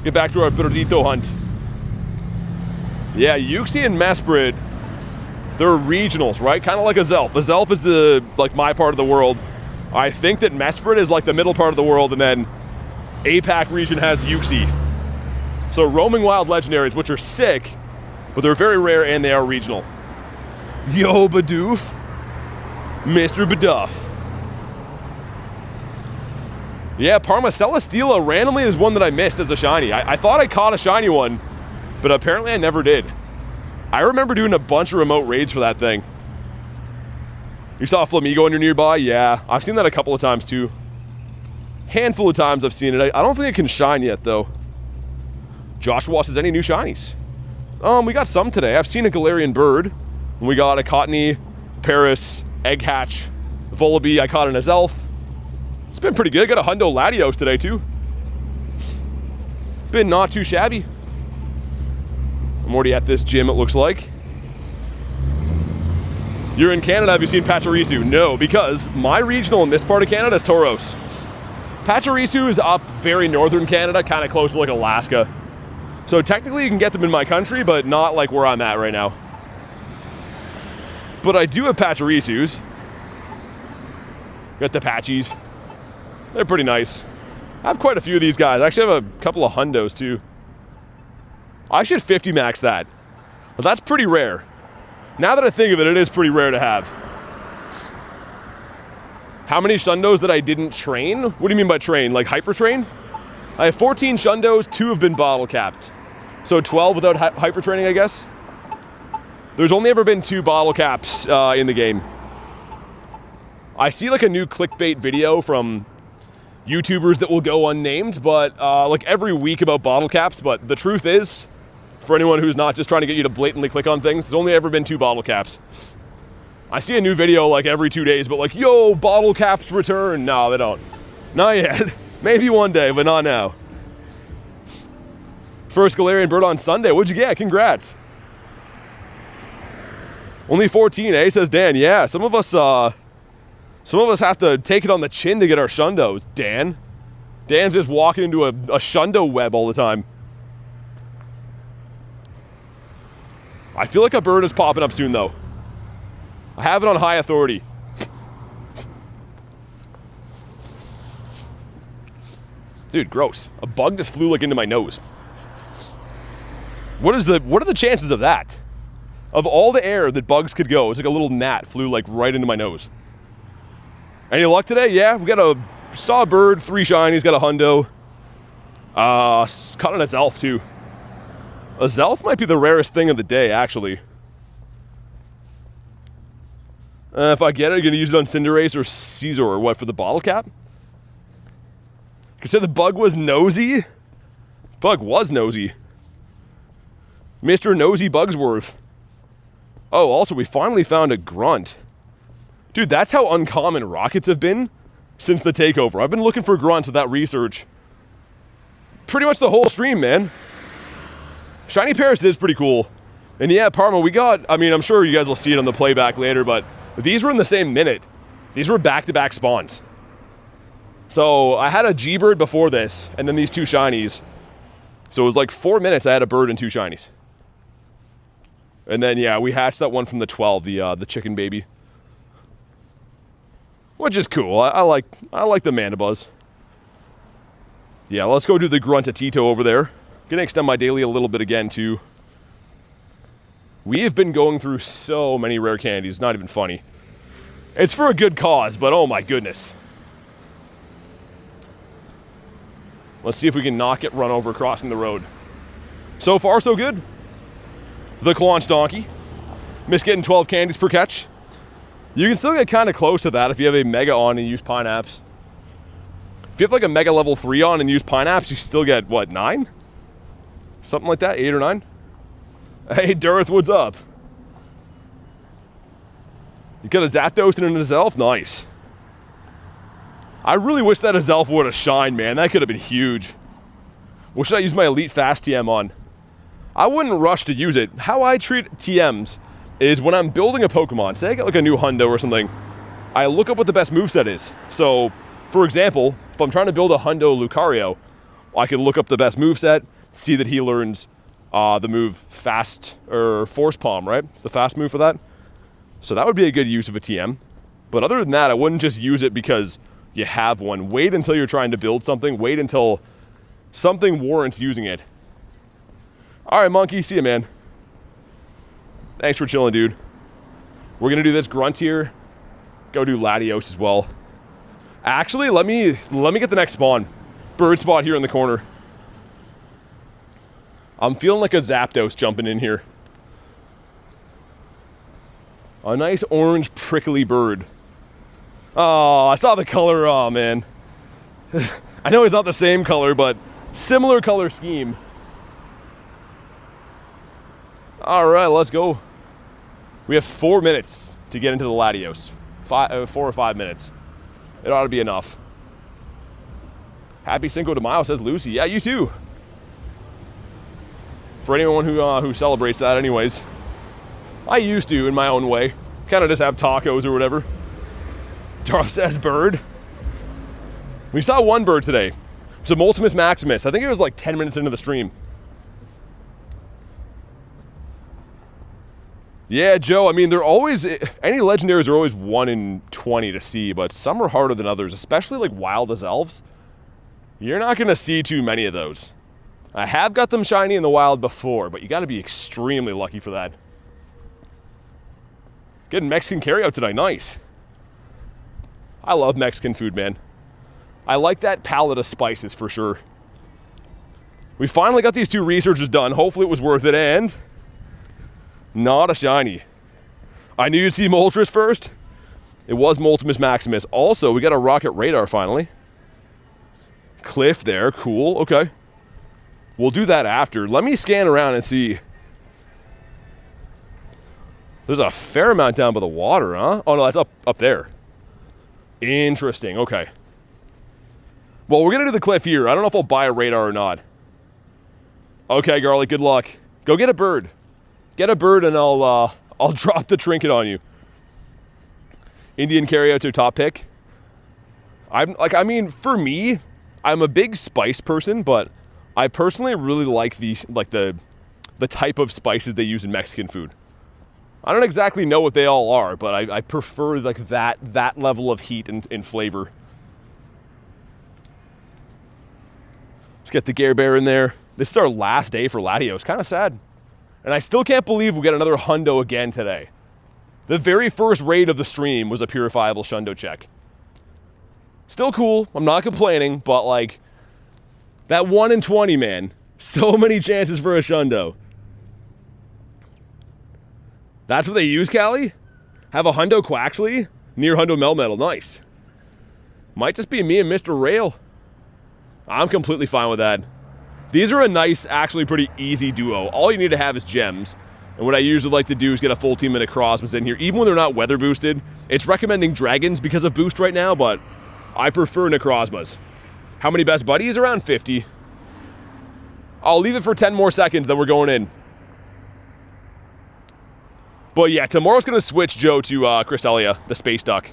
Get back to our Birdito hunt. Yeah, Uxie and Mesprit, they're regionals, right? Kind of like a Zelf. A Zelf is my part of the world. I think that Mesprit is like the middle part of the world, and then APAC region has Uxie. So roaming wild legendaries, which are sick, but they're very rare and they are regional. Yo, Bidoof. Mr. Biduff. Yeah, Parma Celesteela randomly is one that I missed as a shiny. I thought I caught a shiny one, but apparently I never did. I remember doing a bunch of remote raids for that thing. You saw a Flamigo in your nearby? Yeah, I've seen that a couple of times too. Handful of times I've seen it. I don't think it can shine yet though. Joshua says, any new shinies? We got some today. I've seen a Galarian Bird. We got a Cottony, Paris, Egg Hatch, Volibee. I caught an Azelf. It's been pretty good. Got a Hundo Latios today too. Been not too shabby. I'm already at this gym, it looks like. You're in Canada, have you seen Pachirisu? No, because my regional in this part of Canada is Tauros. Pachirisu is up very northern Canada, kind of close to like Alaska. So technically you can get them in my country, but not like where I'm at right now. But I do have Pachirisus. Got the Patchies. They're pretty nice. I have quite a few of these guys. I actually have a couple of Hundos too. I should 50 max that. But that's pretty rare. Now that I think of it, it is pretty rare to have. How many Shundos that I didn't train? What do you mean by train? Like hyper train? I have 14 Shundos, 2 have been bottle capped. So 12 without hyper training, I guess. There's only ever been 2 bottle caps in the game. I see like a new clickbait video from YouTubers that will go unnamed, but like every week about bottle caps. But the truth is, for anyone who's not just trying to get you to blatantly click on things, there's only ever been 2 bottle caps. I see a new video like every 2 days, but like, yo, bottle caps return. No, they don't. Not yet. Maybe one day, but not now. First Galarian Bird on Sunday. What'd you get? Congrats. Only 14, eh? Says Dan. Yeah, some of us have to take it on the chin to get our Shundos. Dan's just walking into a Shundo web all the time. I feel like a bird is popping up soon, though. I have it on high authority. Dude, gross. A bug just flew like into my nose. What are the chances of that? Of all the air that bugs could go, it's like a little gnat flew like right into my nose. Any luck today? Yeah, we got saw a bird, 3 shinies, got a hundo. Caught an Azelf too. Azelf might be the rarest thing of the day, actually. If I get it, I'm gonna use it on Cinderace or Caesar or what for the bottle cap? Because say the bug was nosy. Bug was nosy. Mr. Nosy Bugsworth. Oh, also, we finally found a grunt. Dude, that's how uncommon rockets have been since the takeover. I've been looking for grunts with that research pretty much the whole stream, man. Shiny Paris is pretty cool. And yeah, Parma, we got, I mean, I'm sure you guys will see it on the playback later, but these were in the same minute. These were back-to-back spawns. So I had a G-Bird before this, and then these 2 shinies. So it was like 4 minutes I had a bird and 2 shinies. And then, yeah, we hatched that one from the 12, the chicken baby. Which is cool. I like the Mandibuzz. Yeah, let's go do the Gruntatito over there. Gonna extend my daily a little bit again, too. We have been going through so many rare candies, not even funny. It's for a good cause, but oh my goodness. Let's see if we can not get run over crossing the road. So far, so good. The Claunch Donkey. Missed getting 12 candies per catch. You can still get kind of close to that if you have a Mega on and use Pineapps. If you have like a Mega level 3 on and use Pineapps, you still get, what, 9? Something like that, 8 or 9? Hey, Darth, what's up? You got a Zapdos and an Azelf? Nice. I really wish that Azelf would have shined, man. That could have been huge. What should I use my Elite Fast TM on? I wouldn't rush to use it. How I treat TMs is when I'm building a Pokemon, say I get like a new Hundo or something, I look up what the best moveset is. So, for example, if I'm trying to build a Hundo Lucario, I could look up the best moveset, see that he learns the move Fast, or Force Palm, right? It's the fast move for that. So that would be a good use of a TM. But other than that, I wouldn't just use it because you have one. Wait until you're trying to build something. Wait until something warrants using it. All right, Monkey. See you, man. Thanks for chilling, dude. We're going to do this grunt here. Go do Latios as well. Actually, let me get the next spawn. Bird spot here in the corner. I'm feeling like a Zapdos jumping in here. A nice orange prickly bird. Oh, I saw the color. Oh, man. I know it's not the same color, but similar color scheme. All right, let's go. We have 4 minutes to get into the Latios. 4 or 5 minutes. It ought to be enough. Happy Cinco de Mayo, says Lucy. Yeah, you too. For anyone who celebrates that anyways. I used to in my own way. Kind of just have tacos or whatever. Darth says bird. We saw one bird today. It's a Moltres Maximus. I think it was like 10 minutes into the stream. Yeah, Joe, I mean, they're always, any legendaries are always 1 in 20 to see, but some are harder than others, especially like wild as elves. You're not going to see too many of those. I have got them shiny in the wild before, but you got to be extremely lucky for that. Getting Mexican carryout today, nice. I love Mexican food, man. I like that palette of spices for sure. We finally got these 2 researches done. Hopefully it was worth it, and not a shiny. I knew you'd see Moltres first. It was Moltres Maximus. Also, we got a Rocket Radar finally. Cliff there, cool, okay. We'll do that after. Let me scan around and see. There's a fair amount down by the water, huh? Oh no, that's up there. Interesting, okay. Well, we're gonna do the cliff here. I don't know if I'll buy a radar or not. Okay, Garlic, good luck. Go get a bird. Get a bird and I'll drop the trinket on you. Indian carryout's your top pick. I mean, for me, I'm a big spice person, but I personally really like the type of spices they use in Mexican food. I don't exactly know what they all are, but I prefer like that level of heat and flavor. Let's get the Gare Bear in there. This is our last day for Latios. Kind of sad. And I still can't believe we got another Hundo again today. The very first raid of the stream was a purifiable Shundo check. Still cool. I'm not complaining, but like that 1 in 20, man. So many chances for a Shundo. That's what they use, Callie? Have a Hundo Quaxley near Hundo Melmetal. Nice. Might just be me and Mr. Rail. I'm completely fine with that. These are a nice, actually pretty easy duo. All you need to have is gems. And what I usually like to do is get a full team of Necrozmas in here. Even when they're not weather boosted, it's recommending dragons because of boost right now, but I prefer Necrozmas. How many best buddies? Around 50. I'll leave it for 10 more seconds, then we're going in. But yeah, tomorrow's going to switch Joe to Cresselia, the space duck.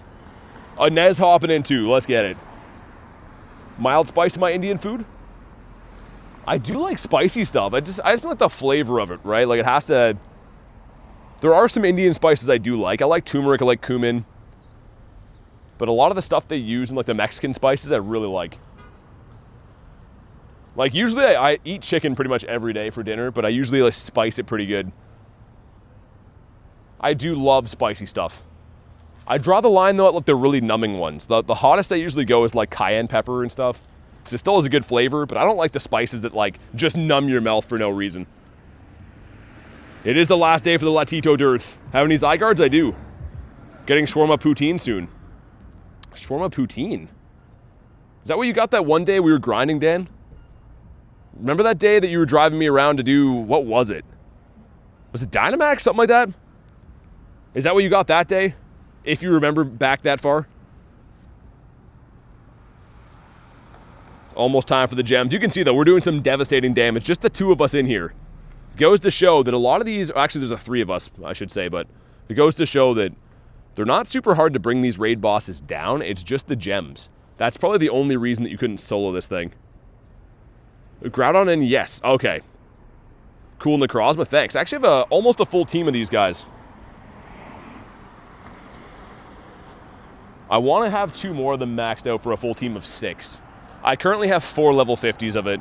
A Nez hopping in too. Let's get it. Mild spice in my Indian food? I do like spicy stuff. I just like the flavor of it, right? Like it has to... There are some Indian spices I do like. I like turmeric, I like cumin. But a lot of the stuff they use in like the Mexican spices I really like. Like usually I eat chicken pretty much every day for dinner, but I usually like spice it pretty good. I do love spicy stuff. I draw the line though at like the really numbing ones. The hottest I usually go is like cayenne pepper and stuff. Because it still has a good flavor, but I don't like the spices that like just numb your mouth for no reason. It is the last day for the Latito Dearth. Having these eye guards? I do. Getting shawarma poutine soon. Shawarma poutine? Is that what you got that one day we were grinding, Dan? Remember that day that you were driving me around to do, what was it? Was it Dynamax? Something like that? Is that what you got that day? If you remember back that far? Almost time for the gems. You can see, though, we're doing some devastating damage. Just the two of us in here. Goes to show that a lot of these... Actually, there's a three of us, I should say. But it goes to show that they're not super hard to bring these raid bosses down. It's just the gems. That's probably the only reason that you couldn't solo this thing. Groudon in, yes. Okay. Cool Necrozma, thanks. I actually have almost a full team of these guys. I want to have 2 more of them maxed out for a full team of 6. I currently have 4 level 50s of it.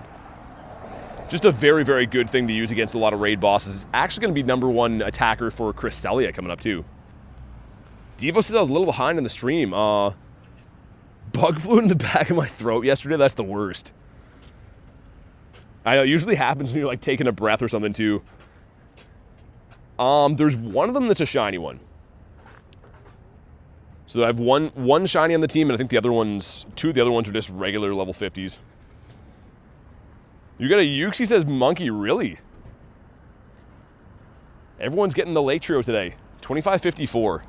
Just a very, very good thing to use against a lot of raid bosses. It's actually going to be #1 attacker for Cresselia coming up too. Devo says I was a little behind in the stream. Bug flew in the back of my throat yesterday. That's the worst. I know, it usually happens when you're like taking a breath or something too. There's one of them that's a shiny one. So I have one shiny on the team, and I think 2 of the other ones are just regular level 50s. You got a Yuxi says monkey, really? Everyone's getting the lake trio today. 2554.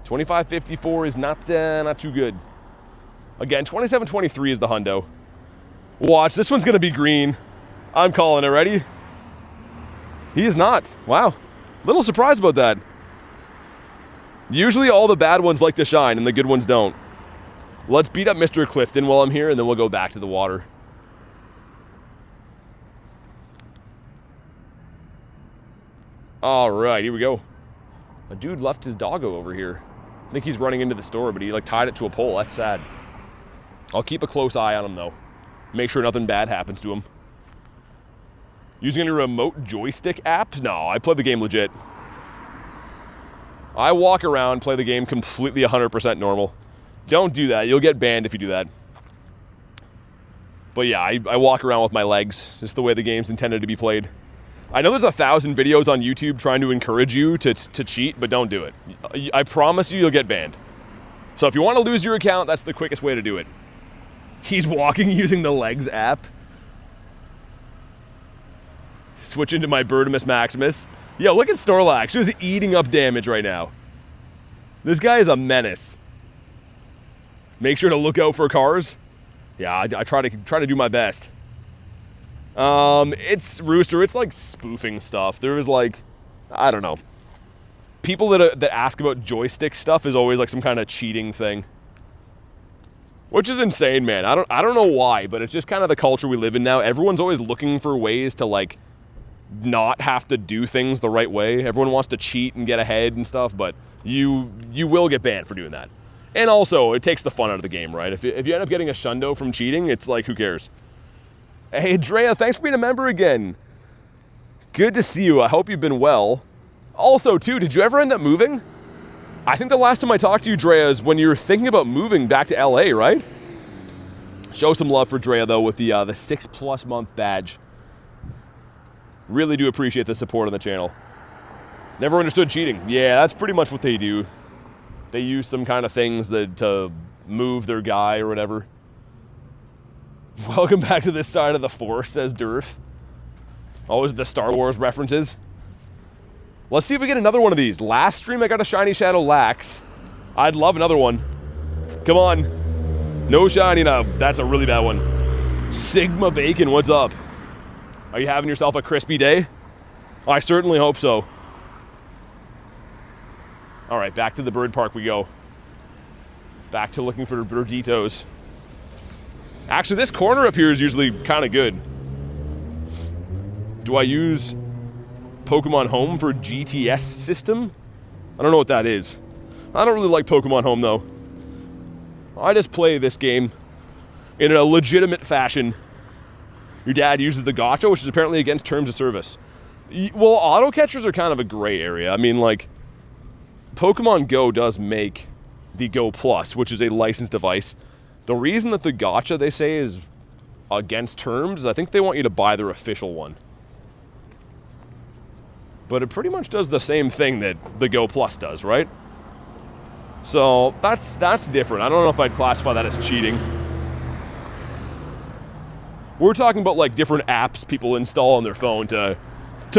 2554 is not too good. Again, 2723 is the hundo. Watch, this one's gonna be green. I'm calling it, ready? He is not. Wow. Little surprised about that. Usually all the bad ones like to shine and the good ones don't. Let's beat up Mr. Clifton while I'm here and then we'll go back to the water. All right, here we go. A dude left his doggo over here. I think he's running into the store, but he like tied it to a pole. That's sad. I'll keep a close eye on him though. Make sure nothing bad happens to him. Using any remote joystick apps? No, I play the game legit. I walk around, play the game completely 100% normal. Don't do that. You'll get banned if you do that. But yeah, I walk around with my legs. Just the way the game's intended to be played. I know there's 1,000 videos on YouTube trying to encourage you to cheat, but don't do it. I promise you'll get banned. So if you want to lose your account, that's the quickest way to do it. He's walking using the legs app. Switch into my Birdimus Maximus. Yo, look at Snorlax. She's eating up damage right now. This guy is a menace. Make sure to look out for cars. Yeah, I try to do my best. It's Rooster. It's like spoofing stuff. There was like, I don't know. People that ask about joystick stuff is always like some kind of cheating thing. Which is insane, man. I don't know why, but it's just kind of the culture we live in now. Everyone's always looking for ways to like not have to do things the right way. Everyone wants to cheat and get ahead and stuff, but you will get banned for doing that. And also, it takes the fun out of the game, right? If you end up getting a shundo from cheating, it's like, who cares? Hey, Drea, thanks for being a member again. Good to see you. I hope you've been well. Also, too, did you ever end up moving? I think the last time I talked to you, Drea, is when you were thinking about moving back to LA, right? Show some love for Drea, though, with the 6+ month badge. Really do appreciate the support on the channel. Never understood cheating. Yeah, that's pretty much what they do. They use some kind of things to move their guy or whatever. Welcome back to this side of the Force, says Durf. Always the Star Wars references. Let's see if we get another one of these. Last stream I got a Shiny Shadow Lax. I'd love another one. Come on. No shiny now. That's a really bad one. Sigma Bacon, what's up? Are you having yourself a crispy day? I certainly hope so. All right, back to the bird park we go. Back to looking for birditos. Actually, this corner up here is usually kind of good. Do I use Pokemon Home for GTS system? I don't know what that is. I don't really like Pokemon Home, though. I just play this game in a legitimate fashion. Your dad uses the gacha, which is apparently against terms of service. Well, auto catchers are kind of a gray area. I mean, like, Pokemon Go does make the Go Plus, which is a licensed device. The reason that the gacha, they say, is against terms is I think they want you to buy their official one. But it pretty much does the same thing that the Go Plus does, right? So that's different. I don't know if I'd classify that as cheating. We're talking about like different apps people install on their phone to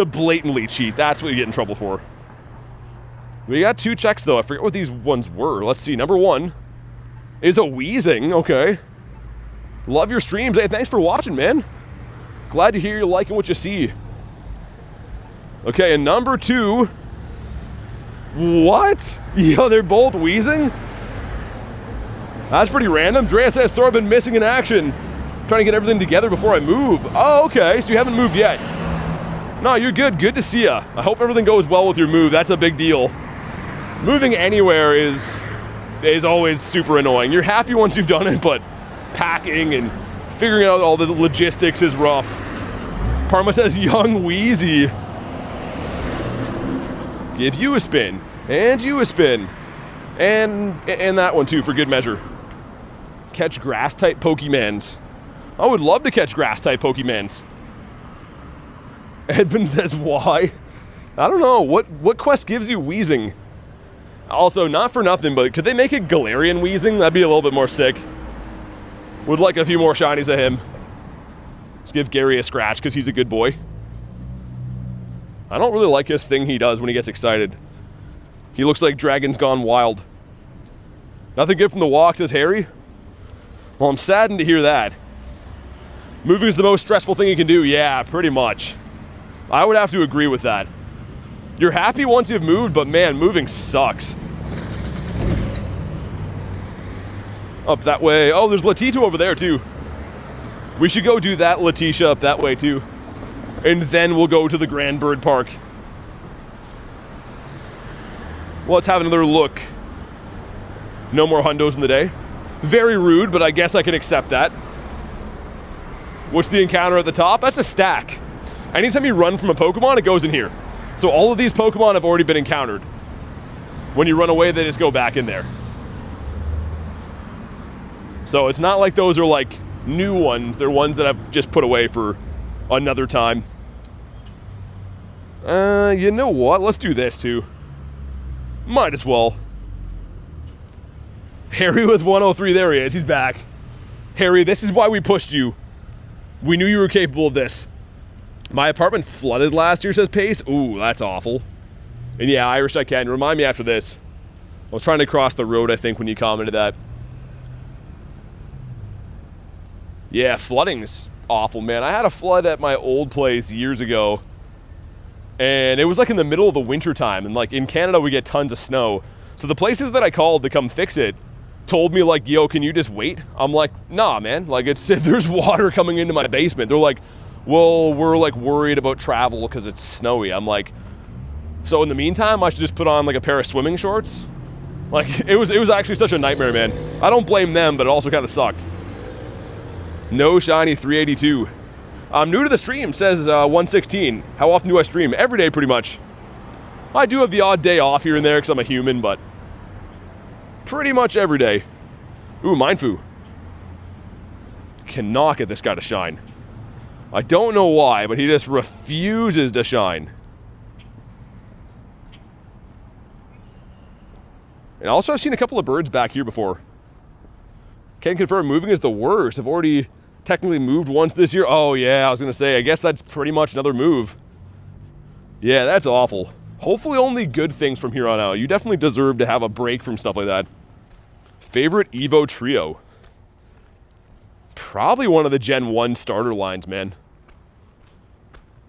blatantly cheat. That's what you get in trouble for. We got 2 checks though. I forget what these ones were. Let's see. Number 1 is a Weezing. Okay. Love your streams. Hey, thanks for watching, man. Glad to hear you're liking what you see. Okay, and number 2. What? Yo, they're both Weezing? That's pretty random. Drea says, so I've been missing in action. Trying to get everything together before I move. Oh, okay, so you haven't moved yet. No, you're good. Good to see ya. I hope everything goes well with your move. That's a big deal. Moving anywhere is always super annoying. You're happy once you've done it, but packing and figuring out all the logistics is rough. Parma says, young Wheezy. Give you a spin, and you a spin, and that one too, for good measure. Catch grass-type Pokemons. I would love to catch grass-type Pokemons. Edvin says, why? I don't know. What quest gives you Weezing? Also, not for nothing, but could they make a Galarian Weezing? That'd be a little bit more sick. Would like a few more shinies of him. Let's give Gary a scratch, because he's a good boy. I don't really like his thing he does when he gets excited. He looks like Dragon's Gone Wild. Nothing good from the walk, says Harry. Well, I'm saddened to hear that. Moving is the most stressful thing you can do. Yeah, pretty much. I would have to agree with that. You're happy once you've moved, but man, moving sucks. Up that way. Oh, there's Latito over there too. We should go do that Letitia up that way too. And then we'll go to the Grand Bird Park. Let's have another look. No more hundos in the day. Very rude, but I guess I can accept that. What's the encounter at the top? That's a stack. Anytime you run from a Pokemon, it goes in here. So all of these Pokemon have already been encountered. When you run away, they just go back in there. So it's not like those are like new ones. They're ones that I've just put away for another time. You know what? Let's do this too. Might as well. Harry with 103, there he is. He's back. Harry, this is why we pushed you. We knew you were capable of this. My apartment flooded last year, says Pace. Ooh, that's awful. And yeah, Irish I can. Remind me after this. I was trying to cross the road, I think, when you commented that. Yeah, flooding's awful, man. I had a flood at my old place years ago. And it was like in the middle of the winter time. And like in Canada, we get tons of snow. So the places that I called to come fix it told me like, yo, can you just wait? I'm like, nah, man. Like there's water coming into my basement. They're like, well, we're like worried about travel because it's snowy. I'm like, so in the meantime, I should just put on like a pair of swimming shorts? Like it was actually such a nightmare, man. I don't blame them, but it also kind of sucked. No shiny 382. I'm new to the stream, says 116. How often do I stream? Every day, pretty much. I do have the odd day off here and there because I'm a human, but pretty much every day. Ooh, Mindfu. Cannot get this guy to shine. I don't know why, but he just refuses to shine. And also, I've seen a couple of birds back here before. Can confirm moving is the worst. I've already Technically moved once this year. Oh, yeah, I was going to say, I guess that's pretty much another move. Yeah, that's awful. Hopefully only good things from here on out. You definitely deserve to have a break from stuff like that. Favorite Evo trio? Probably one of the Gen 1 starter lines, man.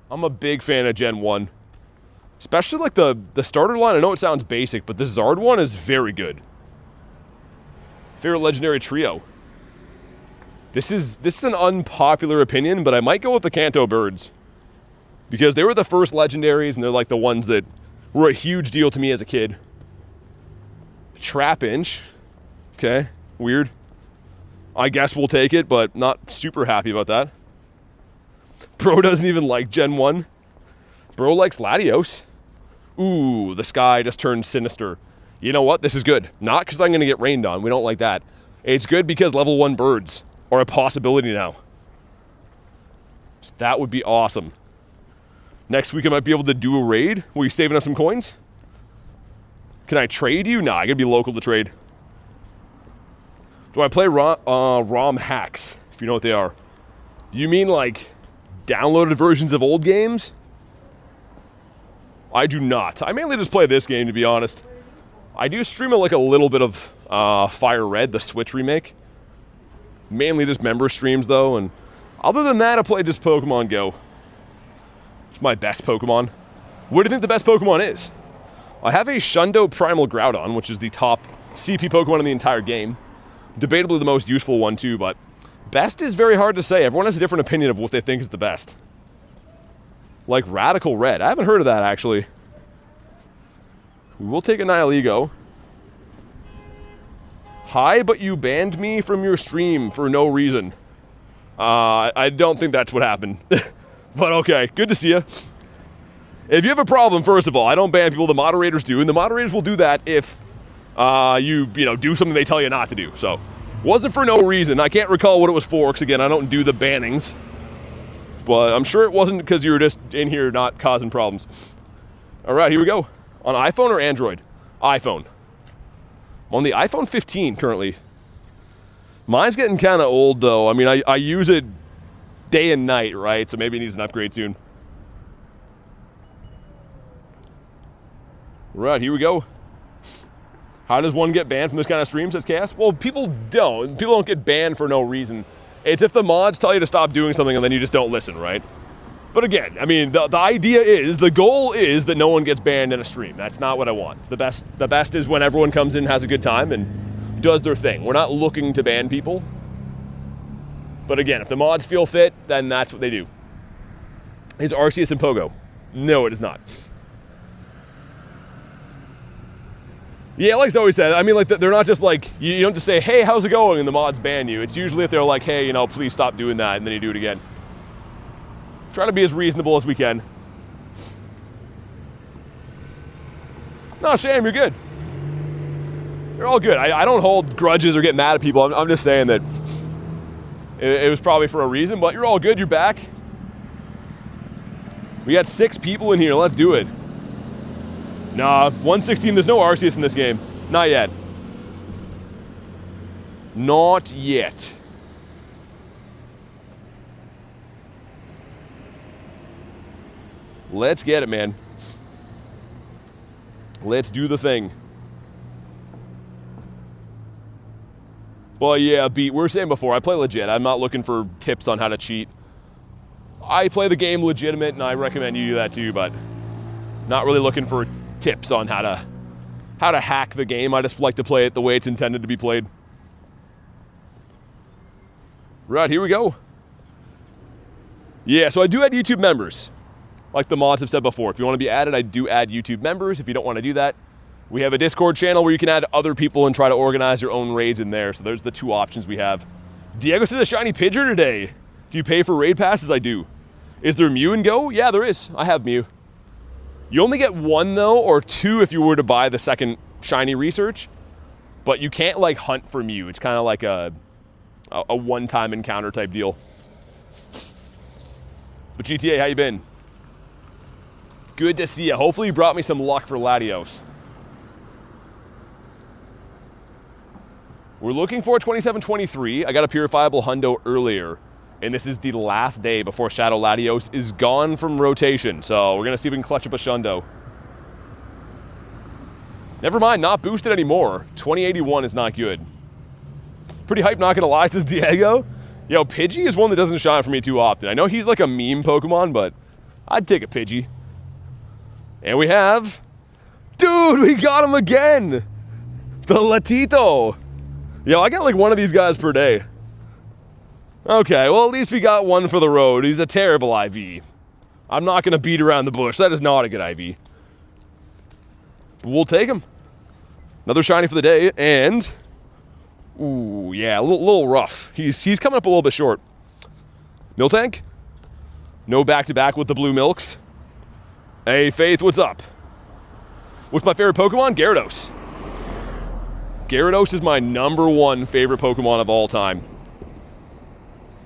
I'm a big fan of Gen 1. Especially like the starter line. I know it sounds basic, but the Zard one is very good. Favorite legendary trio? This is an unpopular opinion, but I might go with the Kanto Birds. Because they were the first legendaries, and they're like the ones that were a huge deal to me as a kid. Trapinch. Okay, weird. I guess we'll take it, but not super happy about that. Bro doesn't even like Gen 1. Bro likes Latios. Ooh, the sky just turned sinister. You know what? This is good. Not because I'm going to get rained on. We don't like that. It's good because level 1 birds are a possibility now. So that would be awesome. Next week I might be able to do a raid. Were you saving up some coins? Can I trade you? Nah, I gotta be local to trade. Do I play ROM hacks, if you know what they are? You mean like downloaded versions of old games? I do not. I mainly just play this game, to be honest. I do stream like a little bit of Fire Red, the Switch remake. Mainly just member streams, though, and other than that, I play just Pokemon Go. It's my best Pokemon. What do you think the best Pokemon is? I have a Shundo Primal Groudon, which is the top CP Pokemon in the entire game. Debatably the most useful one, too, but best is very hard to say. Everyone has a different opinion of what they think is the best. Like Radical Red. I haven't heard of that, actually. We will take a Nihilego. Hi, but you banned me from your stream for no reason. I don't think that's what happened. But okay, good to see you. If you have a problem, first of all, I don't ban people, the moderators do, and the moderators will do that if you do something they tell you not to do. So, wasn't for no reason. I can't recall what it was for, because again, I don't do the bannings. But I'm sure it wasn't because you were just in here not causing problems. All right, here we go. On iPhone or Android? iPhone. I'm on the iPhone 15 currently. Mine's getting kind of old, though. I mean, I use it day and night, right? So maybe it needs an upgrade soon. Right, here we go. How does one get banned from this kind of stream, says Cass? Well, people don't. People don't get banned for no reason. It's if the mods tell you to stop doing something and then you just don't listen, right? But again, I mean, the idea is, the goal is that no one gets banned in a stream. That's not what I want. The best is when everyone comes in, has a good time, and does their thing. We're not looking to ban people. But again, if the mods feel fit, then that's what they do. Is Arceus and Pogo? No, it is not. Yeah, like I always said, I mean, like, they're not just like, you don't just say, hey, how's it going, and the mods ban you. It's usually if they're like, hey, please stop doing that, and then you do it again. Try to be as reasonable as we can. No, Sham, you're good. You're all good. I don't hold grudges or get mad at people. I'm just saying that it was probably for a reason, but you're all good. You're back. We got 6 people in here. Let's do it. Nah, 116. There's no Arceus in this game. Not yet. Not yet. Let's get it, man. Let's do the thing. Well, yeah, we were saying before, I play legit. I'm not looking for tips on how to cheat. I play the game legitimate, and I recommend you do that too, but not really looking for tips on how to hack the game. I just like to play it the way it's intended to be played. Right, here we go. Yeah, so I do add YouTube members. Like the mods have said before, if you want to be added, I do add YouTube members. If you don't want to do that, we have a Discord channel where you can add other people and try to organize your own raids in there. So there's the 2 options we have. Diego says a shiny Pidgeot today. Do you pay for raid passes? I do. Is there Mew and Go? Yeah, there is. I have Mew. You only get 1 though, or 2 if you were to buy the second shiny research. But you can't like hunt for Mew. It's kind of like a one-time encounter type deal. But GTA, how you been? Good to see you. Hopefully you brought me some luck for Latios. We're looking for a 27-23. I got a purifiable hundo earlier. And this is the last day before Shadow Latios is gone from rotation. So we're going to see if we can clutch up a Shundo. Never mind, not boosted anymore. 2081 is not good. Pretty hype, not going to lie, this Diego. Yo, Pidgey is one that doesn't shine for me too often. I know he's like a meme Pokemon, but I'd take a Pidgey. And we have... Dude, we got him again! The Latito. Yo, I got like one of these guys per day. Okay, well, at least we got one for the road. He's a terrible IV. I'm not going to beat around the bush. That is not a good IV. But we'll take him. Another shiny for the day, and... Ooh, yeah, a little rough. He's coming up a little bit short. Miltank? No back-to-back with the blue milks. Hey, Faith, what's up? What's my favorite Pokemon? Gyarados. Gyarados is my #1 favorite Pokemon of all time.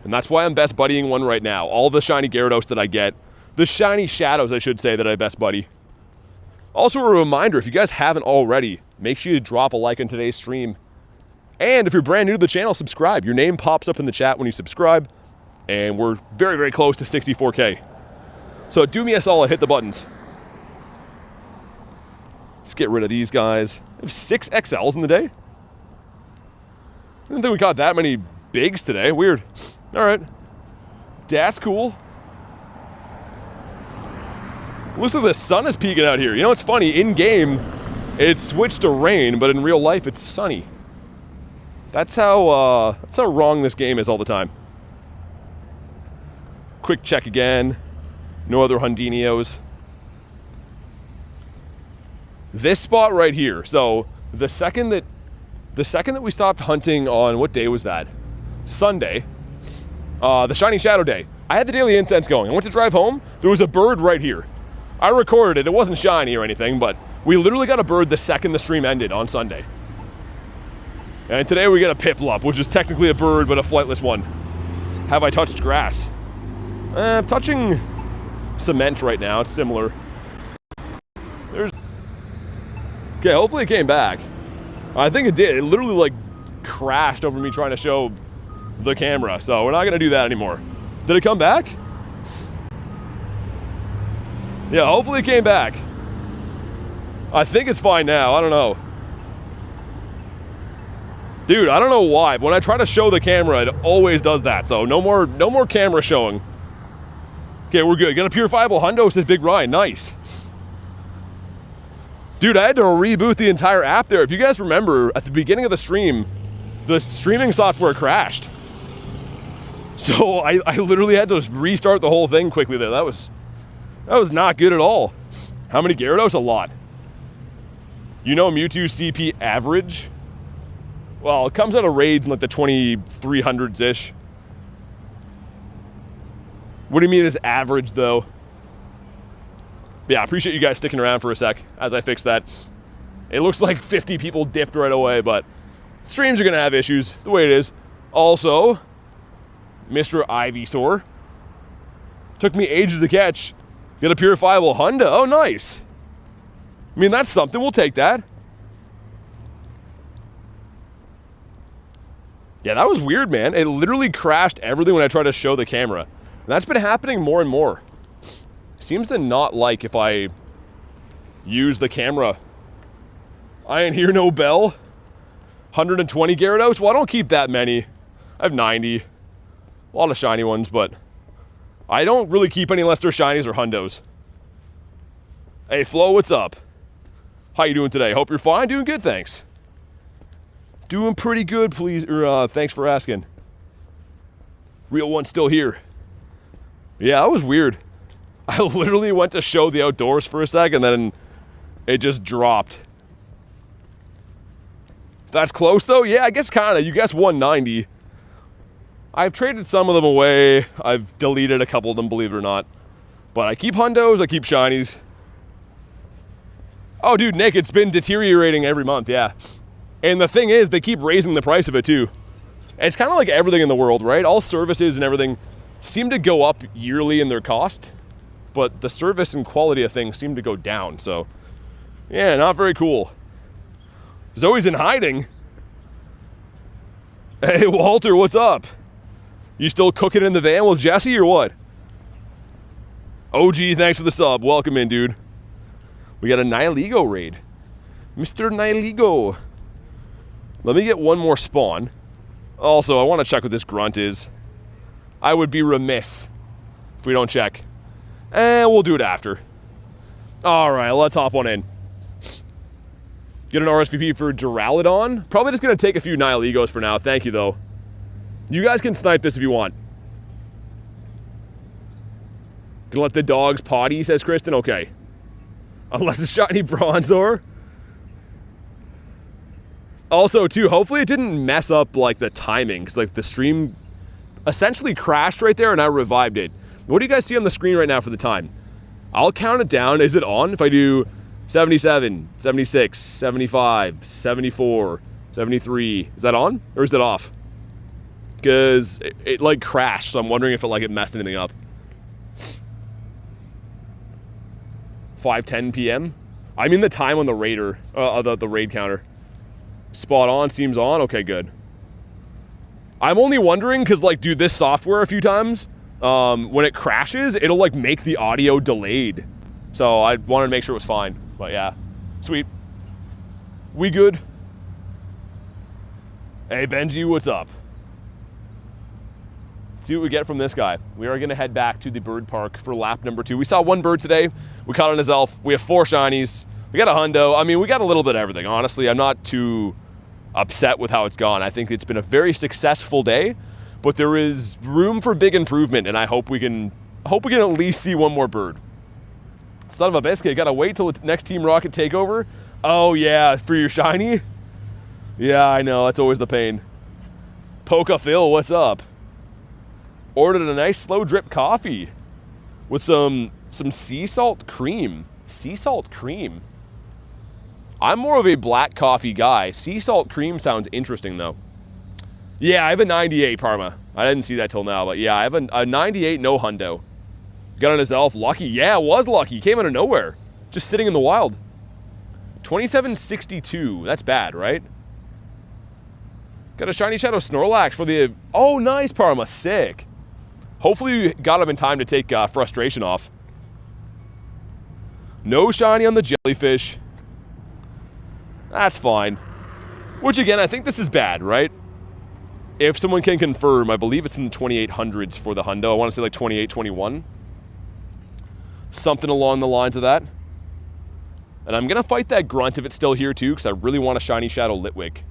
And that's why I'm best buddying one right now. All the shiny Gyarados that I get. The shiny Shadows, I should say, that I best buddy. Also a reminder, if you guys haven't already, make sure you drop a like on today's stream. And if you're brand new to the channel, subscribe. Your name pops up in the chat when you subscribe. And we're very, very close to 64K. So do me a solid, hit the buttons. Let's get rid of these guys. I have 6 XLs in the day. I didn't think we caught that many bigs today. Weird. All right. That's cool. Looks like the sun is peeking out here. You know what's funny? In-game, it switched to rain, but in real life, it's sunny. That's how wrong this game is all the time. Quick check again. No other Hundinios. This spot right here. So the second that we stopped hunting on, what day was that? Sunday. The Shiny Shadow Day. I had the Daily Incense going. I went to drive home. There was a bird right here. I recorded it. It wasn't shiny or anything, but we literally got a bird the second the stream ended on Sunday. And today we get a Piplup, which is technically a bird, but a flightless one. Have I touched grass? I'm touching cement right now. It's similar. Okay, hopefully it came back. I think it did. It literally like crashed over me trying to show the camera. So we're not gonna do that anymore. Did it come back? Yeah, hopefully it came back. I think it's fine now. I don't know. Dude, I don't know why, but when I try to show the camera, it always does that. So no more camera showing. Okay, we're good. Got a purifiable hundo, says Big Ryan. Nice. Dude, I had to reboot the entire app there. If you guys remember, at the beginning of the stream, the streaming software crashed. So I literally had to restart the whole thing quickly there. That was not good at all. How many Gyarados? A lot. You know Mewtwo CP average? Well, it comes out of raids in like the 2300s-ish. What do you mean is average, though? But yeah, I appreciate you guys sticking around for a sec as I fix that. It looks like 50 people dipped right away, but streams are going to have issues, the way it is. Also, Mr. Ivysaur. Took me ages to catch. Get a purifiable hundo. Oh, nice. I mean, that's something. We'll take that. Yeah, that was weird, man. It literally crashed everything when I tried to show the camera. And that's been happening more and more. Seems to not like if I use the camera. I ain't hear no bell. 120 Gyarados? Well, I don't keep that many. I have 90. A lot of shiny ones, but I don't really keep any unless they're shinies or hundos. Hey, Flo, what's up? How you doing today? Hope you're fine. Doing good, thanks. Doing pretty good, please. Thanks for asking. Real one still here. Yeah, that was weird. I literally went to show the outdoors for a second, and then it just dropped. That's close, though? Yeah, I guess kind of. You guessed 190. I've traded some of them away. I've deleted a couple of them, believe it or not. But I keep hundos, I keep shinies. Oh, dude, Nick, it's been deteriorating every month, yeah. And the thing is, they keep raising the price of it, too. And it's kind of like everything in the world, right? All services and everything seem to go up yearly in their cost. But the service and quality of things seem to go down, so yeah, not very cool. Zoe's in hiding. Hey, Walter, what's up? You still cooking in the van with Jesse or what? OG, thanks for the sub. Welcome in, dude. We got a Nihilego raid. Mr. Nihilego. Let me get one more spawn. Also, I want to check what this grunt is. I would be remiss if we don't check. We'll do it after. Alright, let's hop on in. Get an RSVP for Duraludon. Probably just going to take a few Nihilegos for now. Thank you, though. You guys can snipe this if you want. Gonna let the dogs potty, says Kristen. Okay. Unless it's shiny Bronzor. Also, too, hopefully it didn't mess up, like, the timing. Because, like, the stream essentially crashed right there and I revived it. What do you guys see on the screen right now for the time? I'll count it down. Is it on? If I do 77, 76, 75, 74, 73. Is that on? Or is it off? Because it like, crashed. So I'm wondering if it messed anything up. 5:10 p.m.? I mean the time on the raider, the raid counter. Spot on, seems on. Okay, good. I'm only wondering because, like, dude, this software a few times, when it crashes, it'll, like, make the audio delayed. So I wanted to make sure it was fine. But yeah, sweet. We good? Hey, Benji, what's up? Let's see what we get from this guy. We are going to head back to the bird park for lap number 2. We saw one bird today. We caught on his elf. We have 4 shinies. We got a hundo. I mean, we got a little bit of everything. Honestly, I'm not too upset with how it's gone. I think it's been a very successful day, but there is room for big improvement, and I hope we can at least see one more bird. Son of a biscuit, gotta wait till the next Team Rocket takeover. Oh yeah, for your shiny? Yeah, I know, that's always the pain. Poca Phil, what's up? Ordered a nice slow drip coffee with some sea salt cream. Sea salt cream. I'm more of a black coffee guy. Sea salt cream sounds interesting though. Yeah, I have a 98 Parma. I didn't see that till now, but yeah, I have a 98 no hundo. Got on his elf. Lucky. Yeah, it was lucky. Came out of nowhere. Just sitting in the wild. 2762. That's bad, right? Got a shiny shadow Snorlax for the... Oh, nice, Parma. Sick. Hopefully you got him in time to take frustration off. No shiny on the jellyfish. That's fine. Which, again, I think this is bad, right? If someone can confirm, I believe it's in the 2800s for the hundo. I want to say like 28, 21. Something along the lines of that. And I'm going to fight that grunt if it's still here too, because I really want a shiny shadow Litwick.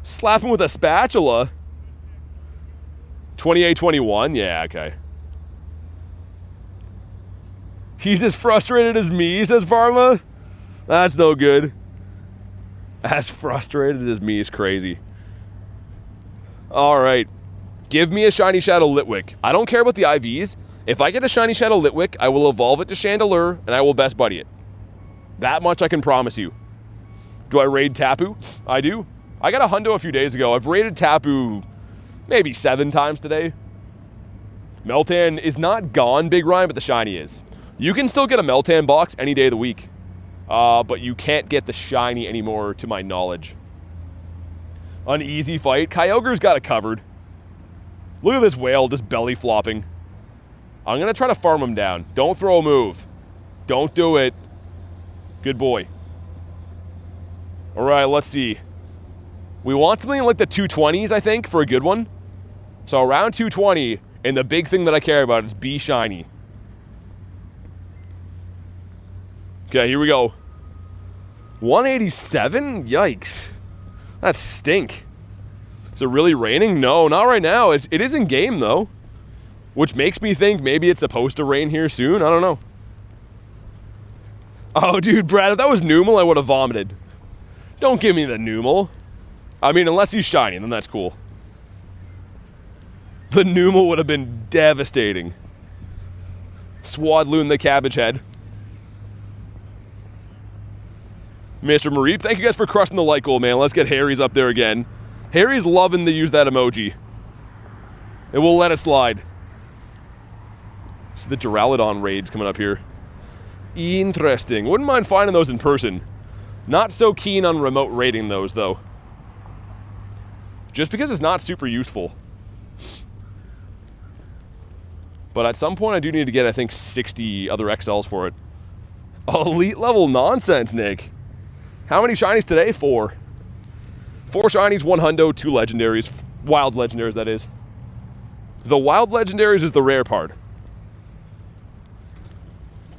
Slap him with a spatula. 28, 21. Yeah, okay. He's as frustrated as me, says Pharma. That's no good. As frustrated as me is crazy. All right. Give me a shiny shadow Litwick. I don't care about the IVs. If I get a shiny shadow Litwick, I will evolve it to Chandelure, and I will best buddy it. That much I can promise you. Do I raid Tapu? I do. I got a hundo a few days ago. I've raided Tapu maybe 7 times today. Meltan is not gone, Big Ryan, but the shiny is. You can still get a Meltan box any day of the week. But you can't get the shiny anymore, to my knowledge. An easy fight. Kyogre's got it covered. Look at this whale just belly flopping. I'm going to try to farm him down. Don't throw a move. Don't do it. Good boy. All right, let's see. We want something like the 220s, I think, for a good one. So around 220, and the big thing that I care about is be shiny. Okay, here we go. 187? Yikes. That stink. Is it really raining? No, not right now. It is in game, though. Which makes me think maybe it's supposed to rain here soon. I don't know. Oh, dude, Brad, if that was Numel, I would have vomited. Don't give me the Numel. I mean, unless he's shiny, then that's cool. The Numel would have been devastating. Swadloon the cabbage head. Mr. Mareep, thank you guys for crushing the like goal, man. Let's get Harry's up there again. Harry's loving to use that emoji. And we'll let it slide. See the Duraludon raids coming up here. Interesting. Wouldn't mind finding those in person. Not so keen on remote raiding those, though. Just because it's not super useful. But at some point, I do need to get, I think, 60 other XLs for it. Elite level nonsense, Nick. How many shinies today? 4. 4 shinies, 1 hundo, 2 legendaries. Wild legendaries, that is. The wild legendaries is the rare part.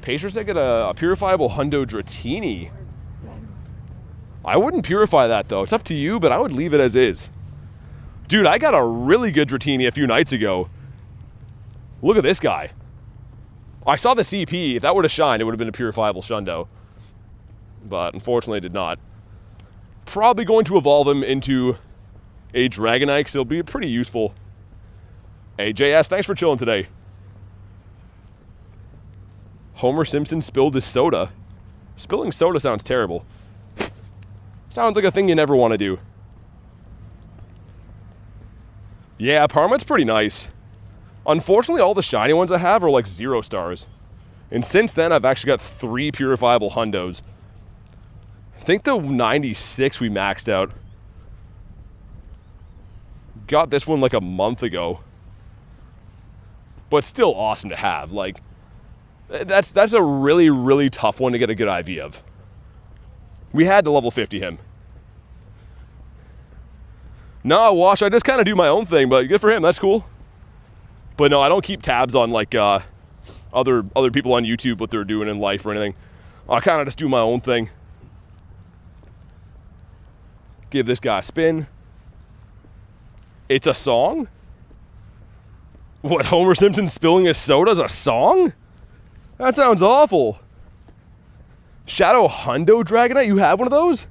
Pacers, they get a purifiable hundo Dratini. I wouldn't purify that, though. It's up to you, but I would leave it as is. Dude, I got a really good Dratini a few nights ago. Look at this guy. I saw the CP. If that would have shined, it would have been a purifiable Shundo. But unfortunately, it did not. Probably going to evolve him into a Dragonite, because it'll be pretty useful. Hey, JS, thanks for chilling today. Homer Simpson spilled his soda. Spilling soda sounds terrible. Sounds like a thing you never want to do. Yeah, Parmet's pretty nice. Unfortunately, all the shiny ones I have are like 0 stars. And since then, I've actually got 3 purifiable hundos. I think the 96 we maxed out. Got this one like a month ago. But still awesome to have. Like, that's a really, really tough one to get a good IV of. We had to level 50 him. No, Wash, I just kind of do my own thing, but good for him, that's cool. But no, I don't keep tabs on like other people on YouTube, what they're doing in life or anything. I kind of just do my own thing. Give this guy a spin. It's a song? What, Homer Simpson spilling his soda is a song? That sounds awful. Shadow Hundo Dragonite, you have one of those?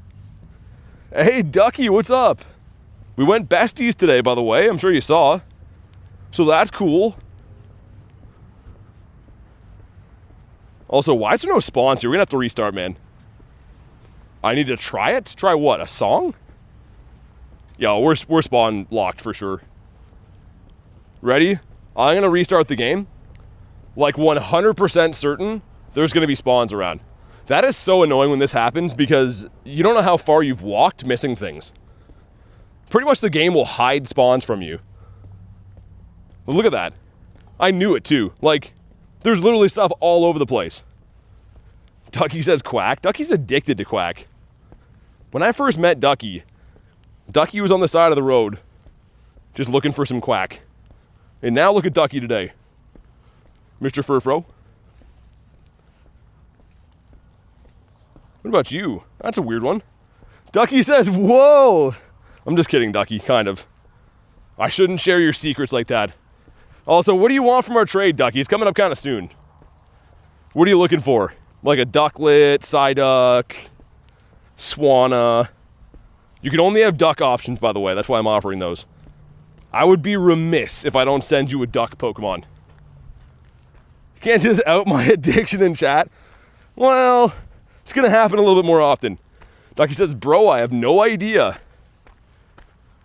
Hey, Ducky, what's up? We went besties today, by the way. I'm sure you saw. So that's cool. Also, why is there no sponsor? We're going to have to restart, man. I need to try it? Try what? A song? Yeah, we're spawn locked for sure. Ready? I'm going to restart the game. Like 100% certain there's going to be spawns around. That is so annoying when this happens because you don't know how far you've walked missing things. Pretty much the game will hide spawns from you. But look at that. I knew it too. Like, there's literally stuff all over the place. Ducky says quack. Ducky's addicted to quack. When I first met Ducky, Ducky was on the side of the road just looking for some quack. And now look at Ducky today. Mr. Furfro. What about you? That's a weird one. Ducky says, whoa! I'm just kidding, Ducky, kind of. I shouldn't share your secrets like that. Also, what do you want from our trade, Ducky? It's coming up kind of soon. What are you looking for? Like a ducklet, Psyduck, Swanna. You can only have duck options, by the way. That's why I'm offering those. I would be remiss if I don't send you a duck Pokemon. You can't just out my addiction in chat. Well, it's going to happen a little bit more often. Ducky says, bro, I have no idea.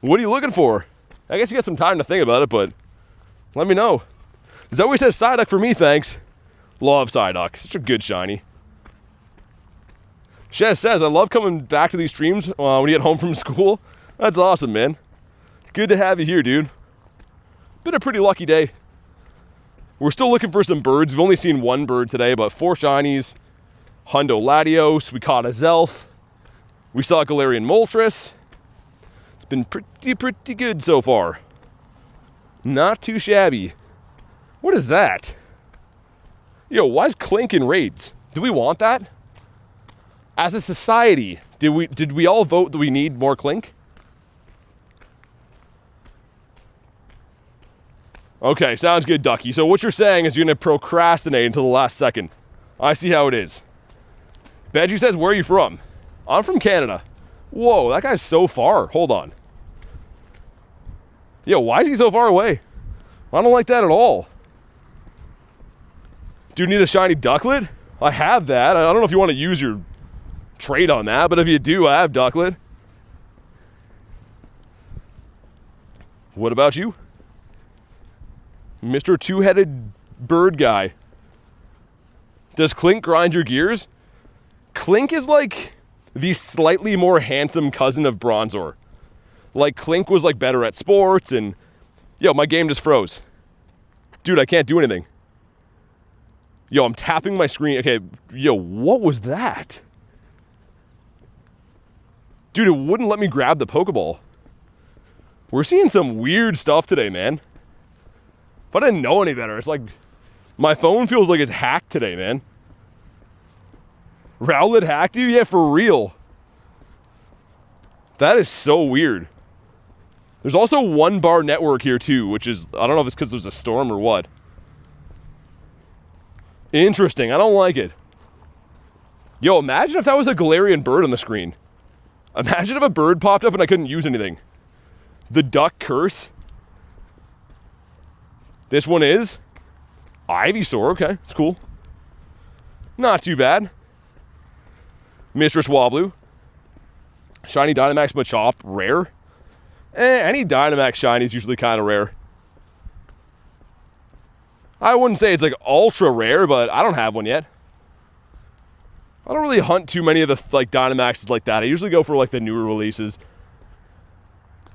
What are you looking for? I guess you got some time to think about it, but let me know. Zoe says Psyduck for me, thanks. Love Psyduck. Such a good shiny. Shez says, I love coming back to these streams when you get home from school. That's awesome, man. Good to have you here, dude. Been a pretty lucky day. We're still looking for some birds. We've only seen 1 bird today, but 4 shinies. Hundo Latios. We caught a Zelf. We saw a Galarian Moltres. It's been pretty good so far. Not too shabby. What is that? Yo, why is Clink in raids? Do we want that? As a society, did we all vote that we need more Clink? Okay, sounds good, Ducky. So what you're saying is you're going to procrastinate until the last second. I see how it is. Benji says, where are you from? I'm from Canada. Whoa, that guy's so far. Hold on. Yo, why is he so far away? I don't like that at all. Do you need a shiny ducklet? I have that. I don't know if you want to use your trade on that, but if you do, I have ducklet. What about you? Mr. Two-Headed Bird Guy. Does Clink grind your gears? Clink is like the slightly more handsome cousin of Bronzor. Like, Clink was like better at sports and... Yo, my game just froze. Dude, I can't do anything. Yo, I'm tapping my screen. Okay, yo, what was that? Dude, it wouldn't let me grab the Pokeball. We're seeing some weird stuff today, man. If I didn't know any better, it's like my phone feels like it's hacked today, man. Rowlet hacked you? Yeah, for real. That is so weird. There's also one bar network here too, which is, I don't know if it's because there's a storm or what. Interesting, I don't like it. Yo, imagine if that was a Galarian bird on the screen. Imagine if a bird popped up and I couldn't use anything. The duck curse. This one is Ivysaur, okay, it's cool. Not too bad. Mistress Wobblu. Shiny Dynamax Machop, rare. Any Dynamax shiny is usually kind of rare. I wouldn't say it's like ultra rare, but I don't have one yet. I don't really hunt too many of the like Dynamaxes like that. I usually go for like the newer releases.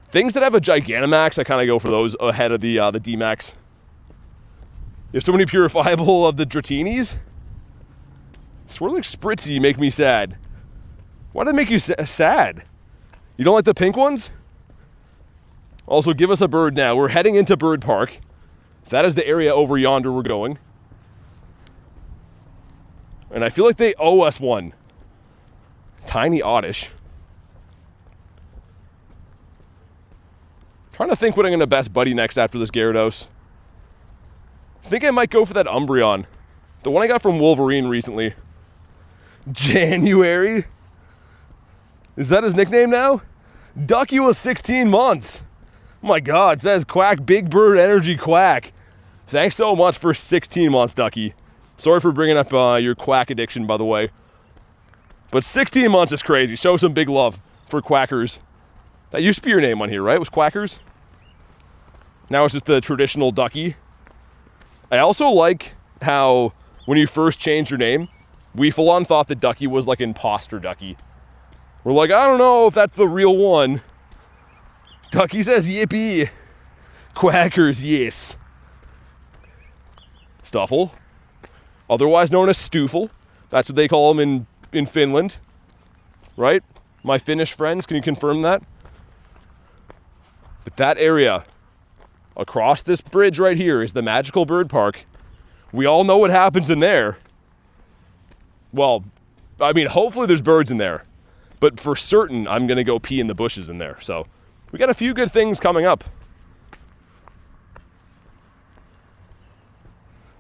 Things that have a Gigantamax, I kind of go for those ahead of the D-Max. You have so many purifiable of the Dratinis. Swirling Spritzy make me sad. Why do they make you sad? You don't like the pink ones? Also, give us a bird now. We're heading into Bird Park. That is the area over yonder we're going. And I feel like they owe us one. Tiny Oddish. Trying to think what I'm going to best buddy next after this Gyarados. I think I might go for that Umbreon. The one I got from Wolverine recently. January? Is that his nickname now? Ducky was 16 months. Oh my God, it says Quack, Big Bird Energy Quack. Thanks so much for 16 months, Ducky. Sorry for bringing up your Quack addiction, by the way. But 16 months is crazy. Show some big love for Quackers. That used to be your name on here, right? It was Quackers? Now it's just the traditional Ducky. I also like how when you first changed your name, we full on thought that Ducky was like imposter Ducky. We're like, I don't know if that's the real one. Ducky says yippee. Quackers, yes. Stuffle, otherwise known as Stoofle. That's what they call him in Finland. Right? My Finnish friends, can you confirm that? But that area, across this bridge right here, is the magical bird park. We all know what happens in there. Well, I mean, hopefully there's birds in there. But for certain, I'm going to go pee in the bushes in there. So we got a few good things coming up.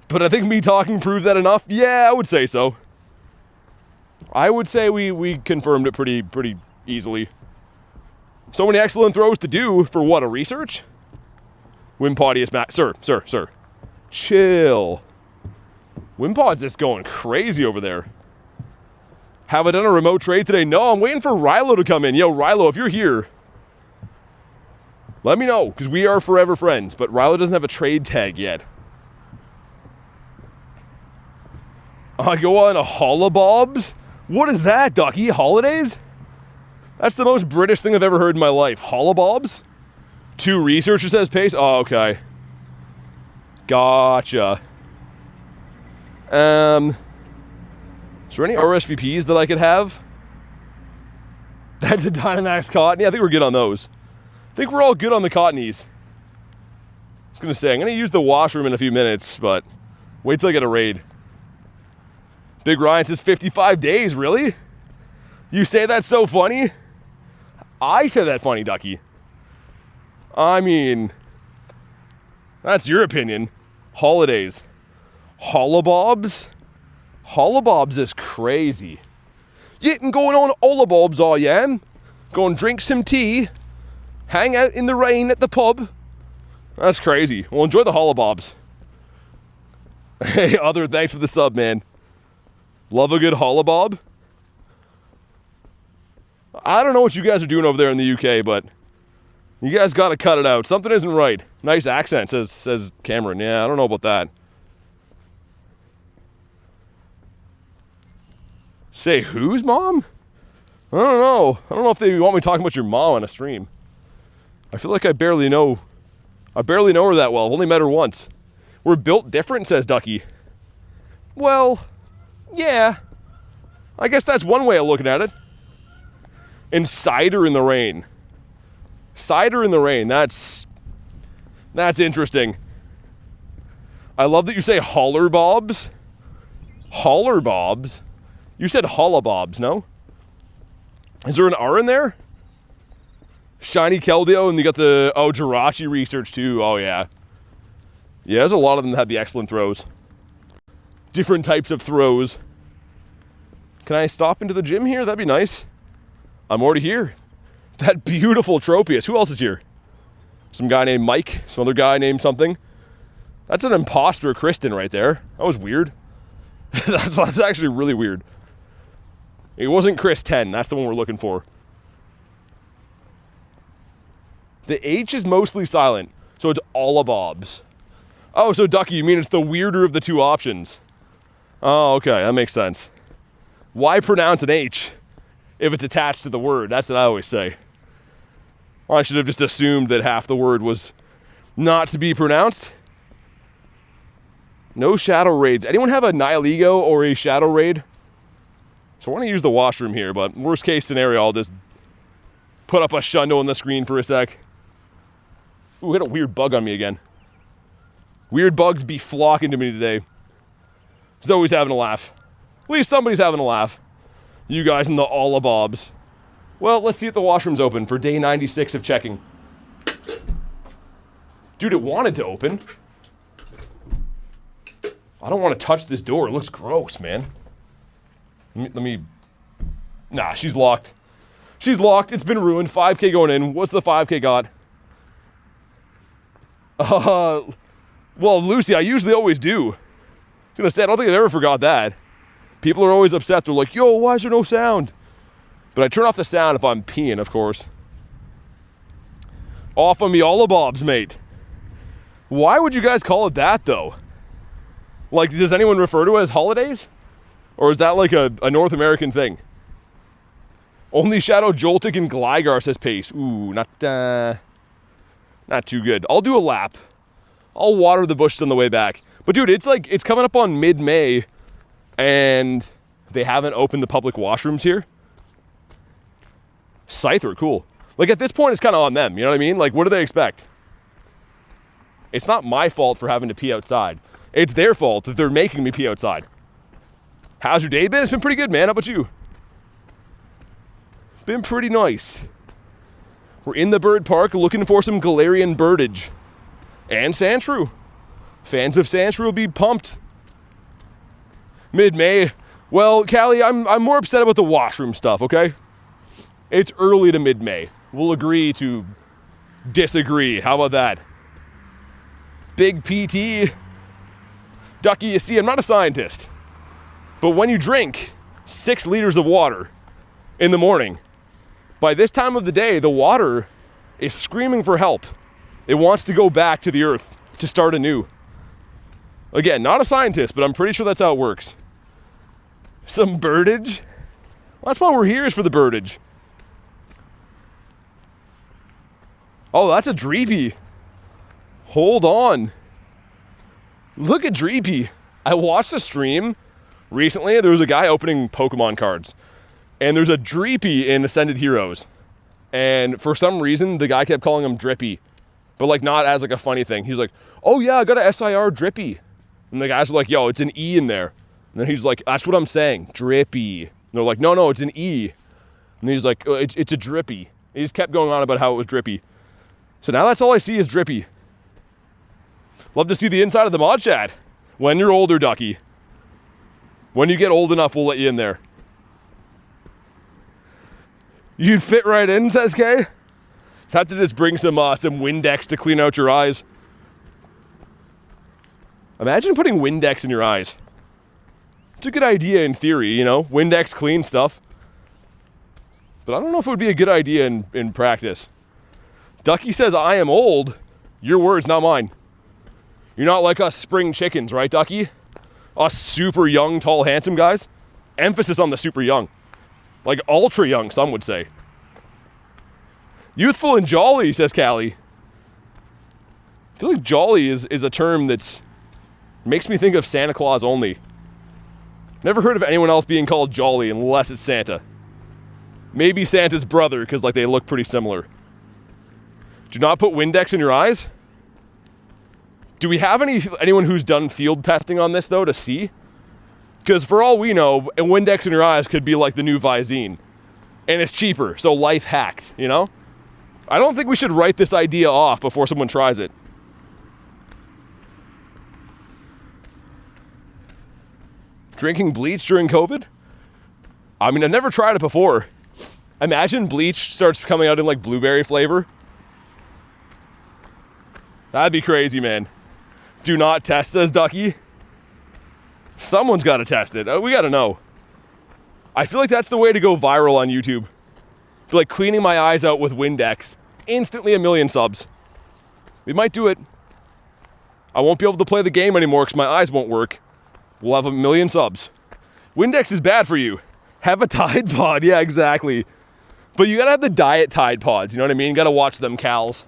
But I think me talking proves that enough. Yeah, I would say so. I would say we confirmed it pretty easily. So many excellent throws to do for what, a research? Wimpodius Sir. Chill. Wimpod's just going crazy over there. Have I done a remote trade today? No, I'm waiting for Rilo to come in. Yo, Rilo, if you're here, let me know, because we are forever friends. But Rilo doesn't have a trade tag yet. I go on a Holobobs? What is that, Ducky? Holidays? That's the most British thing I've ever heard in my life. Holobobs? 2 researchers says pace? Oh, okay. Gotcha. Is there any RSVPs that I could have? That's a Dynamax Cotton. Yeah, I think we're good on those. I think we're all good on the Cottonies. I was going to say, I'm going to use the washroom in a few minutes, but wait till I get a raid. Big Ryan says 55 days, really? You say that's so funny? I say that funny, Ducky. I mean, that's your opinion. Holidays. Holobobs? Holobobs is crazy. Yeah, and going on Holobobs I am. Go and drink some tea. Hang out in the rain at the pub. That's crazy. Well, enjoy the Holobobs. Hey, Other, thanks for the sub, man. Love a good Holobob. I don't know what you guys are doing over there in the UK, but you guys got to cut it out. Something isn't right. Nice accent, says Cameron. Yeah, I don't know about that. Say whose mom? I don't know. I don't know if they want me talking about your mom on a stream. I feel like I barely know her that well. I've only met her once. We're built different, says Ducky. Well, yeah. I guess that's one way of looking at it. And cider in the rain. Cider in the rain, that's interesting. I love that you say holler bobs. Holler bobs? You said hollabobs, no? Is there an R in there? Shiny Keldeo, and you got the, Jirachi research too. Oh, yeah. Yeah, there's a lot of them that have the excellent throws. Different types of throws. Can I stop into the gym here? That'd be nice. I'm already here. That beautiful Tropius. Who else is here? Some guy named Mike. Some other guy named something. That's an imposter Kristen right there. That was weird. That's actually really weird. It wasn't Chris 10. That's the one we're looking for. The H is mostly silent, so it's all a bobs. Oh, so Ducky, you mean it's the weirder of the two options? Oh, okay, that makes sense. Why pronounce an H if it's attached to the word? That's what I always say. Well, I should have just assumed that half the word was not to be pronounced. No shadow raids. Anyone have a Nihilego or a shadow raid? So I want to use the washroom here, but worst case scenario, I'll just put up a shundo on the screen for a sec. Ooh, hit a weird bug on me again. Weird bugs be flocking to me today. Zoe's having a laugh. At least somebody's having a laugh. You guys in the all of bobs. Well, let's see if the washroom's open for day 96 of checking. Dude, it wanted to open. I don't want to touch this door. It looks gross, man. Let me... Nah, she's locked. She's locked. It's been ruined. 5K going in. What's the 5K got? Well, Lucy, I usually always do. I was gonna say, I don't think I've ever forgot that. People are always upset. They're like, yo, why is there no sound? But I turn off the sound if I'm peeing, of course. Off of me all the bobs, mate. Why would you guys call it that, though? Like, does anyone refer to it as holidays? Or is that like a North American thing? Only Shadow Joltik and Gligar, says Pace. Ooh, not too good. I'll do a lap. I'll water the bushes on the way back. But dude, it's coming up on mid-May, and they haven't opened the public washrooms here. Scyther, cool. Like, at this point, it's kind of on them, you know what I mean? Like, what do they expect? It's not my fault for having to pee outside. It's their fault that they're making me pee outside. How's your day been? It's been pretty good, man. How about you? Been pretty nice. We're in the bird park looking for some Galarian Birdage. And Sandshrew. Fans of Sandshrew will be pumped. Mid-May. Well, Callie, I'm more upset about the washroom stuff, okay? It's early to mid-May. We'll agree to disagree. How about that? Big PT. Ducky, you see, I'm not a scientist. But when you drink 6 liters of water in the morning, by this time of the day, the water is screaming for help. It wants to go back to the earth to start anew. Again, not a scientist, but I'm pretty sure that's how it works. Some birdage? Well, that's why we're here, is for the birdage. Oh, that's a Dreepy. Hold on. Look at Dreepy. I watched a stream recently. There was a guy opening Pokemon cards. And there's a Dreepy in Ascended Heroes. And for some reason, the guy kept calling him Drippy. But like not as like a funny thing. He's like, oh yeah, I got a SIR Drippy. And the guys are like, yo, it's an E in there. And then he's like, that's what I'm saying, Drippy. And they're like, no, it's an E. And he's like, oh, it's a Drippy. He just kept going on about how it was Drippy. So now that's all I see is Drippy. Love to see the inside of the mod chat. When you're older, Ducky. When you get old enough, we'll let you in there. You'd fit right in, says Kay. Have to just bring some Windex to clean out your eyes. Imagine putting Windex in your eyes. It's a good idea in theory, you know? Windex clean stuff. But I don't know if it would be a good idea in practice. Ducky says, I am old. Your words, not mine. You're not like us spring chickens, right, Ducky? Us super young, tall, handsome guys. Emphasis on the super young. Like ultra young, some would say. Youthful and jolly, says Callie. I feel like jolly is a term that's Makes me think of Santa Claus only. Never heard of anyone else being called Jolly unless it's Santa. Maybe Santa's brother, because like they look pretty similar. Do not put Windex in your eyes. Do we have anyone who's done field testing on this though to see? Because for all we know, a Windex in your eyes could be like the new Visine. And it's cheaper, so life hacked, you know? I don't think we should write this idea off before someone tries it. Drinking bleach during COVID? I mean, I've never tried it before. Imagine bleach starts coming out in like blueberry flavor. That'd be crazy, man. Do not test this, Ducky. Someone's got to test it. We got to know. I feel like that's the way to go viral on YouTube. Be like cleaning my eyes out with Windex. Instantly 1 million subs. We might do it. I won't be able to play the game anymore because my eyes won't work. We'll have 1 million subs. Windex is bad for you. Have a Tide Pod. Yeah, exactly. But you got to have the diet Tide Pods. You know what I mean? You got to watch them cals.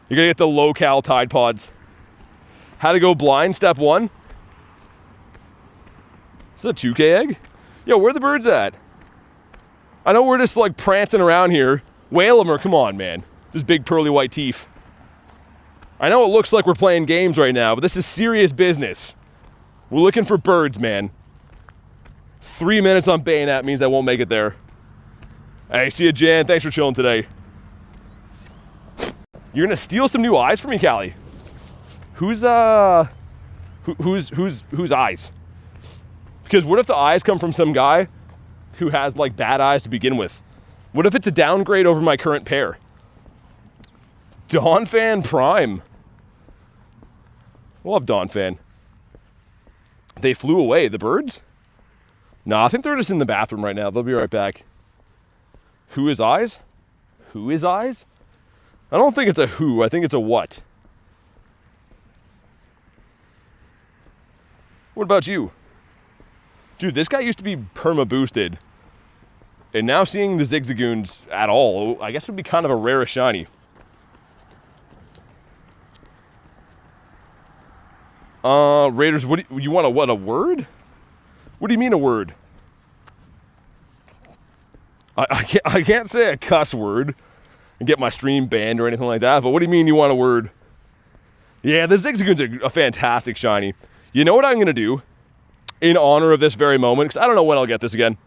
You're going to get the low-cal Tide Pods. How to go blind, step 1. Is this a 2K egg? Yo, where are the birds at? I know we're just like prancing around here. Whale them or come on, man. This big pearly white teeth. I know it looks like we're playing games right now, but this is serious business. We're looking for birds, man. 3 minutes on Bayonet means I won't make it there. Hey, see ya, Jan. Thanks for chilling today. You're gonna steal some new eyes from me, Callie. Whose eyes? Because what if the eyes come from some guy who has like bad eyes to begin with? What if it's a downgrade over my current pair? Donphan Prime. Love Donphan. They flew away, the birds? No, I think they're just in the bathroom right now. They'll be right back. Who is eyes? Who is eyes? I don't think it's a who. I think it's a what. What about you? Dude, this guy used to be perma-boosted. And now seeing the Zigzagoons at all, I guess would be kind of a rare shiny. Raiders, what do you want a word? What do you mean a word? I can't say a cuss word and get my stream banned or anything like that, but what do you mean you want a word? Yeah, the Zigzagoon's a fantastic shiny. You know what I'm going to do in honor of this very moment? Because I don't know when I'll get this again.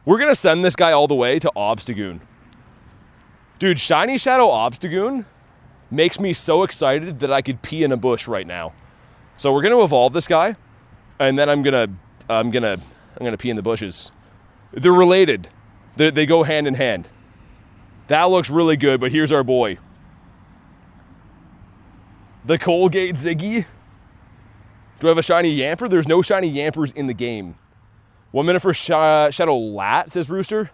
We're going to send this guy all the way to Obstagoon. Dude, Shiny Shadow Obstagoon makes me so excited that I could pee in a bush right now. So we're going to evolve this guy, and then I'm gonna pee in the bushes. They're related. They go hand in hand. That looks really good, but here's our boy. The Colgate Ziggy. Do I have a shiny Yamper? There's no shiny Yampers in the game. 1 minute for Shadow Lat, says Brewster.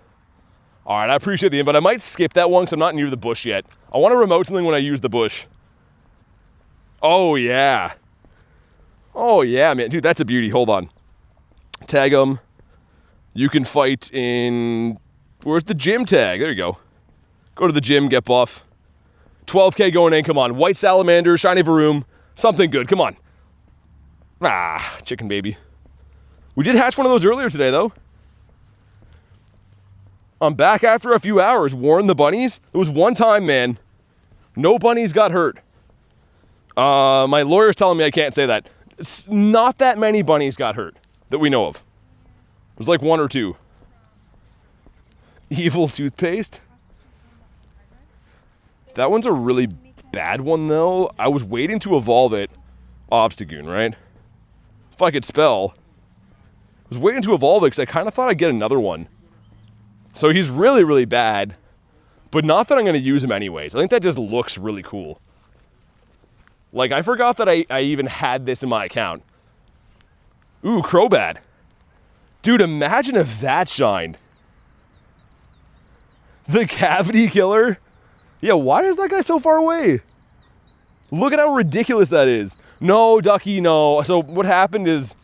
All right, I appreciate the invite. I might skip that one because I'm not near the bush yet. I want to remote something when I use the bush. Oh, yeah. Oh, yeah, man. Dude, that's a beauty. Hold on. Tag him. You can fight in... Where's the gym tag? There you go. Go to the gym, get buff. 12K going in. Come on. White Salamander, Shiny Varoom. Something good. Come on. Ah, chicken baby. We did hatch one of those earlier today, though. I'm back after a few hours. Warn the bunnies. There was one time, man, no bunnies got hurt. My lawyer's telling me I can't say that. It's not that many bunnies got hurt that we know of. It was like 1 or 2. Evil toothpaste. That one's a really bad one, though. I was waiting to evolve it. Obstagoon, right? If I could spell. I was waiting to evolve it because I kind of thought I'd get another one. So he's really, really bad. But not that I'm going to use him anyways. I think that just looks really cool. Like, I forgot that I even had this in my account. Ooh, Crobat. Dude, imagine if that shined. The Cavity Killer? Yeah, why is that guy so far away? Look at how ridiculous that is. No, Ducky, no. So what happened is,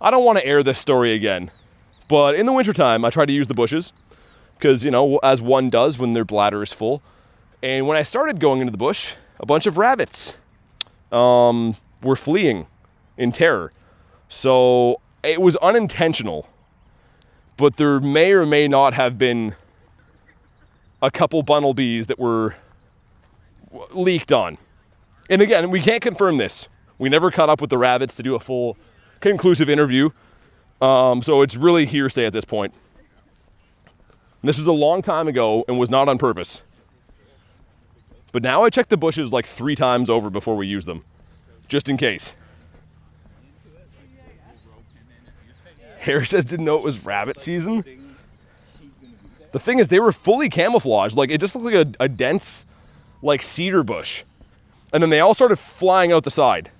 I don't want to air this story again. But in the wintertime, I try to use the bushes. Because, you know, as one does when their bladder is full. And when I started going into the bush, a bunch of rabbits were fleeing. in terror. So it was unintentional, but there may or may not have been a couple bumblebees that were leaked on. And again, we can't confirm this. We never caught up with the rabbits to do a full conclusive interview. So it's really hearsay at this point. And this was a long time ago and was not on purpose. But now I check the bushes like 3 times over before we use them, just in case. Harry says didn't know it was rabbit season. The thing is, they were fully camouflaged. Like, it just looked like a dense, like, cedar bush. And then they all started flying out the side.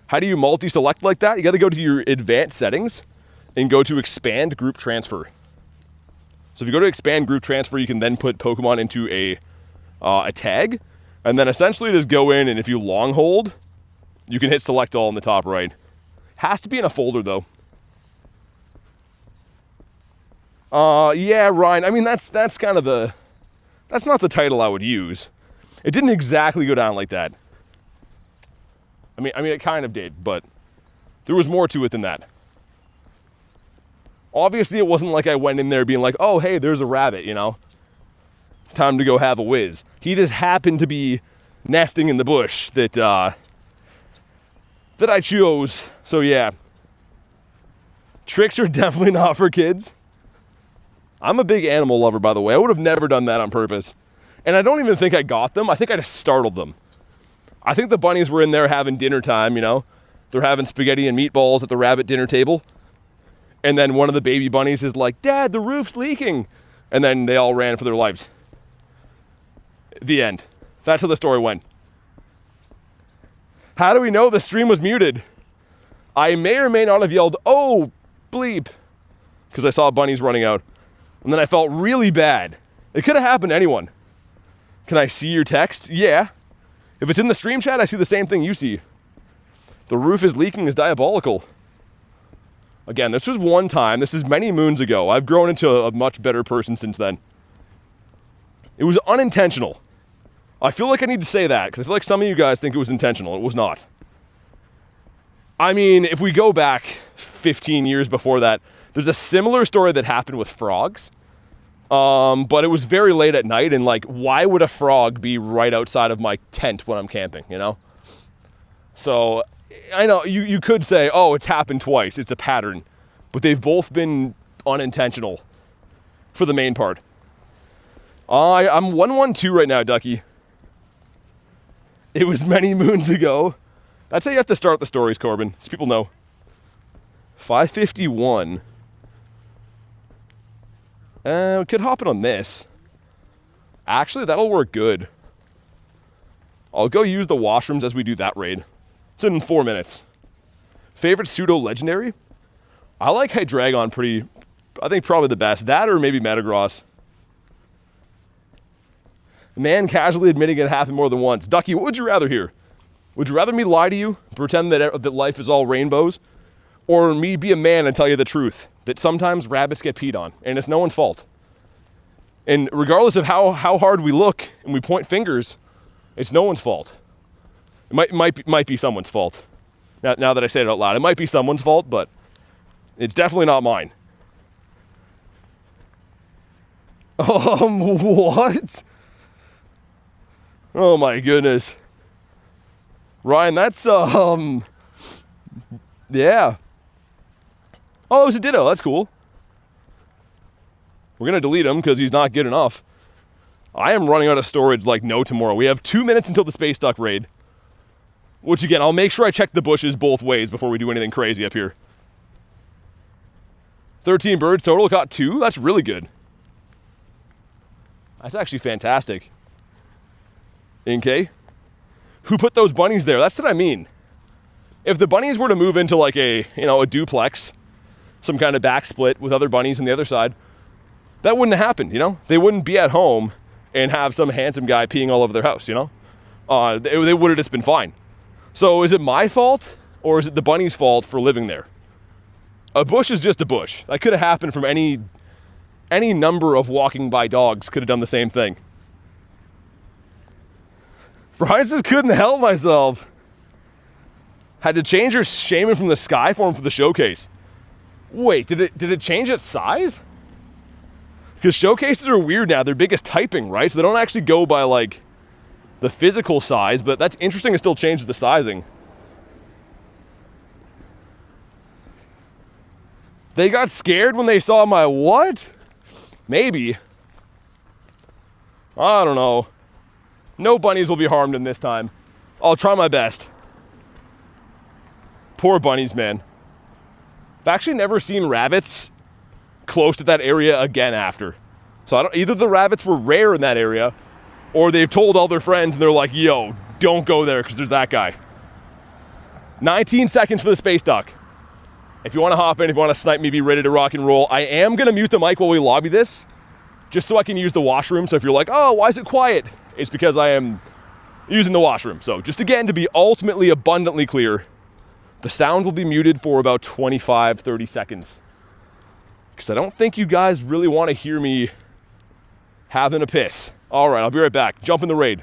How do you multi-select like that? You got to go to your advanced settings and go to expand group transfer. So if you go to expand group transfer, you can then put Pokemon into a tag, and then essentially just go in, and if you long hold, you can hit select all in the top right. Has to be in a folder though. Yeah, Ryan, I mean, that's kind of that's not the title I would use. It didn't exactly go down like that. I mean, it kind of did, but there was more to it than that. Obviously, it wasn't like I went in there being like, oh, hey, there's a rabbit, you know? Time to go have a whiz. He just happened to be nesting in the bush that I chose. So, yeah. Tricks are definitely not for kids. I'm a big animal lover, by the way. I would have never done that on purpose. And I don't even think I got them. I think I just startled them. I think the bunnies were in there having dinner time, you know? They're having spaghetti and meatballs at the rabbit dinner table. And then one of the baby bunnies is like, Dad, the roof's leaking. And then they all ran for their lives. The end. That's how the story went. How do we know the stream was muted? I may or may not have yelled, oh, bleep, because I saw bunnies running out. And then I felt really bad. It could have happened to anyone. Can I see your text? Yeah. If it's in the stream chat, I see the same thing you see. The roof is leaking is diabolical. Again, this was one time. This is many moons ago. I've grown into a much better person since then. It was unintentional. I feel like I need to say that because I feel like some of you guys think it was intentional. It was not. I mean, if we go back 15 years before that, there's a similar story that happened with frogs. But it was very late at night, and like, why would a frog be right outside of my tent when I'm camping, you know? So, I know, you could say, oh, it's happened twice, it's a pattern. But they've both been unintentional, for the main part. I'm 112 right now, Ducky. It was many moons ago. That's how you have to start the stories, Corbin, so people know. 551. We could hop in on this. Actually, that'll work good. I'll go use the washrooms as we do that raid. It's in 4 minutes. Favorite pseudo-legendary? I like Hydreigon pretty, I think probably the best. That or maybe Metagross. Man casually admitting it happened more than once. Ducky, what would you rather hear? Would you rather me lie to you, pretend that life is all rainbows? Or me be a man and tell you the truth, that sometimes rabbits get peed on, and it's no one's fault. And regardless of how hard we look and we point fingers, it's no one's fault. It might be someone's fault. Now that I say it out loud, it might be someone's fault, but it's definitely not mine. What? Oh my goodness. Ryan, that's, yeah. Oh, it was a Ditto. That's cool. We're going to delete him because he's not good enough. I am running out of storage like no tomorrow. We have 2 minutes until the Space Duck raid. Which, again, I'll make sure I check the bushes both ways before we do anything crazy up here. 13 birds total. Caught 2. That's really good. That's actually fantastic. Okay. Who put those bunnies there? That's what I mean. If the bunnies were to move into like a duplex, some kind of back split with other bunnies on the other side, that wouldn't have happened, you know? They wouldn't be at home and have some handsome guy peeing all over their house, you know? They would have just been fine. So is it my fault or is it the bunny's fault for living there? A bush is just a bush. That could have happened from any number of walking by dogs could have done the same thing. Brian says couldn't help myself. Had to change your Shaman from the Sky form for the showcase. Wait, did it change its size? Because showcases are weird now. They're big as typing, right? So they don't actually go by, like, the physical size, but that's interesting. It still changes the sizing. They got scared when they saw my what? Maybe. I don't know. No bunnies will be harmed in this time. I'll try my best. Poor bunnies, man. I've actually never seen rabbits close to that area again after. So either the rabbits were rare in that area, or they've told all their friends and they're like, yo, don't go there because there's that guy. 19 seconds for the space duck. If you want to hop in, if you want to snipe me, be ready to rock and roll. I am going to mute the mic while we lobby this, just so I can use the washroom. So if you're like, oh, why is it quiet? It's because I am using the washroom. So just again, to be ultimately abundantly clear, the sound will be muted for about 25, 30 seconds. Because I don't think you guys really want to hear me having a piss. All right, I'll be right back. Jump in the raid.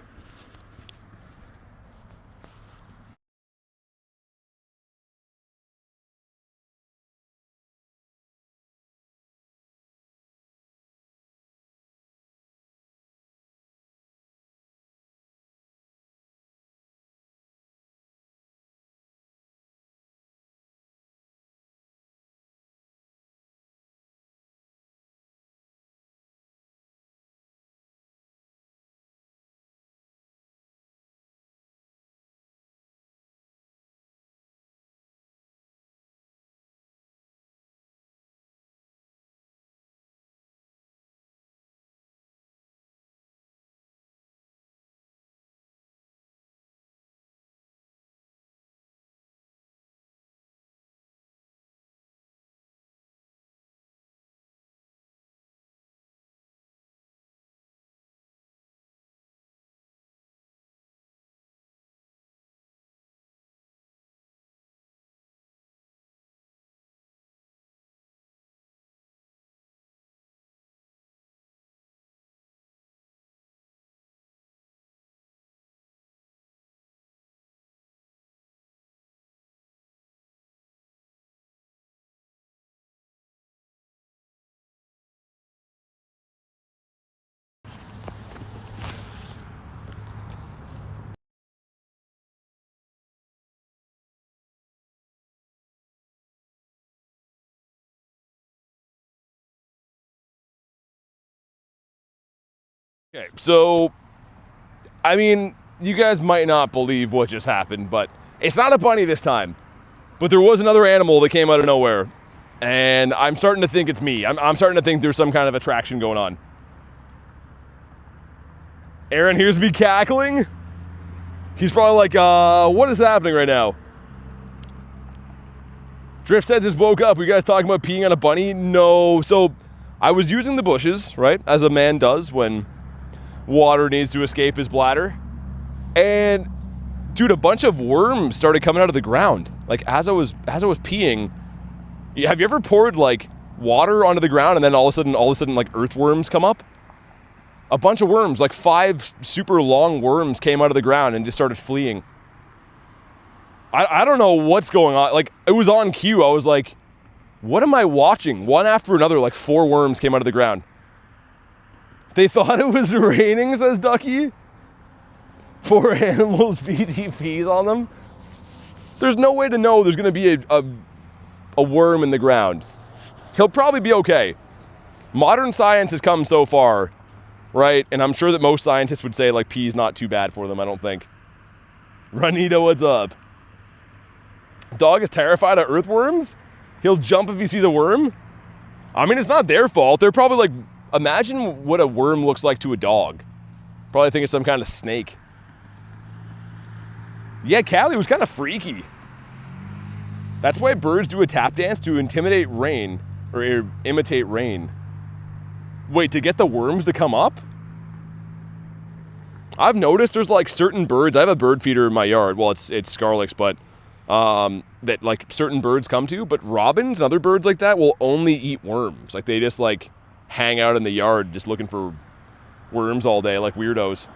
Okay, so, I mean, you guys might not believe what just happened, but it's not a bunny this time. But there was another animal that came out of nowhere, and I'm starting to think it's me. I'm starting to think there's some kind of attraction going on. Aaron hears me cackling. He's probably like, what is happening right now? Drift said just woke up. Were you guys talking about peeing on a bunny? No. So I was using the bushes, right, as a man does when water needs to escape his bladder. And dude, a bunch of worms started coming out of the ground. Like as I was peeing. Have you ever poured like water onto the ground and then all of a sudden like earthworms come up? A bunch of worms, like 5 super long worms came out of the ground and just started fleeing. I don't know what's going on. Like it was on cue. I was like, what am I watching? One after another, like 4 worms came out of the ground. They thought it was raining, says Ducky. 4 animals BTPs on them. There's no way to know there's going to be a worm in the ground. He'll probably be okay. Modern science has come so far, right? And I'm sure that most scientists would say like pee's not too bad for them, I don't think. Ranita, what's up? Dog is terrified of earthworms? He'll jump if he sees a worm? I mean, it's not their fault. They're probably like, imagine what a worm looks like to a dog. Probably think it's some kind of snake. Yeah, Callie was kind of freaky. That's why birds do a tap dance, to intimidate rain, or imitate rain. Wait, to get the worms to come up? I've noticed there's like certain birds. I have a bird feeder in my yard. Well, it's Scarlex, but that like certain birds come to. But robins and other birds like that will only eat worms. Like they just like hang out in the yard just looking for worms all day like weirdos.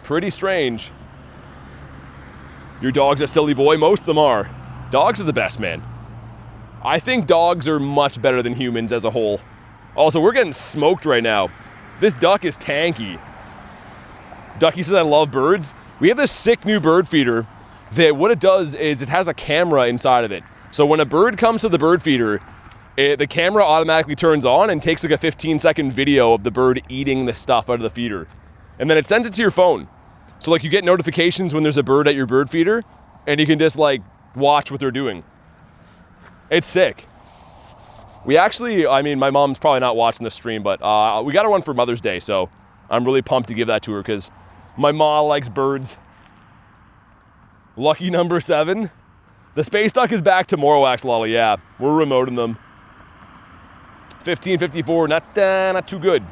Pretty strange. Your dog's a silly boy. Most of them are. Dogs are the best, man. I think dogs are much better than humans as a whole. Also, we're getting smoked right now. This duck is tanky. Ducky says, I love birds. We have this sick new bird feeder that what it does is it has a camera inside of it. So when a bird comes to the bird feeder, the camera automatically turns on and takes like a 15-second video of the bird eating the stuff out of the feeder. And then it sends it to your phone. So like you get notifications when there's a bird at your bird feeder, and you can just like watch what they're doing. It's sick. We actually, I mean, my mom's probably not watching the stream, but we got her one for Mother's Day, so I'm really pumped to give that to her because my mom likes birds. Lucky number 7. The space duck is back tomorrow, Axolotl. Yeah, we're remoting them. 1554, not too good.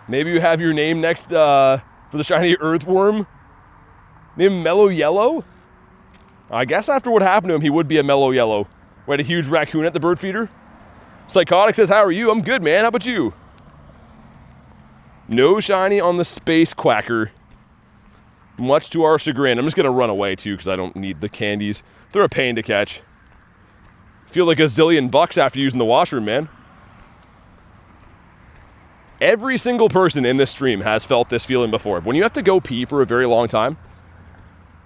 Maybe you have your name next for the shiny earthworm. Name Mellow Yellow? I guess after what happened to him, he would be a Mellow Yellow. We had a huge raccoon at the bird feeder. Psychotic says, how are you? I'm good, man. How about you? No shiny on the space quacker. Much to our chagrin. I'm just going to run away, too, because I don't need the candies. They're a pain to catch. Feel like a zillion bucks after using the washroom, man. Every single person in this stream has felt this feeling before. When you have to go pee for a very long time,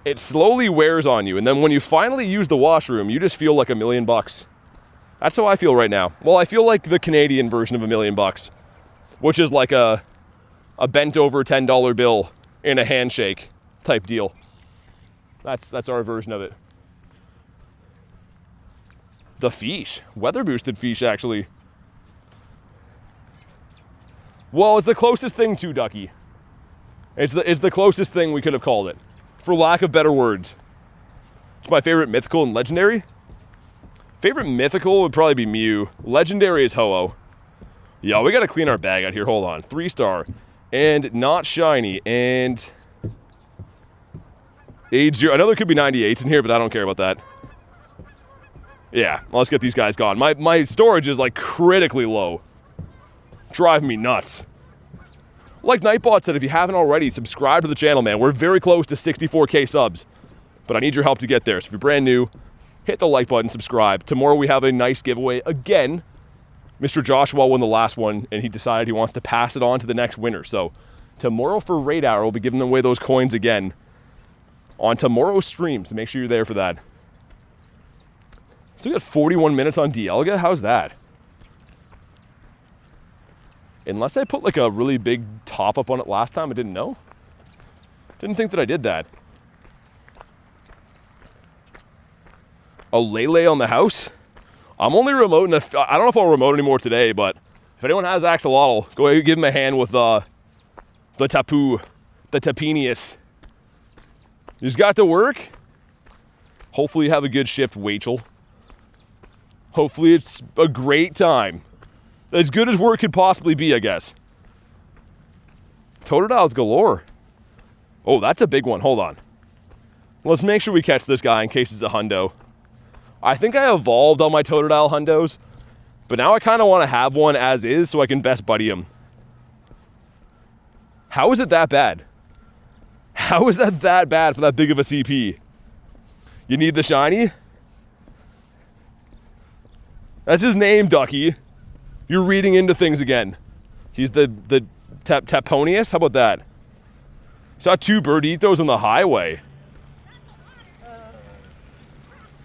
it slowly wears on you. And then when you finally use the washroom, you just feel like $1 million. That's how I feel right now. Well, I feel like the Canadian version of $1 million, which is like a bent over $10 bill in a handshake type deal. That's our version of it. The fish. Weather boosted fish, actually. Well, it's the closest thing to Ducky. It's the closest thing we could have called it, for lack of better words. It's my favorite mythical and legendary. Favorite mythical would probably be Mew. Legendary is Ho-Oh. Yeah, we gotta clean our bag out here. Hold on. 3-star. And not shiny. And age 0. I know there could be 98s in here, but I don't care about that. Yeah, let's get these guys gone. My storage is like critically low. Driving me nuts. Like Nightbot said, if you haven't already, subscribe to the channel, man. We're very close to 64K subs. But I need your help to get there. So if you're brand new, hit the like button, subscribe. Tomorrow we have a nice giveaway again. Mr. Joshua won the last one, and he decided he wants to pass it on to the next winner. So tomorrow for Radar, we'll be giving away those coins again on tomorrow's stream. So make sure you're there for that. So we got 41 minutes on Dialga? How's that? Unless I put like a really big top up on it last time, I didn't know. Didn't think that I did that. A Lele on the house? I'm only remoting, I don't know if I'll remote anymore today, but if anyone has Axolotl, go ahead and give him a hand with the Tapu, the Tapinius. You just got to work. Hopefully you have a good shift, Wachel. Hopefully it's a great time. As good as work could possibly be, I guess. Totodiles galore. Oh, that's a big one. Hold on. Let's make sure we catch this guy in case it's a hundo. I think I evolved on my Totodile hundos, but now I kind of want to have one as is so I can best buddy him. How is it that bad? How is that bad for that big of a CP? You need the shiny? That's his name, Ducky. You're reading into things again. He's the Taponius? How about that? Saw 2 birditos on the highway.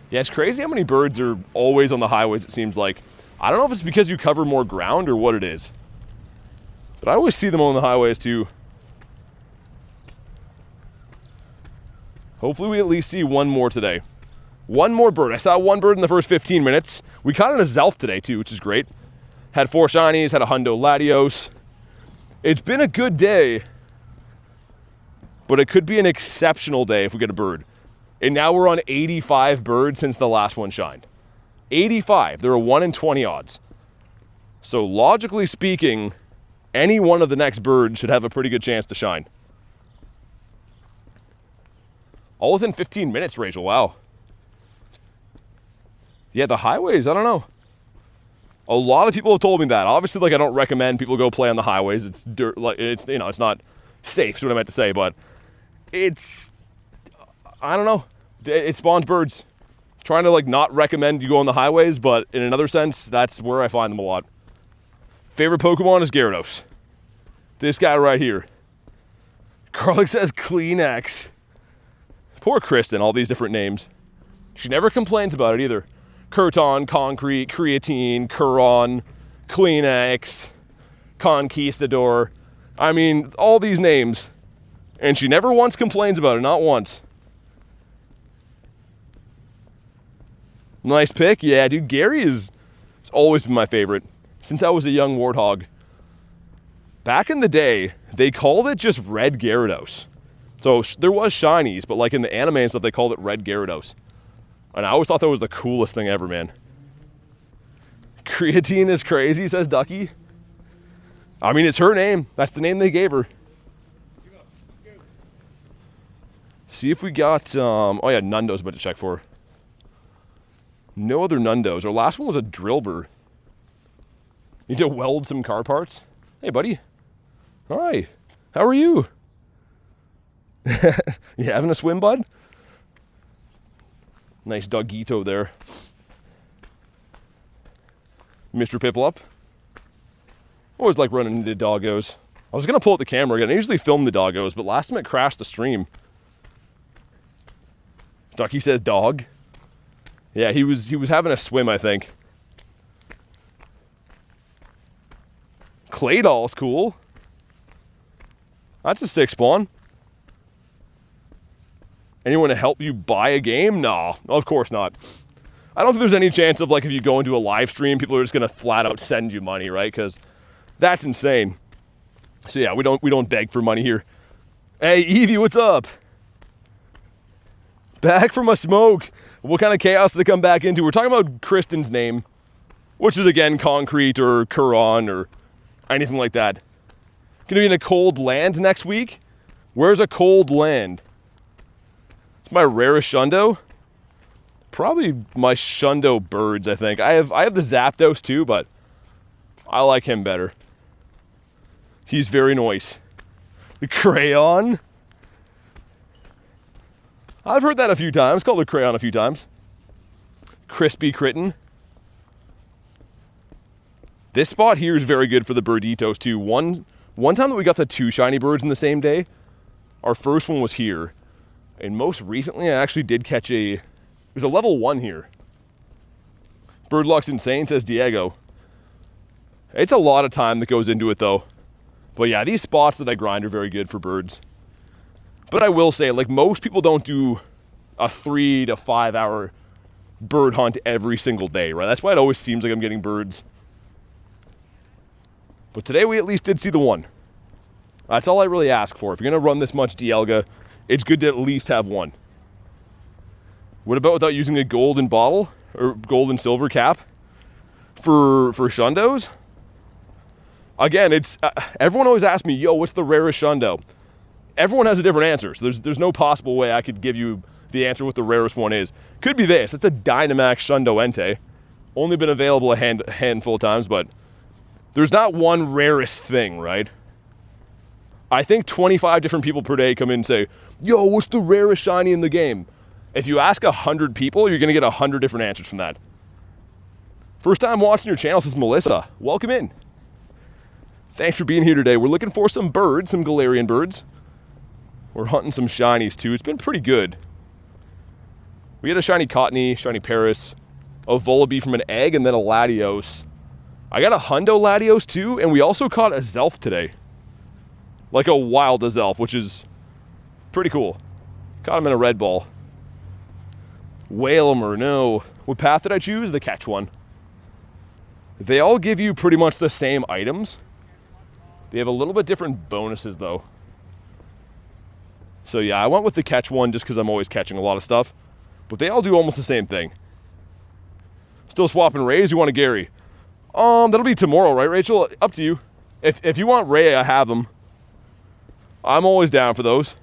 Yeah, it's crazy how many birds are always on the highways, it seems like. I don't know if it's because you cover more ground or what it is. But I always see them on the highways too. Hopefully we at least see one more today. One more bird. I saw one bird in the first 15 minutes. We caught in a Zelf today too, which is great. Had 4 shinies, had a hundo Latios. It's been a good day, but it could be an exceptional day if we get a bird. And now we're on 85 birds since the last one shined. 85. There are 1 in 20 odds. So logically speaking, any one of the next birds should have a pretty good chance to shine. All within 15 minutes, Rachel. Wow. Yeah, the highways, I don't know. A lot of people have told me that. Obviously, like, I don't recommend people go play on the highways. It's dirt, like, it's, you know, it's not safe, is what I meant to say, but it's I don't know. It spawns birds. Trying to like not recommend you go on the highways, but in another sense, that's where I find them a lot. Favorite Pokemon is Gyarados. This guy right here. Garlic says Kleenex. Poor Kristen, all these different names. She never complains about it either. Curton, Concrete, Creatine, Curon, Kleenex, Conquistador. I mean, all these names. And she never once complains about it, not once. Nice pick. Yeah, dude, Gary it's always been my favorite since I was a young warthog. Back in the day, they called it just Red Gyarados. So there was shinies, but like in the anime and stuff, they called it Red Gyarados. And I always thought that was the coolest thing ever, man. Creatine is crazy, says Ducky. I mean, it's her name. That's the name they gave her. See if we got, oh yeah, Nundo's about to check for. No other Nundos. Our last one was a Drillbur. Need to weld some car parts. Hey, buddy. Hi. How are you? You having a swim, bud? Nice dogito there. Mr. Piplup. Always like running into doggos. I was going to pull out the camera again. I usually film the doggos, but last time it crashed the stream. Ducky says dog. Yeah, he was having a swim, I think. Claydol's cool. That's a 6 spawn. Anyone to help you buy a game? No, of course not. I don't think there's any chance of like if you go into a live stream, people are just gonna flat out send you money, right? Because that's insane. So yeah, we don't beg for money here. Hey Evie, what's up? Back from a smoke. What kind of chaos did they come back into? We're talking about Kristen's name, which is again Concrete or Curon or anything like that. Gonna be in a cold land next week? Where's a cold land? It's my rarest Shundo. Probably my Shundo Birds, I think. I have the Zapdos too, but I like him better. He's very nice. The Crayon. I've heard that a few times. Called it Crayon a few times. Crispy Critten. This spot here is very good for the Birditos too. One time that we got the 2 shiny birds in the same day, our first one was here. And most recently I actually did catch it was a level 1 here. Bird luck's insane, says Diego. It's a lot of time that goes into it though. But yeah, these spots that I grind are very good for birds. But I will say, like most people don't do a 3 to 5 hour bird hunt every single day, right? That's why it always seems like I'm getting birds. But today we at least did see the 1. That's all I really ask for. If you're gonna run this much Dialga, it's good to at least have 1. What about without using a golden bottle or gold and silver cap for Shundos? Again, it's everyone always asks me, yo, what's the rarest Shundo? Everyone has a different answer, so there's no possible way I could give you the answer what the rarest one is. Could be this. It's a Dynamax Shundo Entei. Only been available a handful of times, but there's not one rarest thing, right? I think 25 different people per day come in and say, yo, what's the rarest shiny in the game? If you ask 100 people, you're going to get 100 different answers from that. First time watching your channel, says Melissa. Welcome in. Thanks for being here today. We're looking for some birds, some Galarian birds. We're hunting some shinies too. It's been pretty good. We had a shiny Cottony, shiny Paris, a Volibee from an egg, and then a Latios. I got a Hundo Latios too, and we also caught a Zelf today. Like a wild Zelf, which is pretty cool. Caught him in a red ball. Whale him or no. What path did I choose? The catch one. They all give you pretty much the same items. They have a little bit different bonuses though. So yeah, I went with the catch one just because I'm always catching a lot of stuff. But they all do almost the same thing. Still swapping Rays? You want a Gary? That'll be tomorrow, right, Rachel? Up to you. If you want Ray, I have them. I'm always down for those.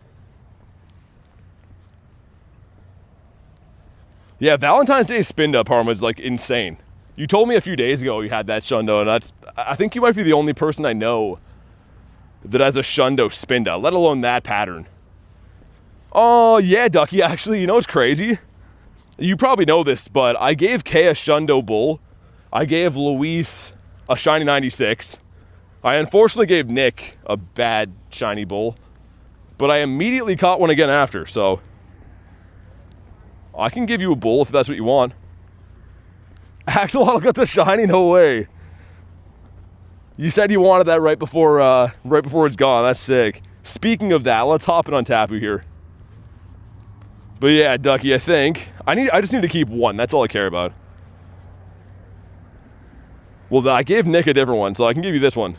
Yeah, Valentine's Day spin-up, Parma, is like insane. You told me a few days ago you had that Shundo, and I think you might be the only person I know that has a Shundo spin-up, let alone that pattern. Oh, yeah, Ducky. Actually, you know what's crazy? You probably know this, but I gave Kay a Shundo Bull. I gave Luis a Shiny 96. I unfortunately gave Nick a bad Shiny Bull. But I immediately caught one again after, so... I can give you a Bull if that's what you want. Axolotl got the Shiny? No way. You said you wanted that right before it's gone. That's sick. Speaking of that, let's hop in on Tapu here. But yeah, Ducky, I think I just need to keep one. That's all I care about. Well, I gave Nick a different one, so I can give you this one.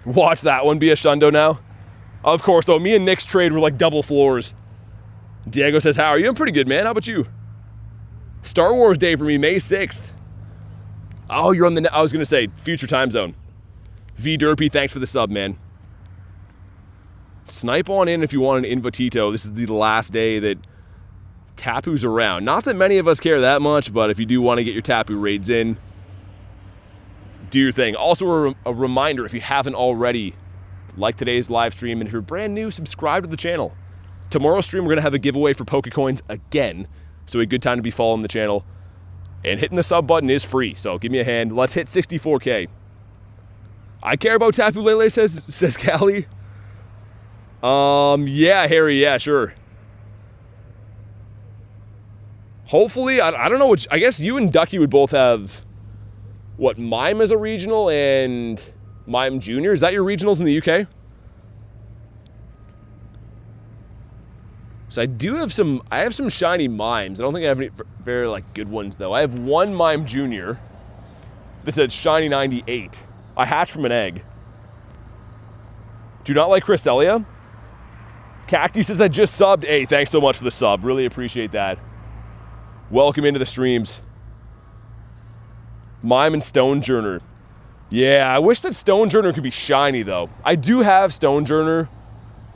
Watch that one be a Shundo now. Of course, though, me and Nick's trade were like double floors. Diego says, how are you? I'm pretty good, man. How about you? Star Wars Day for me, May 6th. Oh, you're on the... I was going to say, future time zone. V Derpy, thanks for the sub, man. Snipe on in if you want an Invitito. This is the last day that Tapu's around. Not that many of us care that much, but if you do want to get your Tapu raids in, do your thing. Also, a reminder, if you haven't already, like today's live stream, and if you're brand new, subscribe to the channel. Tomorrow's stream, we're going to have a giveaway for Pokecoins again, so a good time to be following the channel. And hitting the sub button is free, so give me a hand. Let's hit 64K. I care about Tapu Lele, says Callie. Yeah, Harry, yeah, sure. Hopefully, I don't know which, I guess you and Ducky would both have, what, Mime as a regional and Mime Junior? Is that your regionals in the UK? So I have some shiny Mimes. I don't think I have any very like good ones though. I have one Mime Junior that said Shiny 98. I hatched from an egg. Do not like Cresselia? Cacti says I just subbed. Hey, thanks so much for the sub. Really appreciate that. Welcome into the streams. Mime and Stonejourner. Yeah, I wish that Stonejourner could be shiny though. I do have Stonejourner.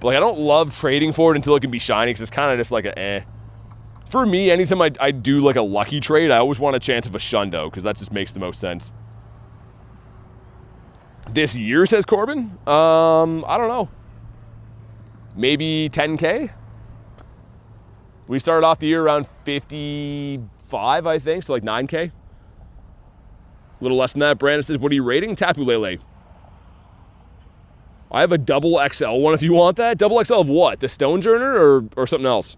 But like, I don't love trading for it until it can be shiny, because it's kind of just like a eh. For me, anytime I do like a lucky trade, I always want a chance of a Shundo, because that just makes the most sense. This year, says Corbin? I don't know. Maybe 10K? We started off the year around 55, I think, so like 9K. A little less than that. Brandon says, what are you rating? Tapu Lele. I have a double XL one if you want that. Double XL of what? The Stonejourner or something else?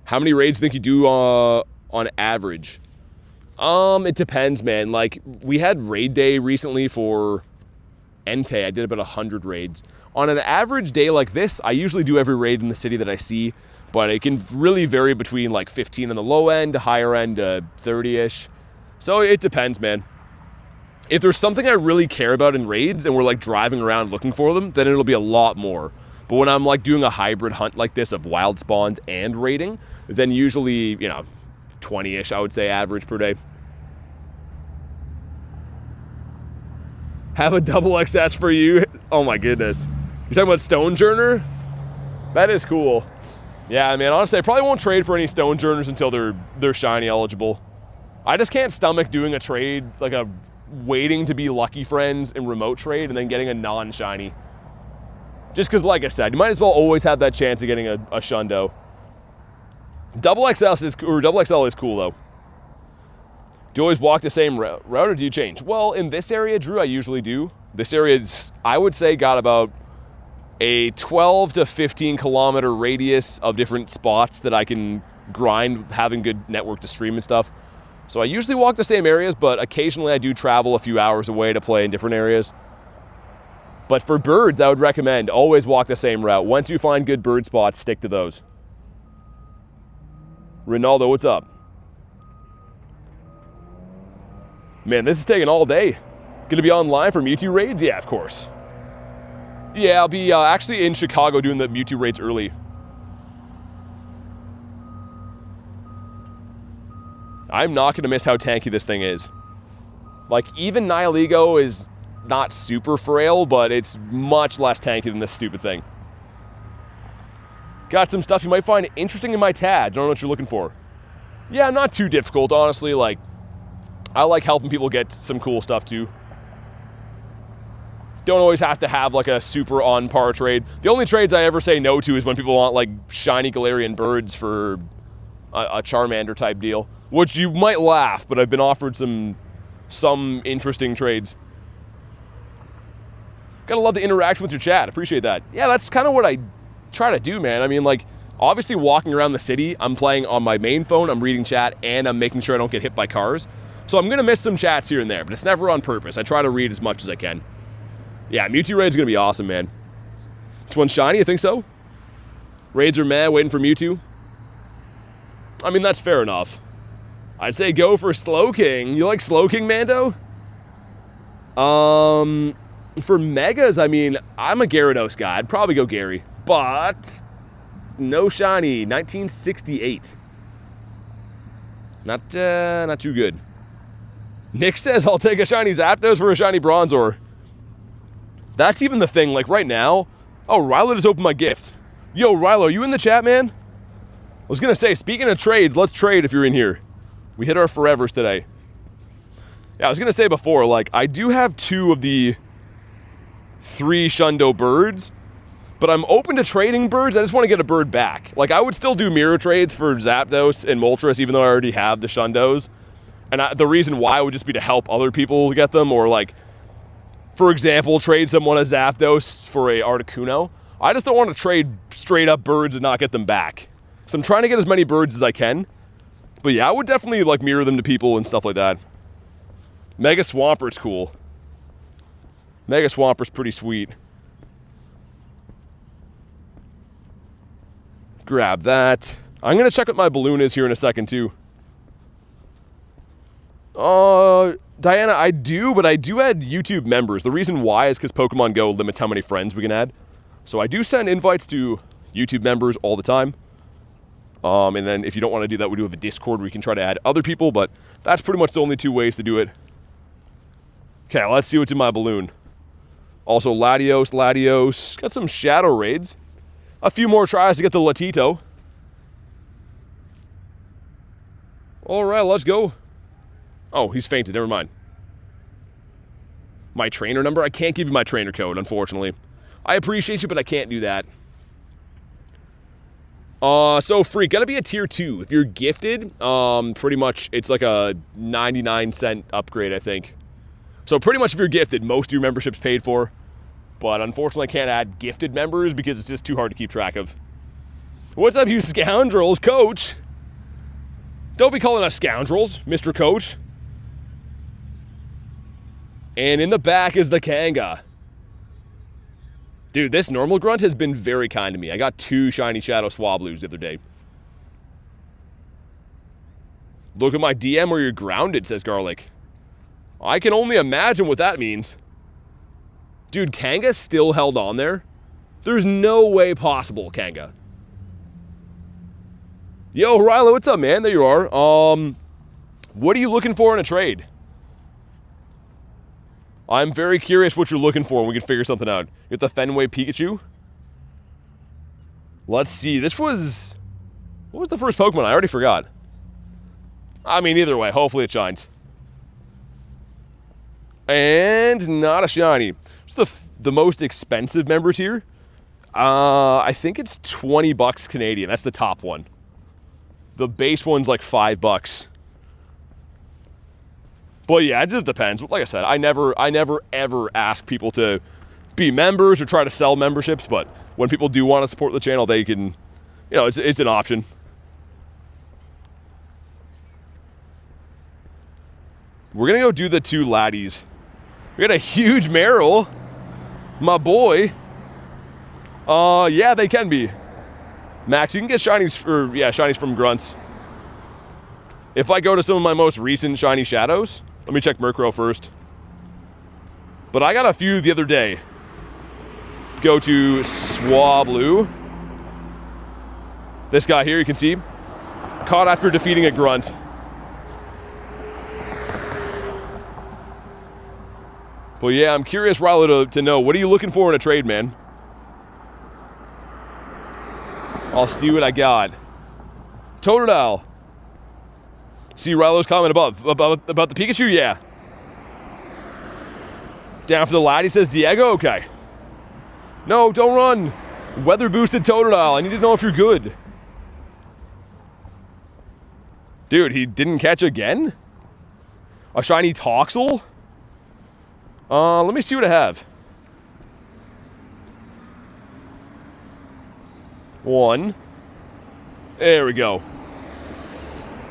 How many raids do you think you do on average? It depends, man. Like, we had raid day recently for Entei. I did about 100 raids. On an average day like this, I usually do every raid in the city that I see, but it can really vary between like 15 on the low end, higher end, 30-ish. So it depends, man. If there's something I really care about in raids and we're like driving around looking for them, then it'll be a lot more. But when I'm like doing a hybrid hunt like this of wild spawns and raiding, then usually, 20-ish, I would say, average per day. Have a double XS for you. Oh my goodness. You're talking about Stonejourner? That is cool. Yeah, man, honestly, I probably won't trade for any Stonejourners until they're shiny eligible. I just can't stomach doing a trade, like a waiting to be lucky friends in remote trade and then getting a non-shiny. Just because, like I said, you might as well always have that chance of getting a Shundo. Double XL is cool, though. Do you always walk the same route, or do you change? Well, in this area, Drew, I usually do. This area is, I would say, got about a 12 to 15 kilometer radius of different spots that I can grind, having good network to stream and stuff. So I usually walk the same areas, but occasionally I do travel a few hours away to play in different areas. But for birds, I would recommend always walk the same route. Once you find good bird spots, stick to those. Ronaldo, what's up? Man, this is taking all day. Gonna be online for Mewtwo raids? Yeah, of course. Yeah, I'll be actually in Chicago doing the Mewtwo raids early. I'm not going to miss how tanky this thing is. Like, even Nihilego is not super frail, but it's much less tanky than this stupid thing. Got some stuff you might find interesting in my tag. Don't know what you're looking for. Yeah, not too difficult, honestly. Like, I like helping people get some cool stuff, too. Don't always have to have like a super on par trade. The only trades I ever say no to is when people want like Shiny Galarian Birds for a Charmander type deal, which you might laugh, but I've been offered some interesting trades. Gotta love the interaction with your chat. Appreciate that. Yeah, that's kind of what I try to do, man. I mean, like, obviously walking around the city, I'm playing on my main phone, I'm reading chat, and I'm making sure I don't get hit by cars. So I'm gonna miss some chats here and there, but it's never on purpose. I try to read as much as I can. Yeah, Mewtwo raid's gonna be awesome, man. This one's shiny, I think so? Raids are mad, waiting for Mewtwo. I mean, that's fair enough. I'd say go for Slowking. You like Slowking, Mando? For Megas, I mean, I'm a Gyarados guy. I'd probably go Gary. But no shiny. 1968. Not too good. Nick says, I'll take a shiny Zapdos for a shiny Bronzor. That's even the thing. Like, right now... Oh, Rylo just opened my gift. Yo, Rylo, are you in the chat, man? I was going to say, speaking of trades, let's trade if you're in here. We hit our forevers today. Yeah, I was going to say before, like, I do have 2 of the 3 Shundo birds, but I'm open to trading birds. I just want to get a bird back. Like, I would still do mirror trades for Zapdos and Moltres, even though I already have the Shundos. And the reason why would just be to help other people get them, or, like, for example, trade someone a Zapdos for a Articuno. I just don't want to trade straight up birds and not get them back. So I'm trying to get as many birds as I can. But yeah, I would definitely, like, mirror them to people and stuff like that. Mega Swamper's cool. Mega Swamper's pretty sweet. Grab that. I'm going to check what my balloon is here in a second, too. Diana, I do, but I do add YouTube members. The reason why is because Pokemon Go limits how many friends we can add. So I do send invites to YouTube members all the time. And then if you don't want to do that, we do have a Discord where you can try to add other people, but that's pretty much the only 2 ways to do it. Okay, let's see what's in my balloon. Also, Latios. Got some Shadow Raids. A few more tries to get the Latito. All right, let's go. Oh, he's fainted. Never mind. My trainer number? I can't give you my trainer code, unfortunately. I appreciate you, but I can't do that. So Freak, gotta be a tier 2. If you're gifted, pretty much it's like a 99-cent upgrade, I think. So pretty much if you're gifted, most of your membership's paid for. But unfortunately, I can't add gifted members because it's just too hard to keep track of. What's up, you scoundrels? Coach! Don't be calling us scoundrels, Mr. Coach. And in the back is the Kanga. Dude, this normal grunt has been very kind to me. I got 2 shiny Shadow Swablues the other day. Look at my DM where you're grounded, says Garlic. I can only imagine what that means. Dude, Kanga still held on there? There's no way possible, Kanga. Yo, Rylo, what's up, man? There you are. What are you looking for in a trade? I'm very curious what you're looking for, and we can figure something out. You got the Fenway Pikachu? Let's see. This was... What was the first Pokemon? I already forgot. I mean, either way, hopefully it shines. And not a shiny. It's the most expensive members here. I think it's 20 bucks Canadian. That's the top one. The base one's like $5. But yeah, it just depends. Like I said, I never ever ask people to be members or try to sell memberships, but when people do want to support the channel, they can, you know, it's an option. We're gonna go do the 2 laddies. We got a huge Meryl. My boy. Yeah, they can be. Max, you can get shinies from grunts. If I go to some of my most recent shiny shadows, let me check Murkrow first. But I got a few the other day. Go to Swablu. This guy here, you can see. Caught after defeating a grunt. But yeah, I'm curious, Rylo, to know, what are you looking for in a trade, man? I'll see what I got. Totodile. See Rylo's comment above about the Pikachu? Yeah. Down for the Laddie, says Diego. Okay. No, don't run. Weather boosted Totodile. I need to know if you're good. Dude, he didn't catch again? A shiny Toxel? Let me see what I have. 1. There we go.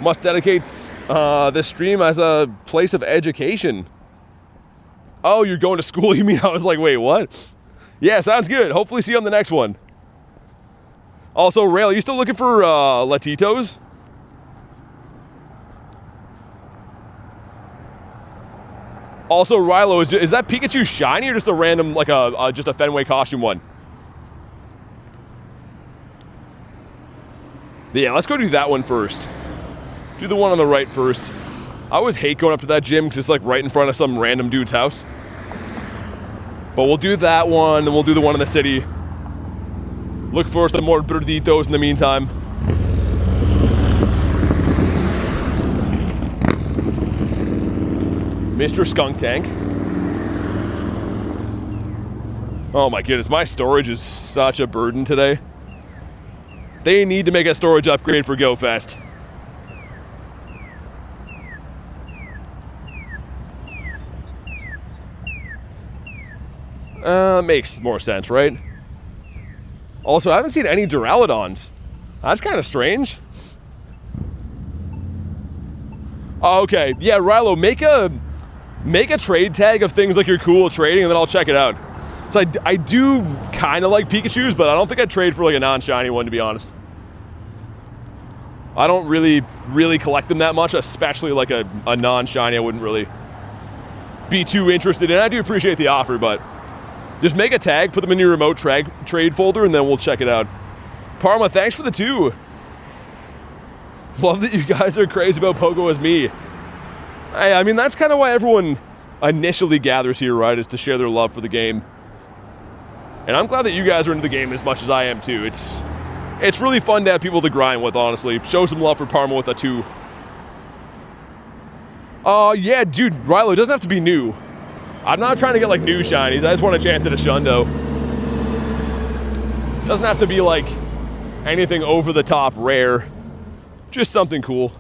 Must dedicate this stream as a place of education. Oh, you're going to school, you mean? I was like, wait, what? Yeah, sounds good. Hopefully see you on the next one. Also, Rail, you still looking for Latitos? Also, Rilo, is that Pikachu shiny or just a random, like just a Fenway costume one? Yeah, let's go do that one first. Do the one on the right first. I always hate going up to that gym because it's like right in front of some random dude's house. But we'll do that one, then we'll do the one in the city. Look for some more Birditos in the meantime. Mr. Skunk Tank. Oh my goodness, my storage is such a burden today. They need to make a storage upgrade for GoFest. Makes more sense, right? Also, I haven't seen any Duraludons. That's kind of strange. Oh, okay, yeah, Rilo, make a trade tag of things like you're cool at trading, and then I'll check it out. So I do kind of like Pikachus, but I don't think I'd trade for like a non-shiny one, to be honest. I don't really collect them that much, especially like a non-shiny I wouldn't really be too interested in. I do appreciate the offer, but just make a tag, put them in your remote trade folder, and then we'll check it out. Parma, thanks for the 2. Love that you guys are crazy about Pogo as me. I mean, that's kind of why everyone initially gathers here, right, is to share their love for the game. And I'm glad that you guys are into the game as much as I am, too. It's really fun to have people to grind with, honestly. Show some love for Parma with a 2. Yeah, dude, Rilo, it doesn't have to be new. I'm not trying to get, like, new shinies. I just want a chance at a Shundo. Doesn't have to be, like, anything over-the-top rare. Just something cool.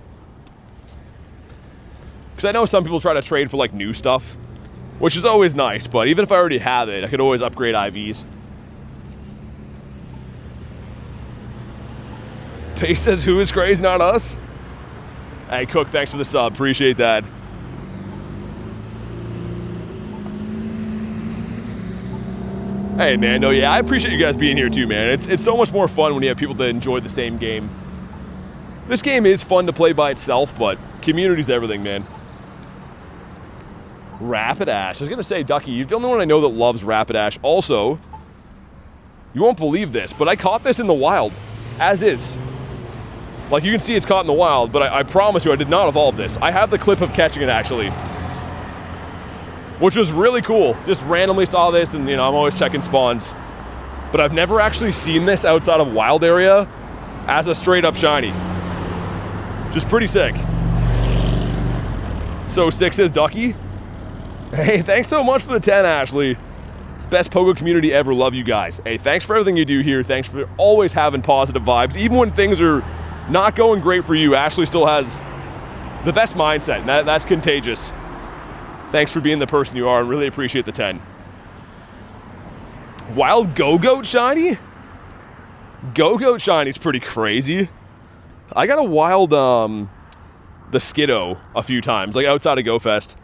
Because I know some people try to trade for, like, new stuff, which is always nice, but even if I already have it, I could always upgrade IVs. Pace says, who is crazy, not us? Hey, Cook, thanks for the sub. Appreciate that. Hey, man, no, yeah, I appreciate you guys being here, too, man. It's so much more fun when you have people that enjoy the same game. This game is fun to play by itself, but community's everything, man. Rapidash. I was going to say, Ducky, you're the only one I know that loves Rapidash. Also, you won't believe this, but I caught this in the wild, as is. Like, you can see it's caught in the wild, but I promise you I did not evolve this. I have the clip of catching it, actually. Which was really cool. Just randomly saw this, and, you know, I'm always checking spawns. But I've never actually seen this outside of wild area as a straight-up shiny. Just pretty sick. So 6 is Ducky. Hey, thanks so much for the 10, Ashley. It's the best Pogo community ever. Love you guys. Hey, thanks for everything you do here. Thanks for always having positive vibes. Even when things are not going great for you, Ashley still has the best mindset, and that's contagious. Thanks for being the person you are, and really appreciate the 10. Wild Go-Goat shiny? Go-Goat shiny's pretty crazy. I got a wild, the Skiddo a few times, like outside of GoFest.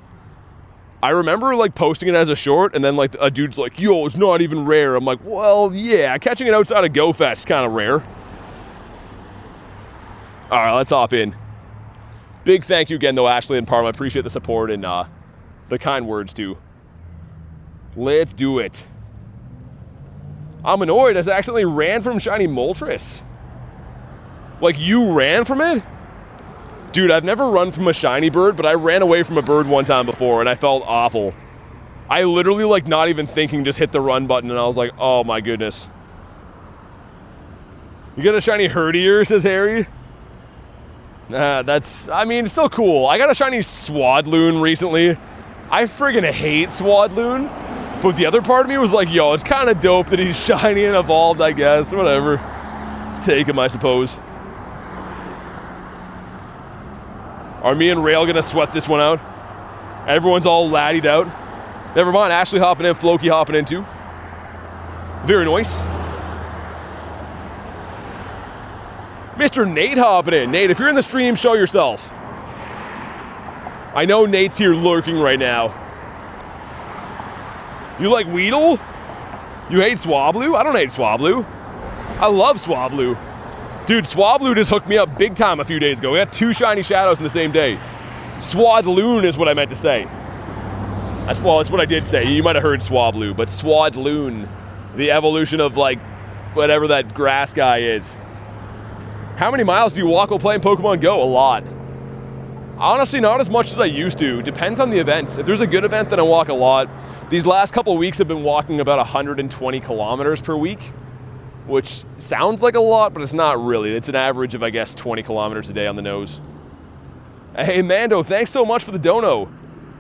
I remember like posting it as a short, and then like a dude's like, yo, it's not even rare. I'm like, well, yeah, catching it outside of GoFest is kind of rare. All right, let's hop in. Big thank you again, though, Ashley and Parma. I appreciate the support and the kind words, too. Let's do it. I'm annoyed as I accidentally ran from Shiny Moltres. Like, you ran from it? Dude, I've never run from a shiny bird, but I ran away from a bird one time before, and I felt awful. I literally, like, not even thinking, just hit the run button, and I was like, oh, my goodness. You got a shiny Herdier, says Harry? I mean, it's still cool. I got a shiny Swadloon recently. I friggin' hate Swadloon. But the other part of me was like, yo, it's kind of dope that he's shiny and evolved, I guess. Whatever. Take him, I suppose. Are me and Rail gonna sweat this one out? Everyone's all laddied out. Never mind, Ashley hopping in, Floki hopping in too. Very nice. Mr. Nate hopping in. Nate, if you're in the stream, show yourself. I know Nate's here lurking right now. You like Weedle? You hate Swablu? I don't hate Swablu. I love Swablu. Dude, Swablu just hooked me up big time a few days ago. We got 2 shiny shadows in the same day. Swadloon is what I meant to say. That's what I did say. You might have heard Swablu, but Swadloon, the evolution of like whatever that grass guy is. How many miles do you walk while playing Pokemon Go? A lot. Honestly, not as much as I used to. Depends on the events. If there's a good event, then I walk a lot. These last couple weeks I've been walking about 120 kilometers per week, which sounds like a lot, but it's not really. It's an average of, I guess, 20 kilometers a day on the nose. Hey, Mando, thanks so much for the dono.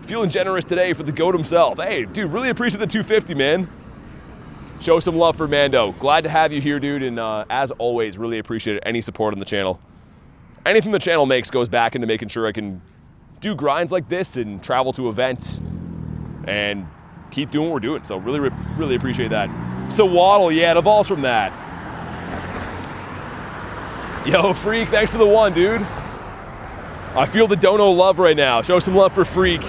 Feeling generous today for the GOAT himself. Hey, dude, really appreciate the 250, man. Show some love for Mando. Glad to have you here, dude, and as always, really appreciate any support on the channel. Anything the channel makes goes back into making sure I can do grinds like this and travel to events and keep doing what we're doing. So really appreciate that. So Waddle, yeah, it evolves from that. Yo, Freak, thanks for the 1, dude. I feel the dono love right now. Show some love for Freak.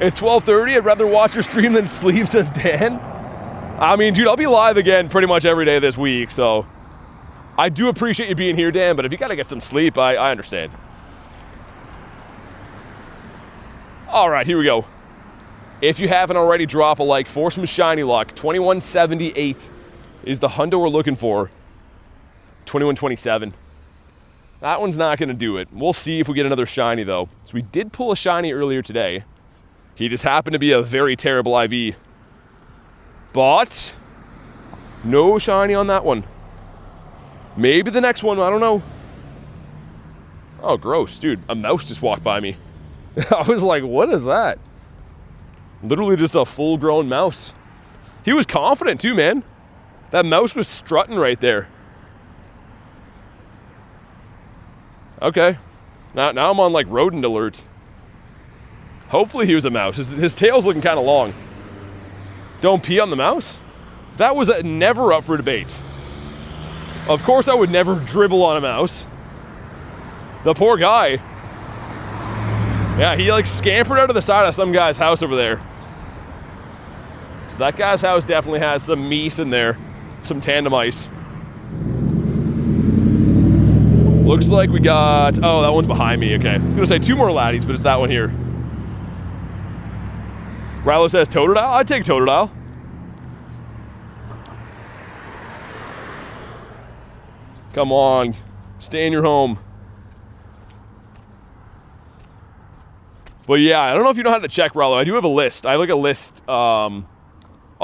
It's 12:30. I'd rather watch your stream than sleep, says Dan. I mean, dude, I'll be live again pretty much every day this week, so I do appreciate you being here, Dan, but if you gotta get some sleep, I understand. All right, here we go. If you haven't already, drop a like for some shiny luck. 2178 is the hundo we're looking for. 2127. That one's not gonna do it. We'll see if we get another shiny though. So we did pull a shiny earlier today. He just happened to be a very terrible IV. But no shiny on that one. Maybe the next one, I don't know. Oh, gross, dude. A mouse just walked by me. I was like, what is that? Literally just a full-grown mouse. He was confident too, man. That mouse was strutting right there. Okay. Now I'm on like rodent alert. Hopefully he was a mouse. His tail's looking kind of long. Don't pee on the mouse? That was never up for debate. Of course I would never dribble on a mouse. The poor guy. Yeah, he like scampered out of the side of some guy's house over there. So that guy's house definitely has some meese in there. Some tandem ice. Looks like we got... Oh, that one's behind me. Okay. I was going to say 2 more laddies, but it's that one here. Rilo says Totodile? I'd take Totodile. Come on. Stay in your home. But yeah, I don't know if you know how to check Rilo. I do have a list. I have like a list of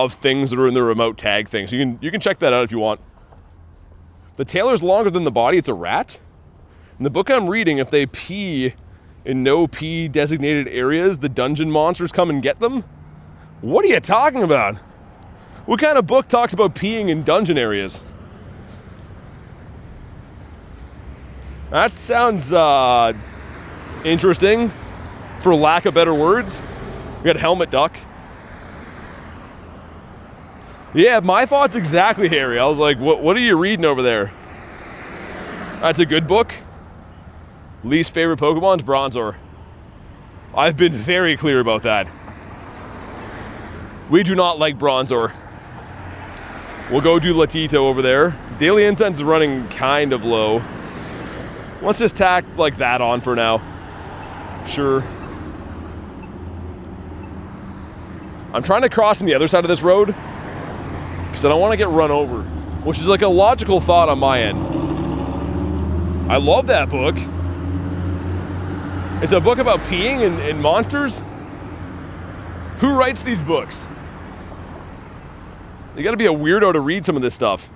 things that are in the remote tag thing. So you can check that out if you want. The tail is longer than the body. It's a rat. In the book I'm reading, if they pee in no pee designated areas, the dungeon monsters come and get them. What are you talking about? What kind of book talks about peeing in dungeon areas? That sounds interesting, for lack of better words. We got Helmet Duck. Yeah, my thoughts exactly, Harry. I was like, what are you reading over there? That's a good book. Least favorite Pokemon's Bronzor. I've been very clear about that. We do not like Bronzor. We'll go do Latito over there. Daily Incense is running kind of low. Let's just tack like that on for now. Sure. I'm trying to cross on the other side of this road because I don't want to get run over, which is like a logical thought on my end. I love that book. It's a book about peeing and monsters. Who writes these books? You gotta be a weirdo to read some of this stuff.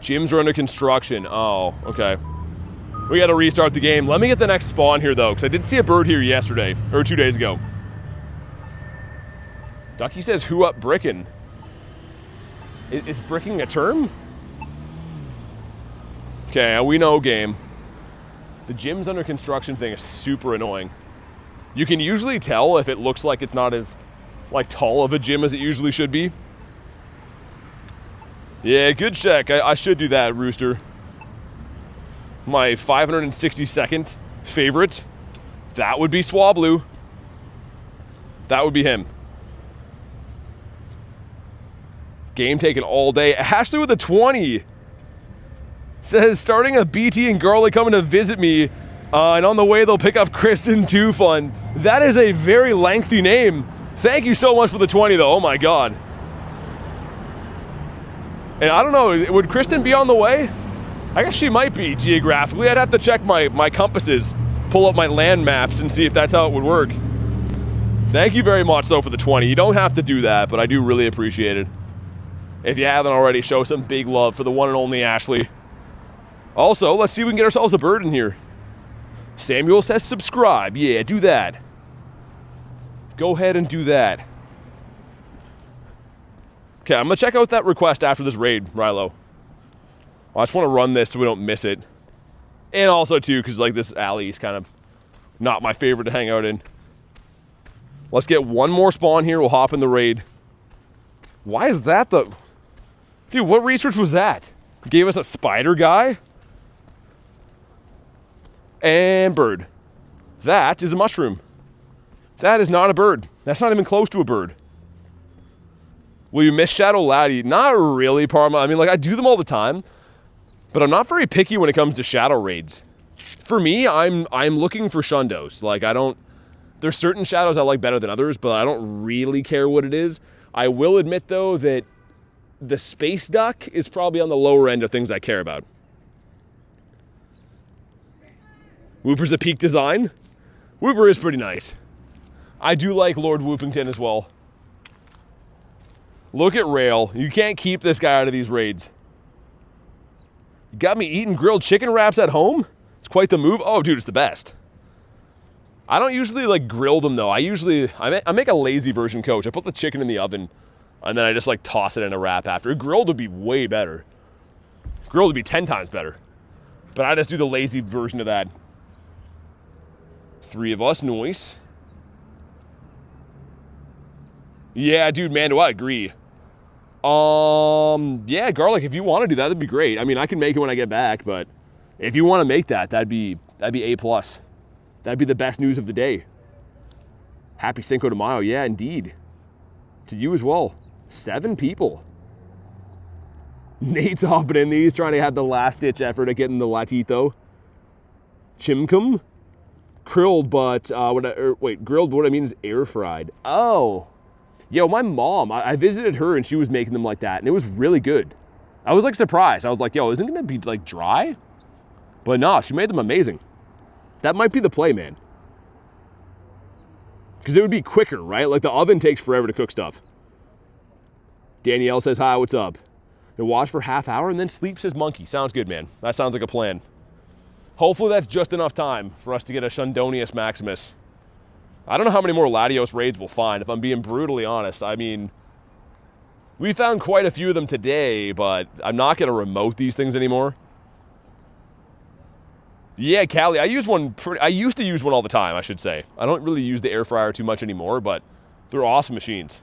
Gyms are under construction. Oh, okay. We gotta restart the game. Let me get the next spawn here though, because I did see a bird here yesterday, or 2 days ago. Ducky says, who up brickin'? Is bricking a term? Okay, we know game. The gym's under construction thing is super annoying. You can usually tell if it looks like it's not as like tall of a gym as it usually should be. Yeah, good check. I should do that, Rooster. My 562nd favorite. That would be Swablu. That would be him. Game taken all day. Ashley with a 20. Says, starting a BT and Garlic coming to visit me. And on the way, they'll pick up Kristen too fun. That is a very lengthy name. Thank you so much for the 20, though. Oh, my God. And I don't know, would Kristen be on the way? I guess she might be, geographically. I'd have to check my compasses, pull up my land maps, and see if that's how it would work. Thank you very much, though, for the 20. You don't have to do that, but I do really appreciate it. If you haven't already, show some big love for the one and only Ashley. Also, let's see if we can get ourselves a bird in here. Samuel says subscribe. Yeah, do that. Go ahead and do that. Okay, I'm going to check out that request after this raid, Rilo. I just want to run this so we don't miss it. And also, too, because like this alley is kind of not my favorite to hang out in. Let's get one more spawn here. We'll hop in the raid. Why is that the... Dude, what research was that? Gave us a spider guy? And bird. That is a mushroom. That is not a bird. That's not even close to a bird. Will you miss Shadow Laddie? Not really, Parma. I mean, like, I do them all the time. But I'm not very picky when it comes to shadow raids. For me, I'm looking for shundos. Like, I don't... There's certain shadows I like better than others, but I don't really care what it is. I will admit, though, that the space duck is probably on the lower end of things I care about. Wooper's a peak design. Wooper is pretty nice. I do like Lord Whoopington as well. Look at Rail. You can't keep this guy out of these raids. You got me eating grilled chicken wraps at home? It's quite the move. Oh, dude, it's the best. I don't usually like grill them though. I make a lazy version, Coach. I put the chicken in the oven and then I just like toss it in a wrap after. Grilled would be way better. Grilled would be 10 times better. But I just do the lazy version of that. 3 of us, noise. Yeah, dude, man, do I agree. Yeah, Garlic, if you want to do that, that'd be great. I mean, I can make it when I get back, but if you want to make that, that'd be A+. That'd be the best news of the day. Happy Cinco de Mayo. Yeah, indeed. To you as well. 7 people. Nate's hopping in these, trying to have the last-ditch effort at getting the Latito. Chimcum. Grilled, but, grilled, but what I mean is air-fried. Oh. Yo, my mom, I visited her and she was making them like that, and it was really good. I was, like, surprised. I was like, yo, isn't it going to be, like, dry? But no, she made them amazing. That might be the play, man. Because it would be quicker, right? Like, the oven takes forever to cook stuff. Danielle says, hi, what's up? And watch for half hour and then sleep, says Monkey. Sounds good, man. That sounds like a plan. Hopefully that's just enough time for us to get a Shundonius Maximus. I don't know how many more Latios raids we'll find, if I'm being brutally honest. I mean, we found quite a few of them today, but I'm not going to remote these things anymore. Yeah, Callie, I used to use one all the time, I should say. I don't really use the air fryer too much anymore, but they're awesome machines.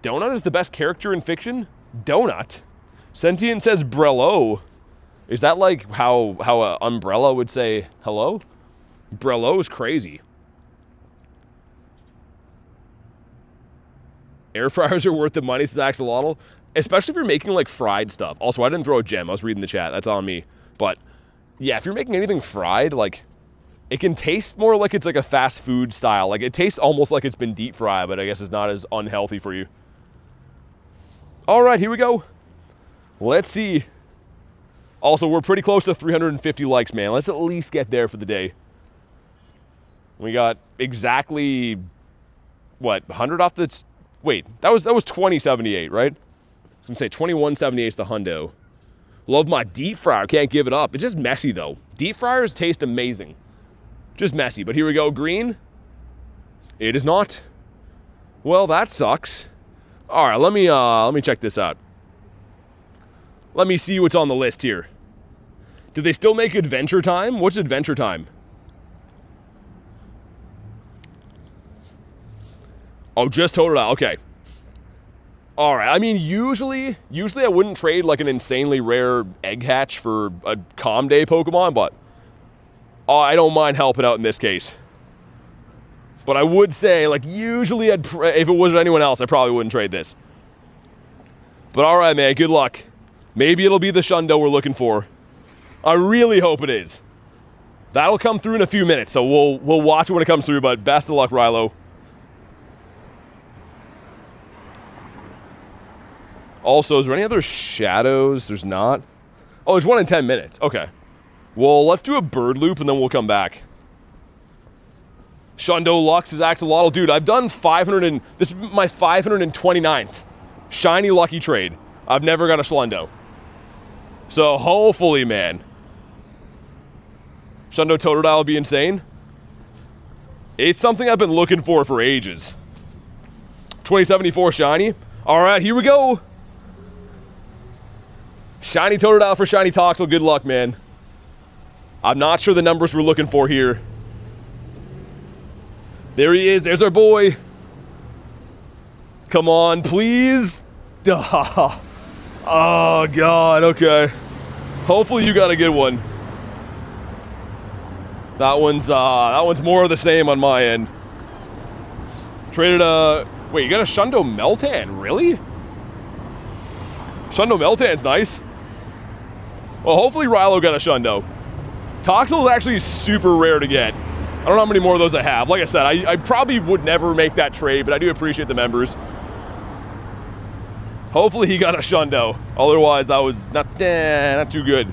Donut is the best character in fiction? Donut? Sentient says Brello. Is that like how a Umbrella would say hello? Brello is crazy. Air fryers are worth the money, says Axolotl. Especially if you're making like fried stuff. Also, I didn't throw a gem. I was reading the chat. That's on me. But yeah, if you're making anything fried, like it can taste more like it's like a fast food style. Like it tastes almost like it's been deep fried, but I guess it's not as unhealthy for you. All right, here we go. Let's see. Also, we're pretty close to 350 likes, man. Let's at least get there for the day. We got exactly, what, 100 off the... Wait, that was 2078, right? I was going to say 2178 is the hundo. Love my deep fryer. Can't give it up. It's just messy, though. Deep fryers taste amazing. Just messy. But here we go. Green. It is not. Well, that sucks. All right, let me check this out. Let me see what's on the list here. Do they still make Adventure Time? What's Adventure Time? Oh, just Totodile. Okay. All right. I mean, usually I wouldn't trade like an insanely rare egg hatch for a Calm Day Pokemon, but I don't mind helping out in this case. But I would say, like, usually if it was anyone else, I probably wouldn't trade this. But all right, man. Good luck. Maybe it'll be the Shundo we're looking for. I really hope it is. That'll come through in a few minutes, so we'll watch it when it comes through, but best of luck, Rilo. Also, is there any other shadows? There's not. Oh, there's one in 10 minutes. Okay. Well, let's do a bird loop, and then we'll come back. Shundo Lux is Axolotl. Dude, I've done 500 and... This is my 529th Shiny Lucky trade. I've never got a Shundo. So, hopefully, man. Shundo Totodile will be insane. It's something I've been looking for ages. 2074 Shiny. Alright, here we go. Shiny Totodile for Shiny Toxel. Good luck, man. I'm not sure the numbers we're looking for here. There he is. There's our boy. Come on, please. Duh. Oh, God. Okay. Hopefully you got a good one. That one's more of the same on my end. Traded a... Wait, you got a Shundo Meltan? Really? Shundo Meltan's nice. Well, hopefully Rilo got a Shundo. Toxel is actually super rare to get. I don't know how many more of those I have. Like I said, I probably would never make that trade, but I do appreciate the members. Hopefully he got a Shundo. Otherwise, that was not too good.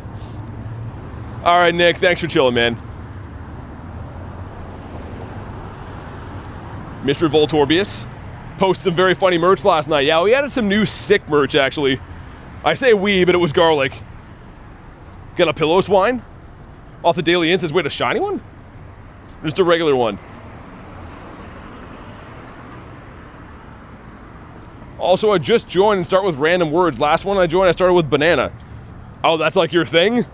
All right, Nick, thanks for chilling, man. Mr. Voltorbius posted some very funny merch last night. Yeah, we added some new sick merch, actually. I say we, but it was garlic. Got a Pillow Swine off the Daily Incense. Wait, a shiny one? Just a regular one. Also, I just joined and start with random words. Last one I joined, I started with banana. Oh, that's like your thing?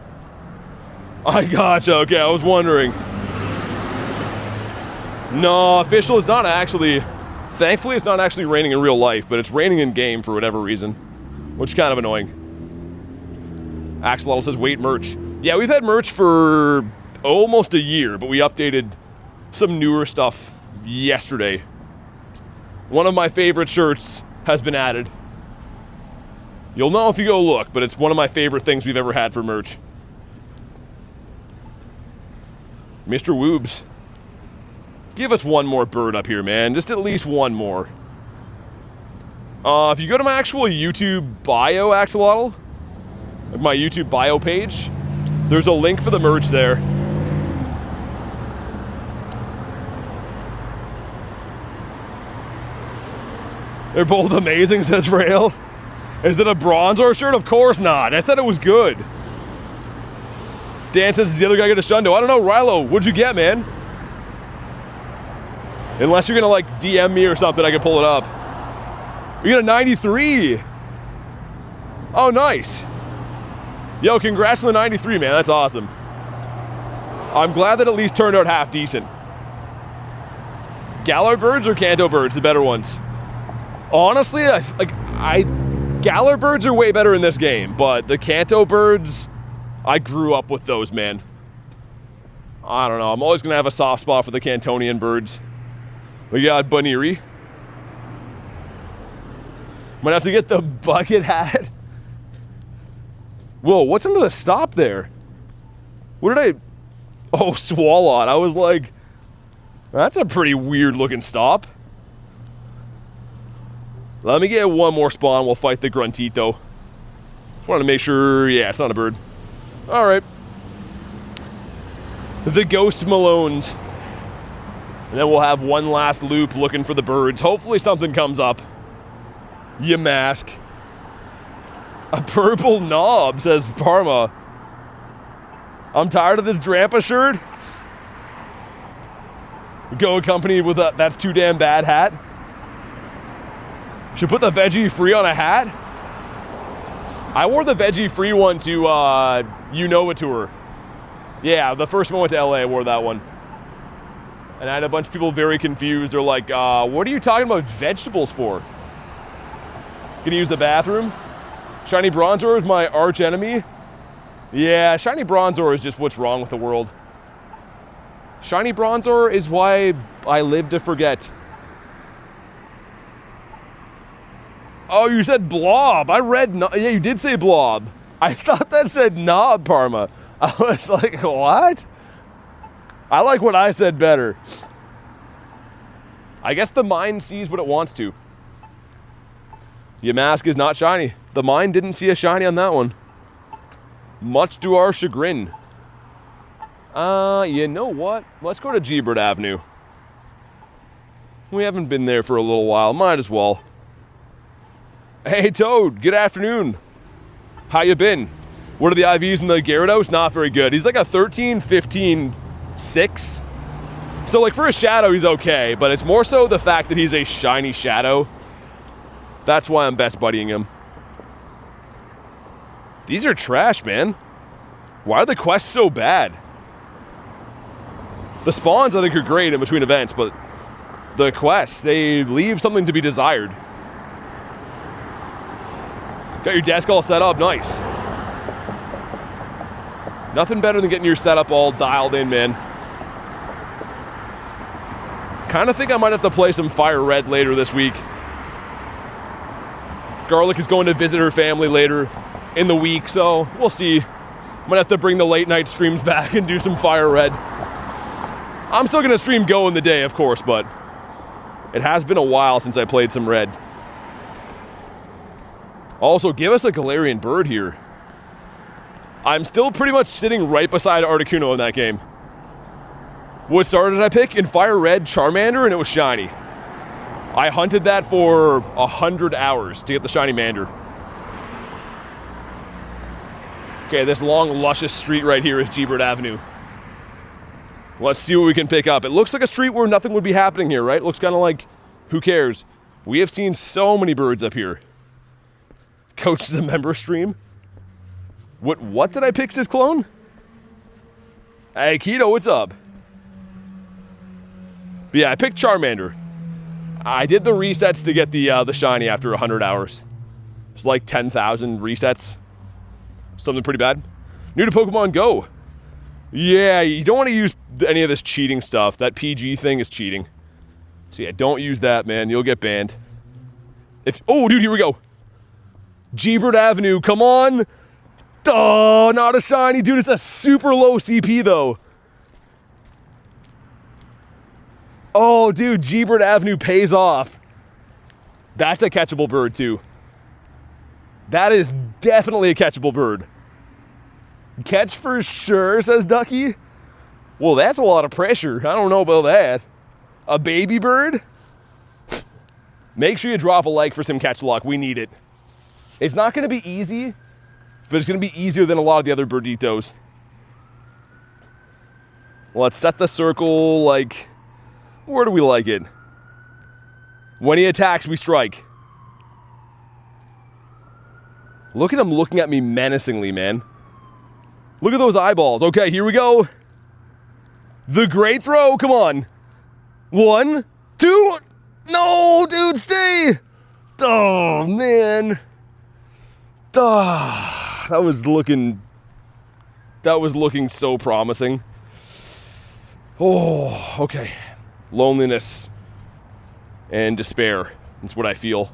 I gotcha. Okay, I was wondering. No, official is not actually... Thankfully, it's not actually raining in real life, but it's raining in game for whatever reason, which is kind of annoying. Axolotl says, wait, merch. Yeah, we've had merch for almost a year, but we updated some newer stuff yesterday. One of my favorite shirts has been added. You'll know if you go look, but it's one of my favorite things we've ever had for merch. Mr. Woobs. Give us one more bird up here, man. Just at least one more. If you go to my actual YouTube bio, Axolotl, like my YouTube bio page, there's a link for the merch there. They're both amazing, says Rail. Is it a Bronzor shirt? Of course not. I said it was good. Dan says, is the other guy get a Shundo? I don't know, Rilo, what'd you get, man? Unless you're gonna like DM me or something, I can pull it up. You got a 93. Oh, nice. Yo, congrats on the 93, man. That's awesome. I'm glad that at least turned out half decent. Galar Birds or Kanto Birds, the better ones? Honestly, Galar Birds are way better in this game, but the Kanto Birds, I grew up with those, man. I don't know. I'm always gonna have a soft spot for the Cantonian birds. We got Buniri. Might have to get the bucket hat. Whoa, what's under the stop there? What did I... Oh, Swalot. I was like, that's a pretty weird looking stop. Let me get one more spawn. We'll fight the Gruntito. Just wanted to make sure... Yeah, it's not a bird. All right. The Ghost Malones. And then we'll have one last loop looking for the birds. Hopefully something comes up. You mask. A purple knob, says Parma. I'm tired of this Drampa shirt. Go accompanied with a that's too damn bad hat. Should put the veggie free on a hat? I wore the veggie free one to You Know It tour. Yeah, the first one I went to LA, I wore that one. And I had a bunch of people very confused. They're like, what are you talking about vegetables for? Gonna use the bathroom? Shiny Bronzor is my arch enemy? Yeah, Shiny Bronzor is just what's wrong with the world. Shiny Bronzor is why I live to forget. Oh, you said blob. I read, yeah, you did say blob. I thought that said knob, Parma. I was like, what? I like what I said better. I guess the mind sees what it wants to. Yamask is not shiny. The mind didn't see a shiny on that one. Much to our chagrin. You know what? Let's go to G-Bird Avenue. We haven't been there for a little while. Might as well. Hey, Toad. Good afternoon. How you been? What are the IVs in the Gyarados? Not very good. He's like a 13, 15, 6. So, like, for a Shadow, he's okay. But it's more so the fact that he's a shiny Shadow. That's why I'm best buddying him. These are trash, man. Why are the quests so bad? The spawns, I think, are great in between events, but the quests, they leave something to be desired. Got your desk all set up, nice. Nothing better than getting your setup all dialed in, man. Kind of think I might have to play some Fire Red later this week. Garlic is going to visit her family later in the week, so we'll see. Might have to bring the late night streams back and do some Fire Red. I'm still gonna stream Go in the day, of course, but it has been a while since I played some Red. Also, give us a Galarian Bird here. I'm still pretty much sitting right beside Articuno in that game. What star did I pick? In Fire Red, Charmander, and it was shiny. I hunted that for 100 hours to get the shiny Mander. Okay, this long, luscious street right here is G-Bird Avenue. Let's see what we can pick up. It looks like a street where nothing would be happening here, right? It looks kind of like, who cares? We have seen so many birds up here. Coach is a member stream. What did I pick this clone? Hey, Keto, what's up? But yeah, I picked Charmander. I did the resets to get the shiny after 100 hours. It's like 10,000 resets. Something pretty bad. New to Pokemon Go. Yeah, you don't want to use any of this cheating stuff. That PG thing is cheating. So yeah, don't use that, man. You'll get banned. Oh, dude, here we go. G-Bird Avenue, come on. Oh, not a shiny. Dude, it's a super low CP, though. Oh, dude, G-Bird Avenue pays off. That's a catchable bird, too. That is definitely a catchable bird. Catch for sure, says Ducky. Well, that's a lot of pressure. I don't know about that. A baby bird? Make sure you drop a like for some catch luck. We need it. It's not going to be easy, but it's going to be easier than a lot of the other birditos. Let's set the circle, like, where do we like it? When he attacks, we strike. Look at him looking at me menacingly, man. Look at those eyeballs. Okay, here we go. The great throw, come on. 1, 2, no, dude, stay. Oh, man. That was looking so promising. Oh, okay. Loneliness and despair. That's what I feel.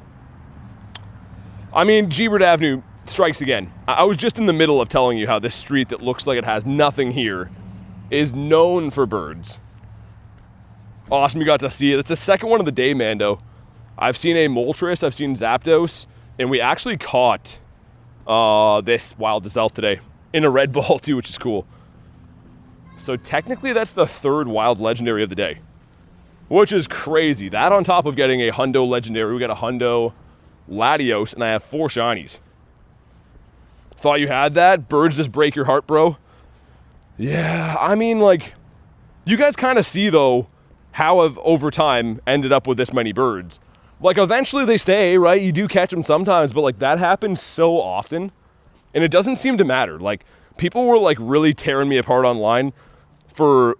I mean, G-Bird Avenue strikes again. I was just in the middle of telling you how this street that looks like it has nothing here is known for birds. Awesome, you got to see it. It's the second one of the day, Mando. I've seen a Moltres, I've seen Zapdos, and we actually caught this wild Zelf today in a red ball too, which is cool. So technically that's the third wild legendary of the day, which is crazy. That on top of getting a Hundo legendary, we got a Hundo Latios, and I have 4 shinies. Thought you had that? Birds just break your heart, bro. Yeah, I mean, like, you guys kind of see, though, how I've, over time, ended up with this many birds. Like, eventually they stay, right? You do catch them sometimes, but, like, that happens so often. And it doesn't seem to matter. Like, people were, like, really tearing me apart online for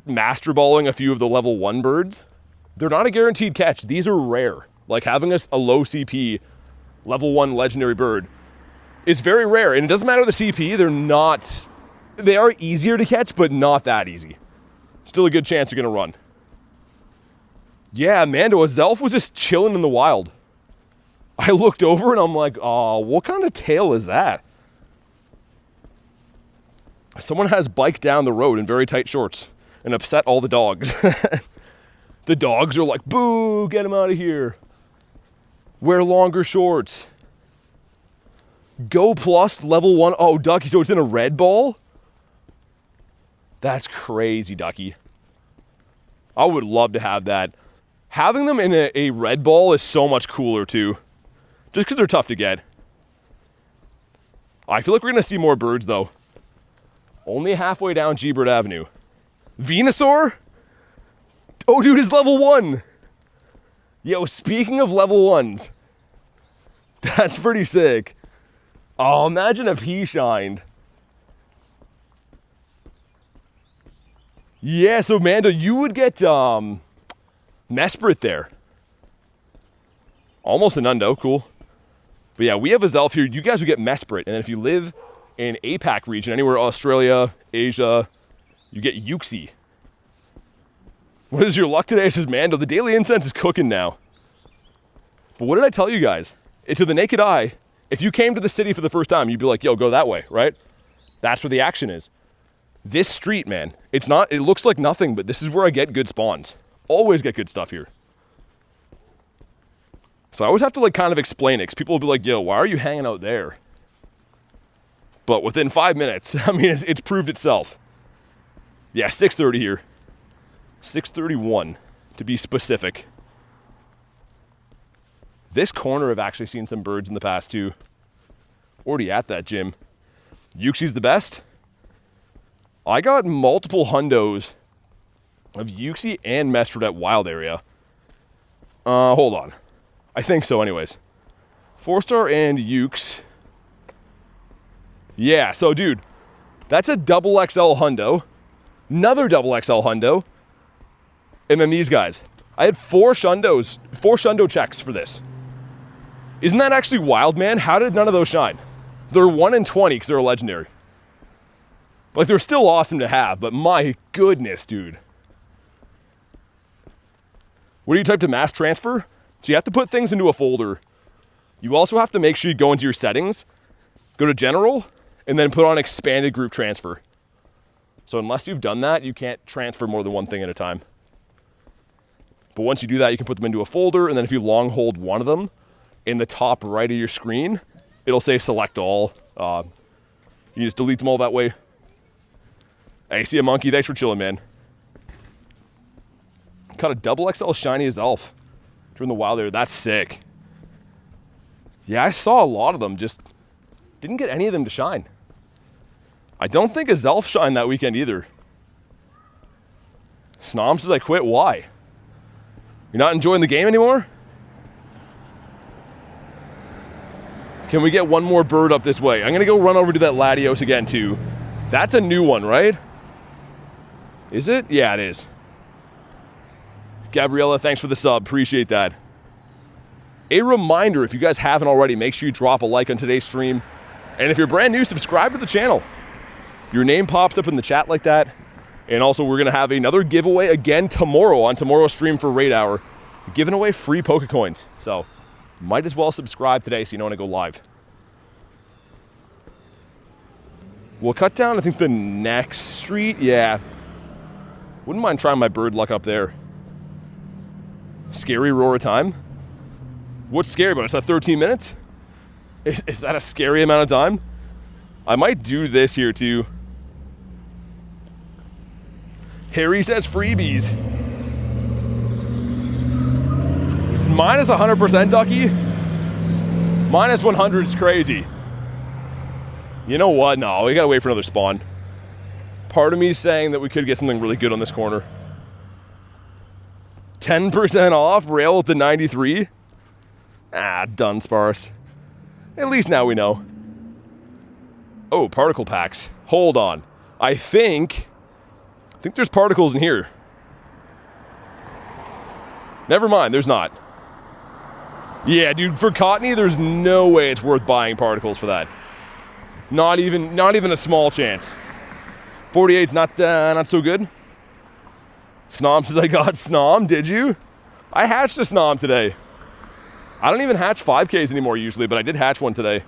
master balling a few of the level 1 birds. They're not a guaranteed catch. These are rare. Like, having a low CP level 1 legendary bird is very rare. And it doesn't matter the CP. They are easier to catch, but not that easy. Still a good chance you're going to run. Yeah, Mando, a Zelf was just chilling in the wild. I looked over and I'm like, oh, what kind of tail is that? Someone has biked down the road in very tight shorts and upset all the dogs. The dogs are like, boo, get him out of here. Wear longer shorts. Go plus level 1. Oh, Ducky, so it's in a red ball? That's crazy, Ducky. I would love to have that. Having them in a red ball is so much cooler, too. Just because they're tough to get. I feel like we're going to see more birds, though. Only halfway down G-Bird Avenue. Venusaur? Oh, dude, it's level 1. Yo, speaking of level 1s. That's pretty sick. Oh, imagine if he shined. Yeah, so Mando, you would get Mesprit there. Almost an Undo, cool. But yeah, we have a Zelf here. You guys would get Mesprit. And then if you live in APAC region, anywhere Australia, Asia, you get Uxie. What is your luck today? It says Mando. The Daily Incense is cooking now. But what did I tell you guys? To the naked eye, if you came to the city for the first time, you'd be like, yo, go that way, right? That's where the action is. This street, man, it looks like nothing, but this is where I get good spawns. Always get good stuff here. So I always have to like kind of explain it, because people will be like, yo, why are you hanging out there? But within 5 minutes, I mean, it's proved itself. Yeah, 6:30 here. 6:31, to be specific. This corner, I've actually seen some birds in the past, too. Already at that gym. Uxie's the best. I got multiple hundos of Uxie and Mesprit at Wild Area. Hold on. I think so anyways. 4-star and Ux. Yeah, so dude, that's a double XL hundo. Another double XL hundo. And then these guys. I had 4 shundo checks for this. Isn't that actually wild, man? How did none of those shine? They're 1 in 20 because they're a legendary. Like, they're still awesome to have, but my goodness, dude. What do you type to mass transfer? So you have to put things into a folder. You also have to make sure you go into your settings, go to general, and then put on expanded group transfer. So unless you've done that, you can't transfer more than one thing at a time. But once you do that, you can put them into a folder, and then if you long hold one of them, in the top right of your screen, it'll say select all. You just delete them all that way. Hey, see a monkey? Thanks for chilling, man. Caught a double XL shiny as elf during the wild there. That's sick. Yeah, I saw a lot of them, just didn't get any of them to shine. I don't think a Zelf shined that weekend either. Snom says I quit. Why? You're not enjoying the game anymore? Can we get one more bird up this way? I'm gonna go run over to that Latios again too. That's a new one, right? Is it? Yeah, it is. Gabriella, thanks for the sub. Appreciate that. A reminder, if you guys haven't already, make sure you drop a like on today's stream. And if you're brand new, subscribe to the channel. Your name pops up in the chat like that. And also, we're going to have another giveaway again tomorrow on tomorrow's stream for Raid Hour. Giving away free Pokecoins. So, might as well subscribe today so you know when I go live. We'll cut down, I think, the next street. Yeah. Wouldn't mind trying my bird luck up there. Scary roar of time. What's scary about it? Is that 13 minutes? Is that a scary amount of time? I might do this here too. Harry says freebies. It's minus 100%, Ducky. Minus 100 is crazy. You know what? No, we gotta wait for another spawn. Part of me is saying that we could get something really good on this corner. 10% off, rail at the 93. Ah, Dunsparce. At least now we know. Oh, particle packs. Hold on. I think there's particles in here. Never mind, there's not. Yeah, dude, for Cottony, there's no way it's worth buying particles for that. Not even a small chance. 48's not so good. Snom says I got Snom, did you? I hatched a Snom today. I don't even hatch 5Ks anymore usually, but I did hatch one today.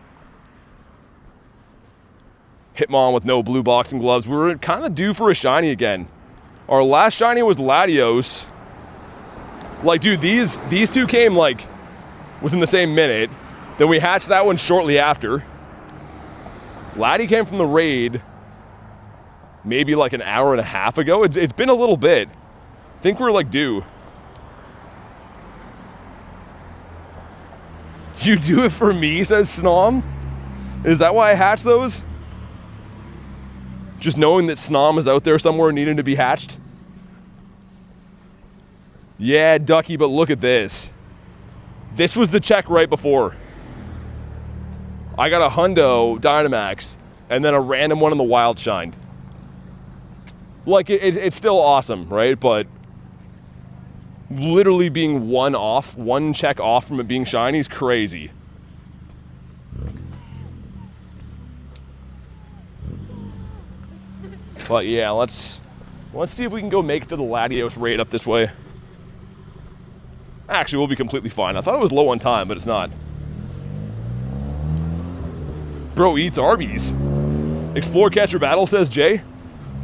Hitmon with no blue boxing gloves. We were kind of due for a shiny again. Our last shiny was Latios. Like, dude, these two came, like, within the same minute. Then we hatched that one shortly after. Laddie came from the raid maybe like an hour and a half ago. It's been a little bit. I think we're, like, due. You do it for me, says Snom? Is that why I hatch those? Just knowing that Snom is out there somewhere needing to be hatched? Yeah, Ducky, but look at this. This was the check right before. I got a Hundo Dynamax, and then a random one in the Wild Shined. Like, it's still awesome, right? But literally being one check off from it being shiny is crazy. But yeah, let's see if we can go make it to the Latios raid up this way. Actually, we'll be completely fine. I thought it was low on time, but it's not. Bro eats Arby's. Explore Catcher Battle, says Jay.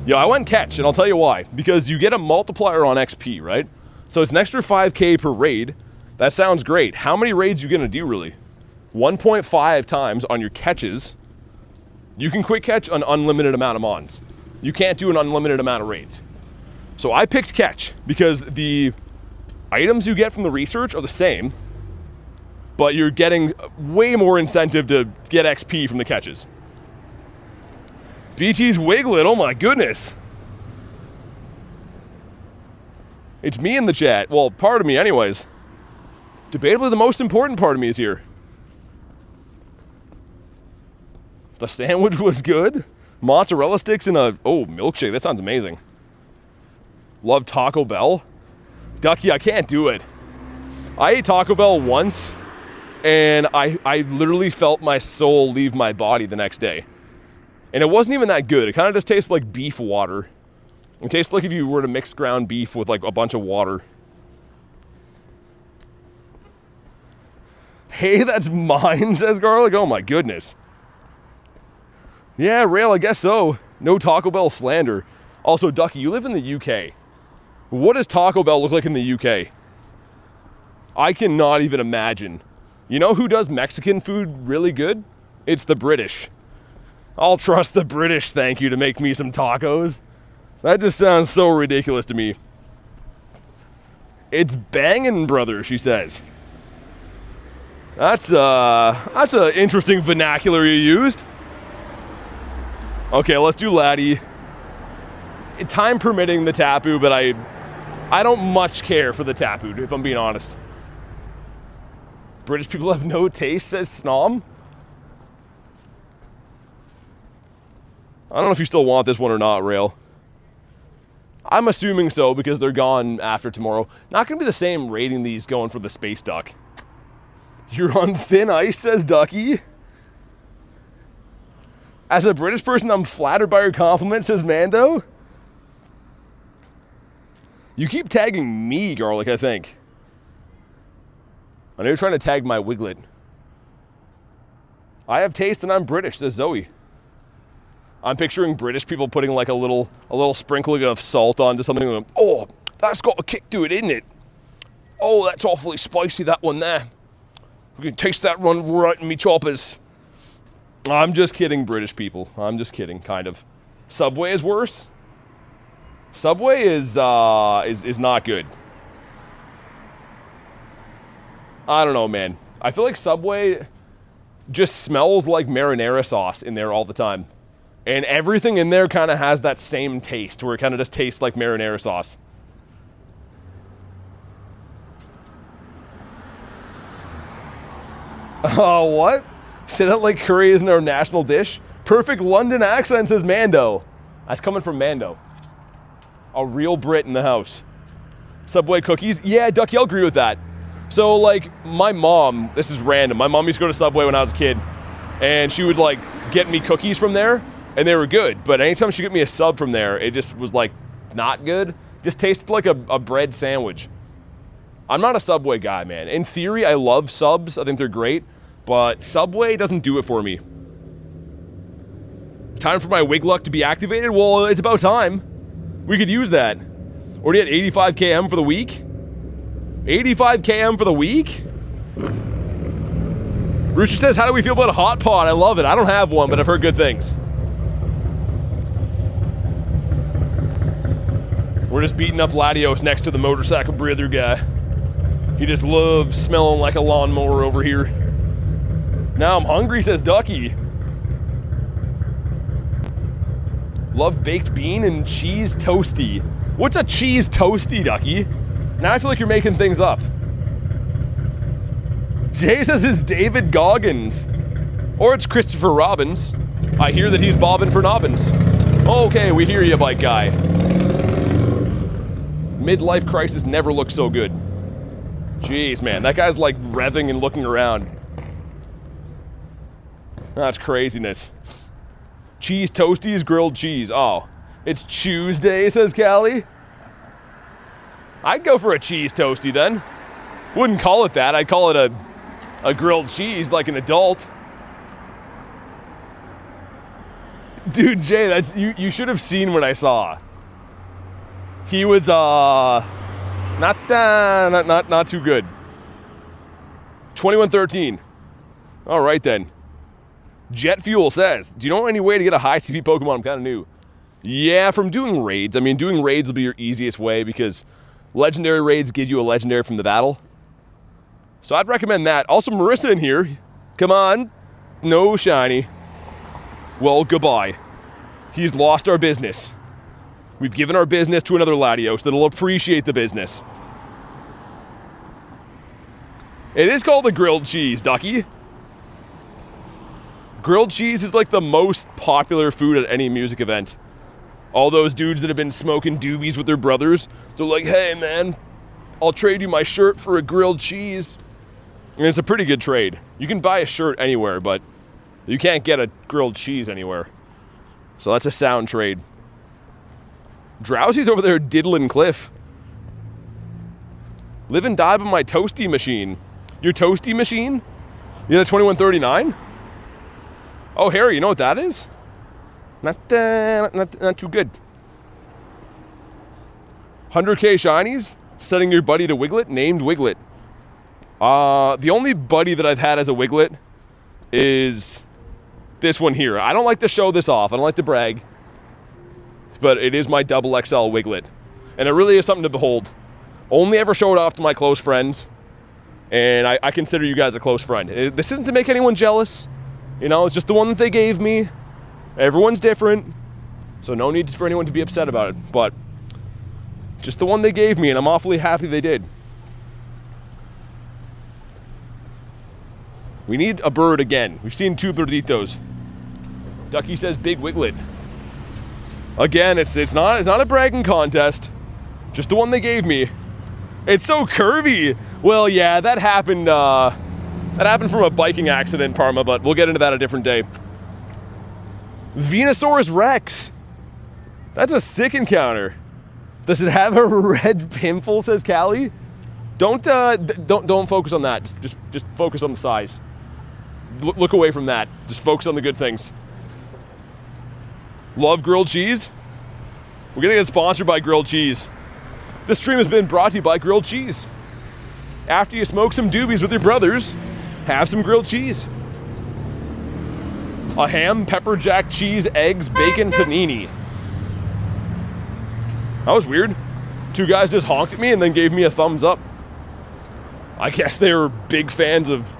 Yeah, I went catch, and I'll tell you why. Because you get a multiplier on XP, right? So it's an extra 5K per raid. That sounds great. How many raids you gonna do, really? 1.5 times on your catches. You can quick catch an unlimited amount of mons. You can't do an unlimited amount of raids. So I picked catch because the items you get from the research are the same, but you're getting way more incentive to get XP from the catches. BT's Wiglet, oh my goodness. It's me in the chat. Well, part of me anyways. Debatably the most important part of me is here. The sandwich was good. Mozzarella sticks in a, milkshake. That sounds amazing. Love Taco Bell. Ducky, I can't do it. I ate Taco Bell once, and I literally felt my soul leave my body the next day. And it wasn't even that good. It kind of just tastes like beef water. It tastes like if you were to mix ground beef with like a bunch of water. Hey, that's mine, says Garlic. Oh my goodness. Yeah, Rail, I guess so. No Taco Bell slander. Also, Ducky, you live in the UK. What does Taco Bell look like in the UK? I cannot even imagine. You know who does Mexican food really good? It's the British. I'll trust the British, thank you, to make me some tacos. That just sounds so ridiculous to me. It's bangin', brother, she says. That's an interesting vernacular you used. Okay, let's do Laddie. Time permitting the Tapu, but I don't much care for the Tapu, if I'm being honest. British people have no taste, says Snom. I don't know if you still want this one or not, Rail. I'm assuming so, because they're gone after tomorrow. Not going to be the same rating these going for the Space Duck. You're on thin ice, says Ducky. As a British person, I'm flattered by your compliment, says Mando. You keep tagging me, Garlic, I think. I know you're trying to tag my Wiglet. I have taste and I'm British, says Zoe. I'm picturing British people putting like a little sprinkling of salt onto something. Like, oh, that's got a kick to it, isn't it? Oh, that's awfully spicy, that one there. We can taste that one right in me choppers. I'm just kidding, British people. I'm just kidding, kind of. Subway is worse. Subway is not good. I don't know, man. I feel like Subway just smells like marinara sauce in there all the time. And everything in there kind of has that same taste, where it kind of just tastes like marinara sauce. Oh, what? Say that like curry isn't our national dish? Perfect London accent, says Mando. That's coming from Mando. A real Brit in the house. Subway cookies? Yeah, Ducky, I'll agree with that. So, like, my mom, this is random, my mom used to go to Subway when I was a kid, and she would, like, get me cookies from there, and they were good. But anytime she got me a sub from there, it just was, like, not good. Just tasted like a bread sandwich. I'm not a Subway guy, man. In theory, I love subs. I think they're great. But Subway doesn't do it for me. Time for my Wigluck to be activated? Well, it's about time. We could use that. Already at 85 km for the week? 85 km for the week? Rooster says, how do we feel about a hot pot? I love it. I don't have one, but I've heard good things. We're just beating up Latios next to the motorcycle breather guy. He just loves smelling like a lawnmower over here. Now I'm hungry, says Ducky. Love baked bean and cheese toasty. What's a cheese toasty, Ducky? Now I feel like you're making things up. Jay says it's David Goggins. Or it's Christopher Robbins. I hear that he's bobbing for nobbins. Okay, we hear you, bike guy. Midlife crisis never looked so good. Jeez, man, that guy's like revving and looking around. That's craziness. Cheese toasties, grilled cheese. Oh, it's Tuesday, says Callie. I'd go for a cheese toasty then. Wouldn't call it that. I'd call it a grilled cheese like an adult. Dude, Jay, that's you should have seen what I saw. He was not too good. 2113. All right then. Jet Fuel says, do you know any way to get a high CP Pokemon? I'm kind of new. Yeah, from doing raids. I mean, doing raids will be your easiest way because legendary raids give you a legendary from the battle. So I'd recommend that. Also, Marissa in here. Come on. No shiny. Well, goodbye. He's lost our business. We've given our business to another Latios that'll appreciate the business. It is called a grilled cheese, Ducky. Grilled cheese is like the most popular food at any music event. All those dudes that have been smoking doobies with their brothers, they're like, hey man, I'll trade you my shirt for a grilled cheese. And it's a pretty good trade. You can buy a shirt anywhere, but you can't get a grilled cheese anywhere. So that's a sound trade. Drowsy's over there diddling Cliff. Live and die by my toasty machine. Your toasty machine? You got a 2139? Oh, Harry, you know what that is? Not too good. 100k shinies? Setting your buddy to Wiglet? Named Wiglet. The only buddy that I've had as a Wiglet is this one here. I don't like to show this off. I don't like to brag. But it is my double XL Wiglet. And it really is something to behold. Only ever show it off to my close friends. And I consider you guys a close friend. This isn't to make anyone jealous. You know, it's just the one that they gave me. Everyone's different. So no need for anyone to be upset about it. But just the one they gave me, and I'm awfully happy they did. We need a bird again. We've seen two birditos. Ducky says big Wiglet. Again, it's not a bragging contest. Just the one they gave me. It's so curvy. Well, yeah, that happened from a biking accident, Parma, but we'll get into that a different day. Venusaurus Rex. That's a sick encounter. Does it have a red pimple, says Callie? Don't focus on that. Just focus on the size. Look away from that. Just focus on the good things. Love grilled cheese? We're gonna get sponsored by grilled cheese. This stream has been brought to you by grilled cheese. After you smoke some doobies with your brothers, have some grilled cheese. A ham, pepper jack, cheese, eggs, bacon, panini. That was weird. Two guys just honked at me and then gave me a thumbs up. I guess they were big fans of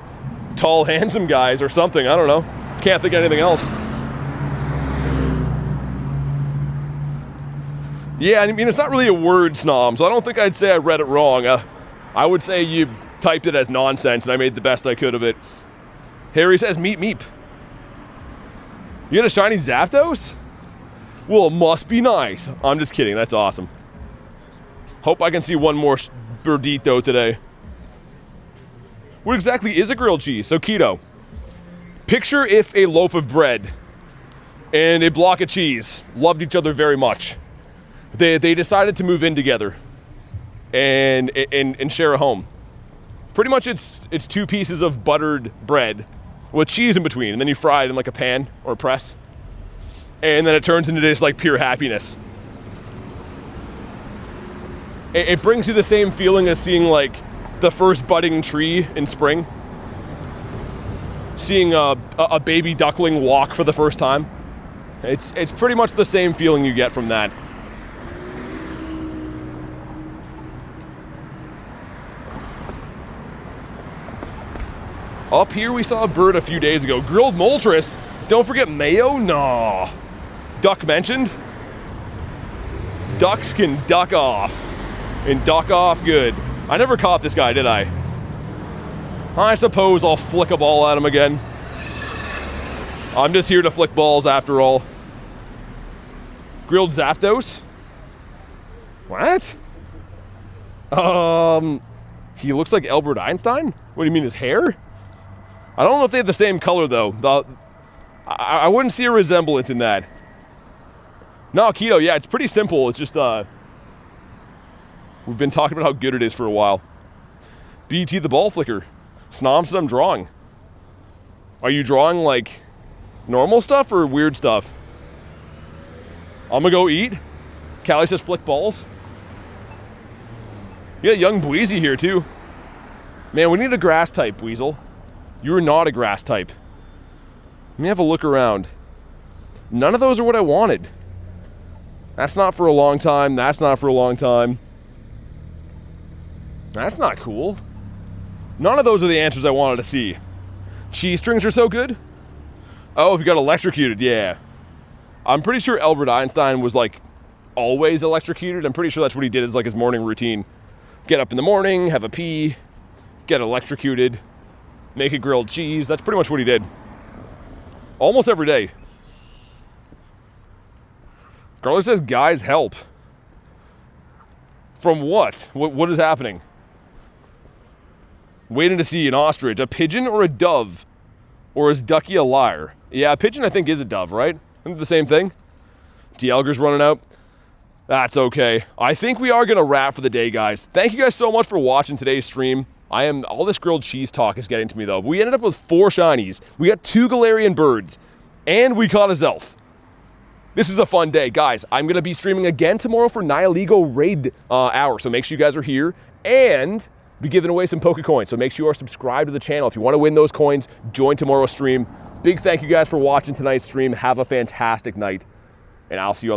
tall, handsome guys or something. I don't know. Can't think of anything else. Yeah, I mean, it's not really a word snom, so I don't think I'd say I read it wrong. I would say you typed it as nonsense, and I made the best I could of it. Harry says meep meep. You get a shiny Zapdos? Well, it must be nice. I'm just kidding. That's awesome. Hope I can see one more Birdito today. What exactly is a grilled cheese? So keto. Picture if a loaf of bread and a block of cheese loved each other very much. They decided to move in together and share a home. Pretty much it's two pieces of buttered bread with cheese in between, and then you fry it in like a pan or a press. And then it turns into just like pure happiness. It brings you the same feeling as seeing like the first budding tree in spring. Seeing a baby duckling walk for the first time. It's pretty much the same feeling you get from that. Up here we saw a bird a few days ago. Grilled Moltres. Don't forget mayo? Nah. Duck mentioned? Ducks can duck off. And duck off good. I never caught this guy, did I? I suppose I'll flick a ball at him again. I'm just here to flick balls after all. Grilled Zapdos? What? He looks like Albert Einstein? What do you mean, his hair? I don't know if they have the same color though. I wouldn't see a resemblance in that. No, keto, yeah, it's pretty simple. It's just, we've been talking about how good it is for a while. BT the ball flicker. Snom says I'm drawing. Are you drawing like normal stuff or weird stuff? I'm gonna go eat. Callie says flick balls. You got young Bweezy here too. Man, we need a grass type, Weasel. You're not a grass type. Let me have a look around. None of those are what I wanted. That's not for a long time. That's not for a long time. That's not cool. None of those are the answers I wanted to see. Cheese strings are so good. Oh, if you got electrocuted, yeah. I'm pretty sure Albert Einstein was like always electrocuted. I'm pretty sure that's what he did as like his morning routine. Get up in the morning, have a pee, get electrocuted, make a grilled cheese. That's pretty much what he did. Almost every day. Garler says, guys, help. From what? What is happening? Waiting to see an ostrich, a pigeon or a dove? Or is Ducky a liar? Yeah, a pigeon I think is a dove, right? Isn't it the same thing? Dialger's running out. That's okay. I think we are going to wrap for the day, guys. Thank you guys so much for watching today's stream. All this grilled cheese talk is getting to me, though. We ended up with 4 shinies. We got 2 Galarian Birds. And we caught a Zelf. This is a fun day. Guys, I'm going to be streaming again tomorrow for Nihiligo Raid Hour. So make sure you guys are here. And be giving away some Poke Coins. So make sure you are subscribed to the channel. If you want to win those coins, join tomorrow's stream. Big thank you guys for watching tonight's stream. Have a fantastic night. And I'll see you on the